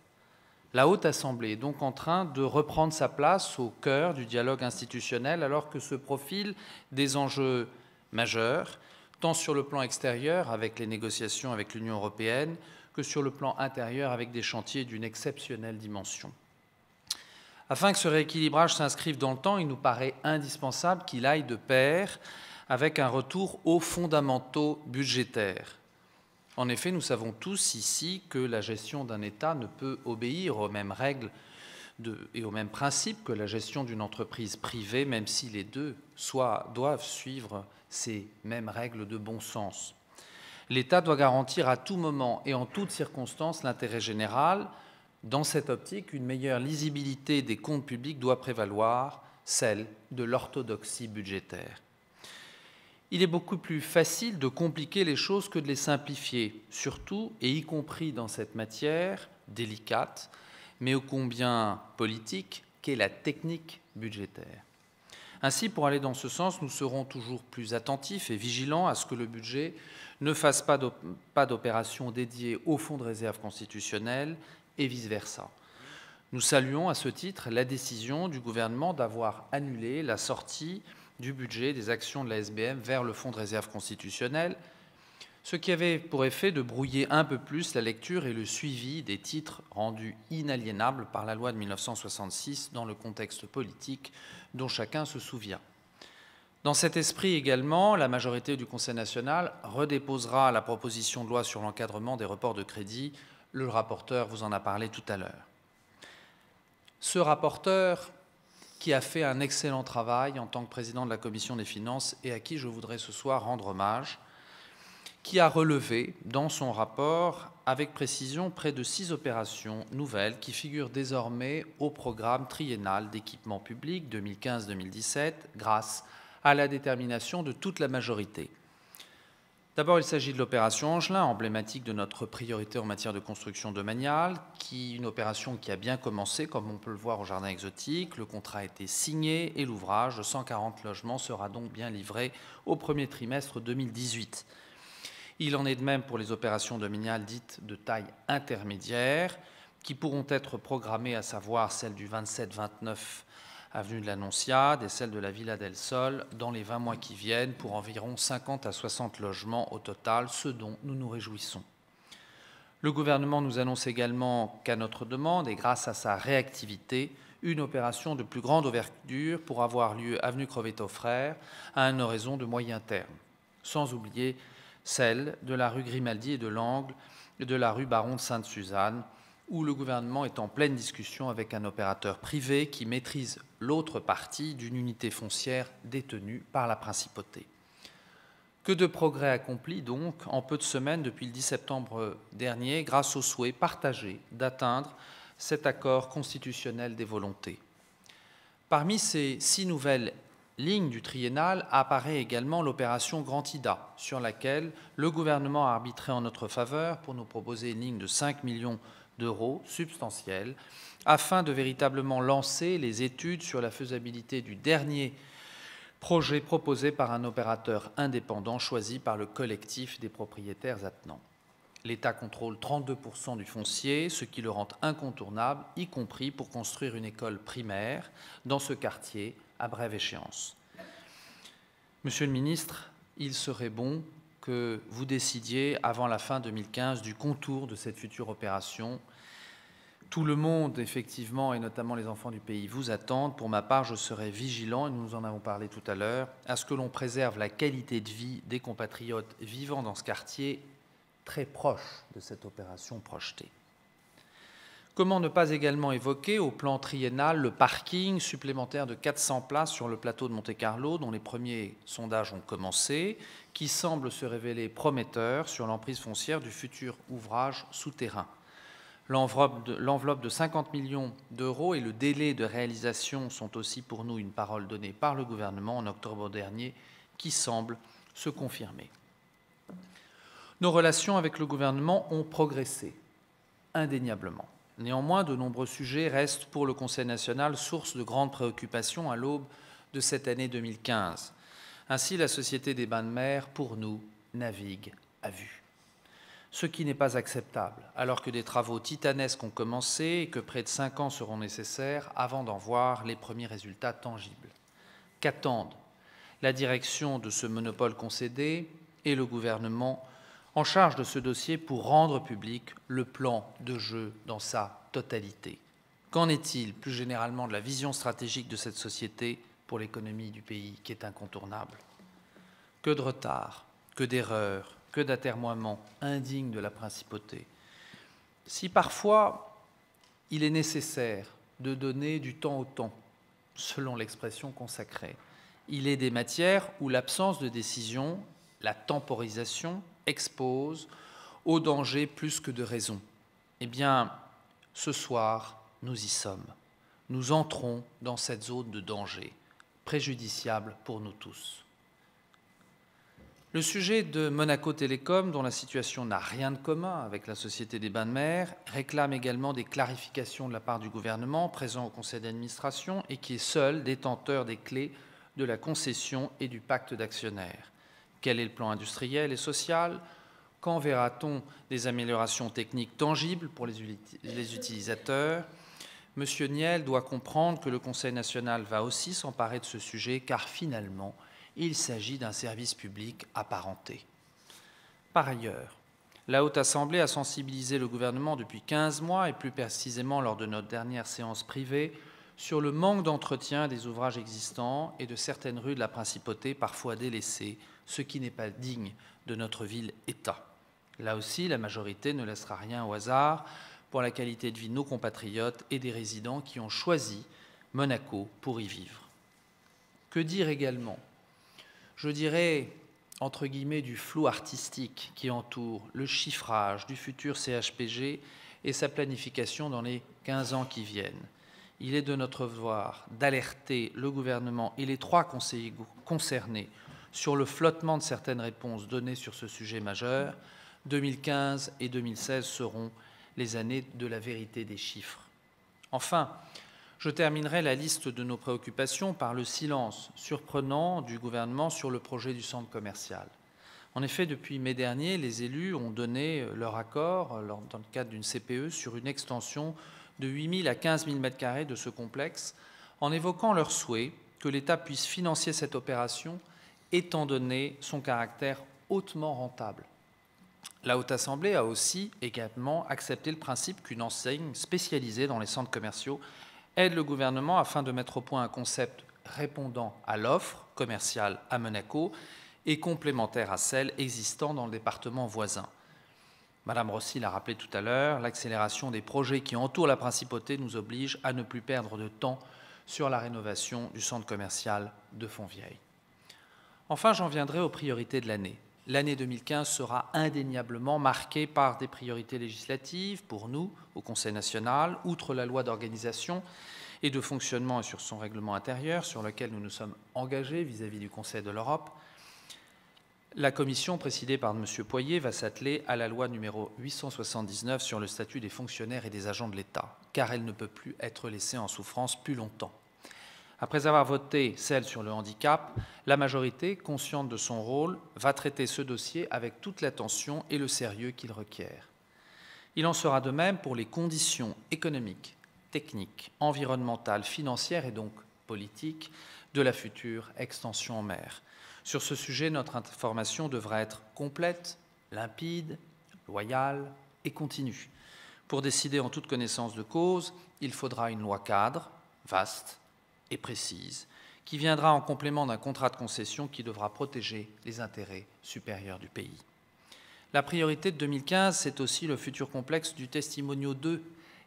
La Haute Assemblée est donc en train de reprendre sa place au cœur du dialogue institutionnel alors que se profilent des enjeux majeurs, tant sur le plan extérieur avec les négociations avec l'Union européenne que sur le plan intérieur avec des chantiers d'une exceptionnelle dimension. Afin que ce rééquilibrage s'inscrive dans le temps, il nous paraît indispensable qu'il aille de pair avec un retour aux fondamentaux budgétaires. En effet, nous savons tous ici que la gestion d'un État ne peut obéir aux mêmes règles et aux mêmes principes que la gestion d'une entreprise privée, même si les deux doivent suivre ces mêmes règles de bon sens. L'État doit garantir à tout moment et en toutes circonstances l'intérêt général. Dans cette optique, une meilleure lisibilité des comptes publics doit prévaloir, celle de l'orthodoxie budgétaire. Il est beaucoup plus facile de compliquer les choses que de les simplifier, surtout et y compris dans cette matière délicate, mais ô combien politique, qu'est la technique budgétaire. Ainsi, pour aller dans ce sens, nous serons toujours plus attentifs et vigilants à ce que le budget ne fasse pas d'opérations dédiées au fonds de réserve constitutionnel et vice-versa. Nous saluons à ce titre la décision du gouvernement d'avoir annulé la sortie du budget des actions de la SBM vers le fonds de réserve constitutionnel, ce qui avait pour effet de brouiller un peu plus la lecture et le suivi des titres rendus inaliénables par la loi de 1966 dans le contexte politique dont chacun se souvient. Dans cet esprit également, la majorité du Conseil national redéposera la proposition de loi sur l'encadrement des reports de crédit. Le rapporteur vous en a parlé tout à l'heure. Ce rapporteur, qui a fait un excellent travail en tant que président de la Commission des finances et à qui je voudrais ce soir rendre hommage, qui a relevé dans son rapport avec précision près de 6 opérations nouvelles qui figurent désormais au programme triennal d'équipement public 2015-2017 grâce à la détermination de toute la majorité. D'abord, il s'agit de l'opération Angelin, emblématique de notre priorité en matière de construction domaniale, une opération qui a bien commencé, comme on peut le voir au Jardin exotique. Le contrat a été signé et l'ouvrage de 140 logements sera donc bien livré au premier trimestre 2018. Il en est de même pour les opérations domaniales dites de taille intermédiaire, qui pourront être programmées, à savoir celles du 27-29 avenue de l'Annonciade et celle de la Villa del Sol dans les 20 mois qui viennent pour environ 50 à 60 logements au total, ce dont nous nous réjouissons. Le gouvernement nous annonce également qu'à notre demande et grâce à sa réactivité, une opération de plus grande envergure pour avoir lieu avenue Crevetto-Frères à un horizon de moyen terme, sans oublier celle de la rue Grimaldi et de l'angle de la rue Baron de Sainte-Suzanne où le gouvernement est en pleine discussion avec un opérateur privé qui maîtrise l'autre partie d'une unité foncière détenue par la principauté. Que de progrès accomplis donc en peu de semaines depuis le 10 septembre dernier grâce au souhait partagé d'atteindre cet accord constitutionnel des volontés. Parmi ces 6 nouvelles lignes du triennal apparaît également l'opération Grand Ida, sur laquelle le gouvernement a arbitré en notre faveur pour nous proposer une ligne de 5 millions d'euros substantielle, afin de véritablement lancer les études sur la faisabilité du dernier projet proposé par un opérateur indépendant choisi par le collectif des propriétaires attenants. L'État contrôle 32% du foncier, ce qui le rend incontournable, y compris pour construire une école primaire dans ce quartier à brève échéance. Monsieur le ministre, il serait bon que vous décidiez avant la fin 2015 du contour de cette future opération. Tout le monde, effectivement, et notamment les enfants du pays, vous attendent. Pour ma part, je serai vigilant, et nous en avons parlé tout à l'heure, à ce que l'on préserve la qualité de vie des compatriotes vivant dans ce quartier très proche de cette opération projetée. Comment ne pas également évoquer au plan triennal le parking supplémentaire de 400 places sur le plateau de Monte-Carlo, dont les premiers sondages ont commencé, qui semble se révéler prometteur sur l'emprise foncière du futur ouvrage souterrain. L'enveloppe de 50 millions d'euros et le délai de réalisation sont aussi pour nous une parole donnée par le gouvernement en octobre dernier qui semble se confirmer. Nos relations avec le gouvernement ont progressé, indéniablement. Néanmoins, de nombreux sujets restent pour le Conseil national source de grandes préoccupations à l'aube de cette année 2015. Ainsi, la Société des bains de mer, pour nous, navigue à vue. Ce qui n'est pas acceptable, alors que des travaux titanesques ont commencé et que près de 5 ans seront nécessaires avant d'en voir les premiers résultats tangibles. Qu'attendent la direction de ce monopole concédé et le gouvernement en charge de ce dossier pour rendre public le plan de jeu dans sa totalité? Qu'en est-il plus généralement de la vision stratégique de cette société pour l'économie du pays qui est incontournable? Que de retard, que d'erreurs, que d'atermoiements indignes de la principauté. Si parfois il est nécessaire de donner du temps au temps, selon l'expression consacrée, il est des matières où l'absence de décision, la temporisation, expose au danger plus que de raison. Eh bien, ce soir, nous y sommes. Nous entrons dans cette zone de danger, préjudiciable pour nous tous. Le sujet de Monaco Télécom, dont la situation n'a rien de commun avec la Société des bains de mer, réclame également des clarifications de la part du gouvernement présent au conseil d'administration et qui est seul détenteur des clés de la concession et du pacte d'actionnaires. Quel est le plan industriel et social? Quand verra-t-on des améliorations techniques tangibles pour les utilisateurs? Monsieur Niel doit comprendre que le Conseil national va aussi s'emparer de ce sujet, car finalement, il s'agit d'un service public apparenté. Par ailleurs, la Haute Assemblée a sensibilisé le gouvernement depuis 15 mois, et plus précisément lors de notre dernière séance privée, sur le manque d'entretien des ouvrages existants et de certaines rues de la Principauté, parfois délaissées, ce qui n'est pas digne de notre ville-État. Là aussi, la majorité ne laissera rien au hasard pour la qualité de vie de nos compatriotes et des résidents qui ont choisi Monaco pour y vivre. Que dire également? Je dirais, entre guillemets, du flou artistique qui entoure le chiffrage du futur CHPG et sa planification dans les 15 ans qui viennent. Il est de notre devoir d'alerter le gouvernement et les 3 conseillers concernés sur le flottement de certaines réponses données sur ce sujet majeur. 2015 et 2016 seront les années de la vérité des chiffres. Enfin, je terminerai la liste de nos préoccupations par le silence surprenant du gouvernement sur le projet du centre commercial. En effet, depuis mai dernier, les élus ont donné leur accord dans le cadre d'une CPE sur une extension de 8 000 à 15 000 m² de ce complexe, en évoquant leur souhait que l'État puisse financer cette opération étant donné son caractère hautement rentable. La Haute Assemblée a aussi également accepté le principe qu'une enseigne spécialisée dans les centres commerciaux aide le gouvernement afin de mettre au point un concept répondant à l'offre commerciale à Monaco et complémentaire à celle existant dans le département voisin. Madame Rossi l'a rappelé tout à l'heure, l'accélération des projets qui entourent la principauté nous oblige à ne plus perdre de temps sur la rénovation du centre commercial de Fontvieille. Enfin, j'en viendrai aux priorités de l'année. L'année 2015 sera indéniablement marquée par des priorités législatives pour nous, au Conseil national, outre la loi d'organisation et de fonctionnement et sur son règlement intérieur, sur lequel nous nous sommes engagés vis-à-vis du Conseil de l'Europe. La commission, présidée par M. Poirier, va s'atteler à la loi numéro 879 sur le statut des fonctionnaires et des agents de l'État, car elle ne peut plus être laissée en souffrance plus longtemps. Après avoir voté celle sur le handicap, la majorité, consciente de son rôle, va traiter ce dossier avec toute l'attention et le sérieux qu'il requiert. Il en sera de même pour les conditions économiques, techniques, environnementales, financières et donc politiques de la future extension en mer. Sur ce sujet, notre information devra être complète, limpide, loyale et continue. Pour décider en toute connaissance de cause, il faudra une loi cadre, vaste et précise, qui viendra en complément d'un contrat de concession qui devra protéger les intérêts supérieurs du pays. La priorité de 2015, c'est aussi le futur complexe du Testimonio 2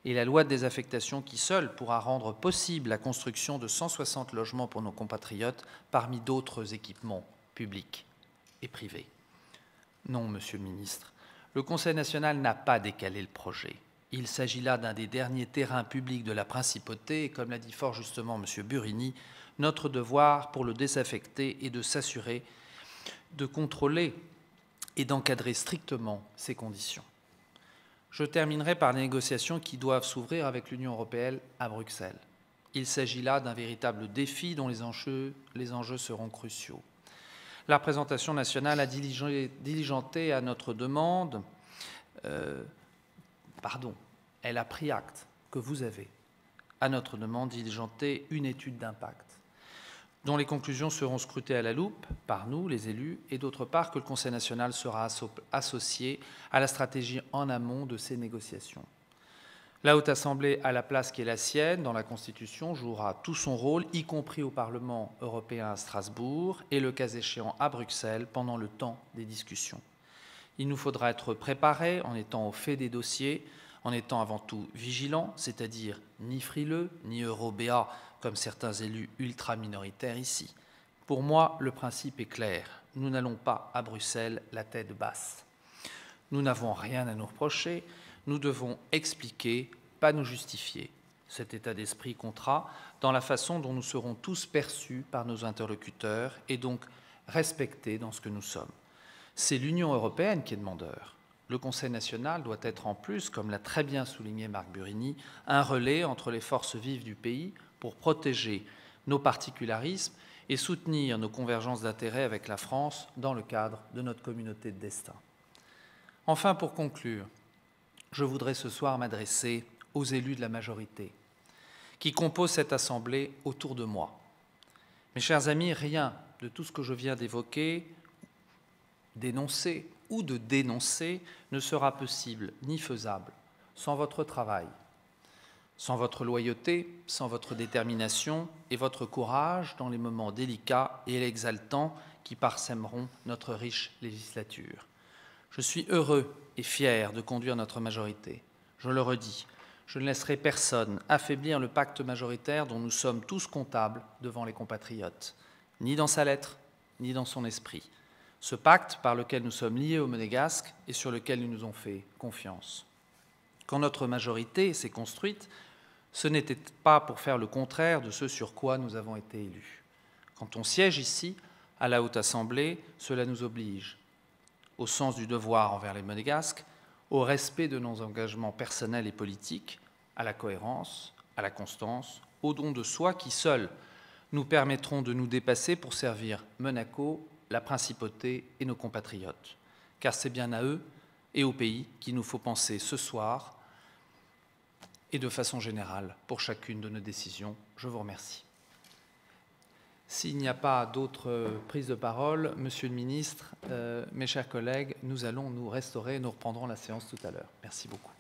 et la loi de désaffectation qui seule pourra rendre possible la construction de 160 logements pour nos compatriotes parmi d'autres équipements publics et privés. Non, Monsieur le Ministre, le Conseil national n'a pas décalé le projet. Il s'agit là d'un des derniers terrains publics de la principauté et, comme l'a dit fort justement M. Burini, notre devoir pour le désaffecter est de s'assurer de contrôler et d'encadrer strictement ces conditions. Je terminerai par les négociations qui doivent s'ouvrir avec l'Union européenne à Bruxelles. Il s'agit là d'un véritable défi dont les enjeux seront cruciaux. La représentation nationale a diligenté à notre demande, elle a pris acte que vous avez, à notre demande, diligenté une étude d'impact, dont les conclusions seront scrutées à la loupe par nous, les élus, et d'autre part que le Conseil national sera associé à la stratégie en amont de ces négociations. La Haute Assemblée, à la place qui est la sienne dans la Constitution, jouera tout son rôle, y compris au Parlement européen à Strasbourg et, le cas échéant, à Bruxelles, pendant le temps des discussions. Il nous faudra être préparés en étant au fait des dossiers, en étant avant tout vigilants, c'est-à-dire ni frileux, ni eurobéats, comme certains élus ultra-minoritaires ici. Pour moi, le principe est clair. Nous n'allons pas à Bruxelles la tête basse. Nous n'avons rien à nous reprocher. Nous devons expliquer, pas nous justifier. Cet état d'esprit comptera dans la façon dont nous serons tous perçus par nos interlocuteurs et donc respectés dans ce que nous sommes. C'est l'Union européenne qui est demandeur. Le Conseil national doit être en plus, comme l'a très bien souligné Marc Burini, un relais entre les forces vives du pays pour protéger nos particularismes et soutenir nos convergences d'intérêts avec la France dans le cadre de notre communauté de destin. Enfin, pour conclure, je voudrais ce soir m'adresser aux élus de la majorité qui composent cette Assemblée autour de moi. Mes chers amis, rien de tout ce que je viens d'évoquer, d'énoncer ou de dénoncer ne sera possible ni faisable sans votre travail, sans votre loyauté, sans votre détermination et votre courage dans les moments délicats et exaltants qui parsèmeront notre riche législature. Je suis heureux et fier de conduire notre majorité. Je le redis, je ne laisserai personne affaiblir le pacte majoritaire dont nous sommes tous comptables devant les compatriotes, ni dans sa lettre, ni dans son esprit. Ce pacte par lequel nous sommes liés aux Monégasques et sur lequel ils nous ont fait confiance. Quand notre majorité s'est construite, ce n'était pas pour faire le contraire de ce sur quoi nous avons été élus. Quand on siège ici, à la Haute Assemblée, cela nous oblige au sens du devoir envers les Monégasques, au respect de nos engagements personnels et politiques, à la cohérence, à la constance, au don de soi qui, seuls, nous permettront de nous dépasser pour servir Monaco, la principauté et nos compatriotes. Car c'est bien à eux et au pays qu'il nous faut penser ce soir et de façon générale pour chacune de nos décisions. Je vous remercie. S'il n'y a pas d'autres prises de parole, Monsieur le Ministre, mes chers collègues, nous allons nous restaurer et nous reprendrons la séance tout à l'heure. Merci beaucoup.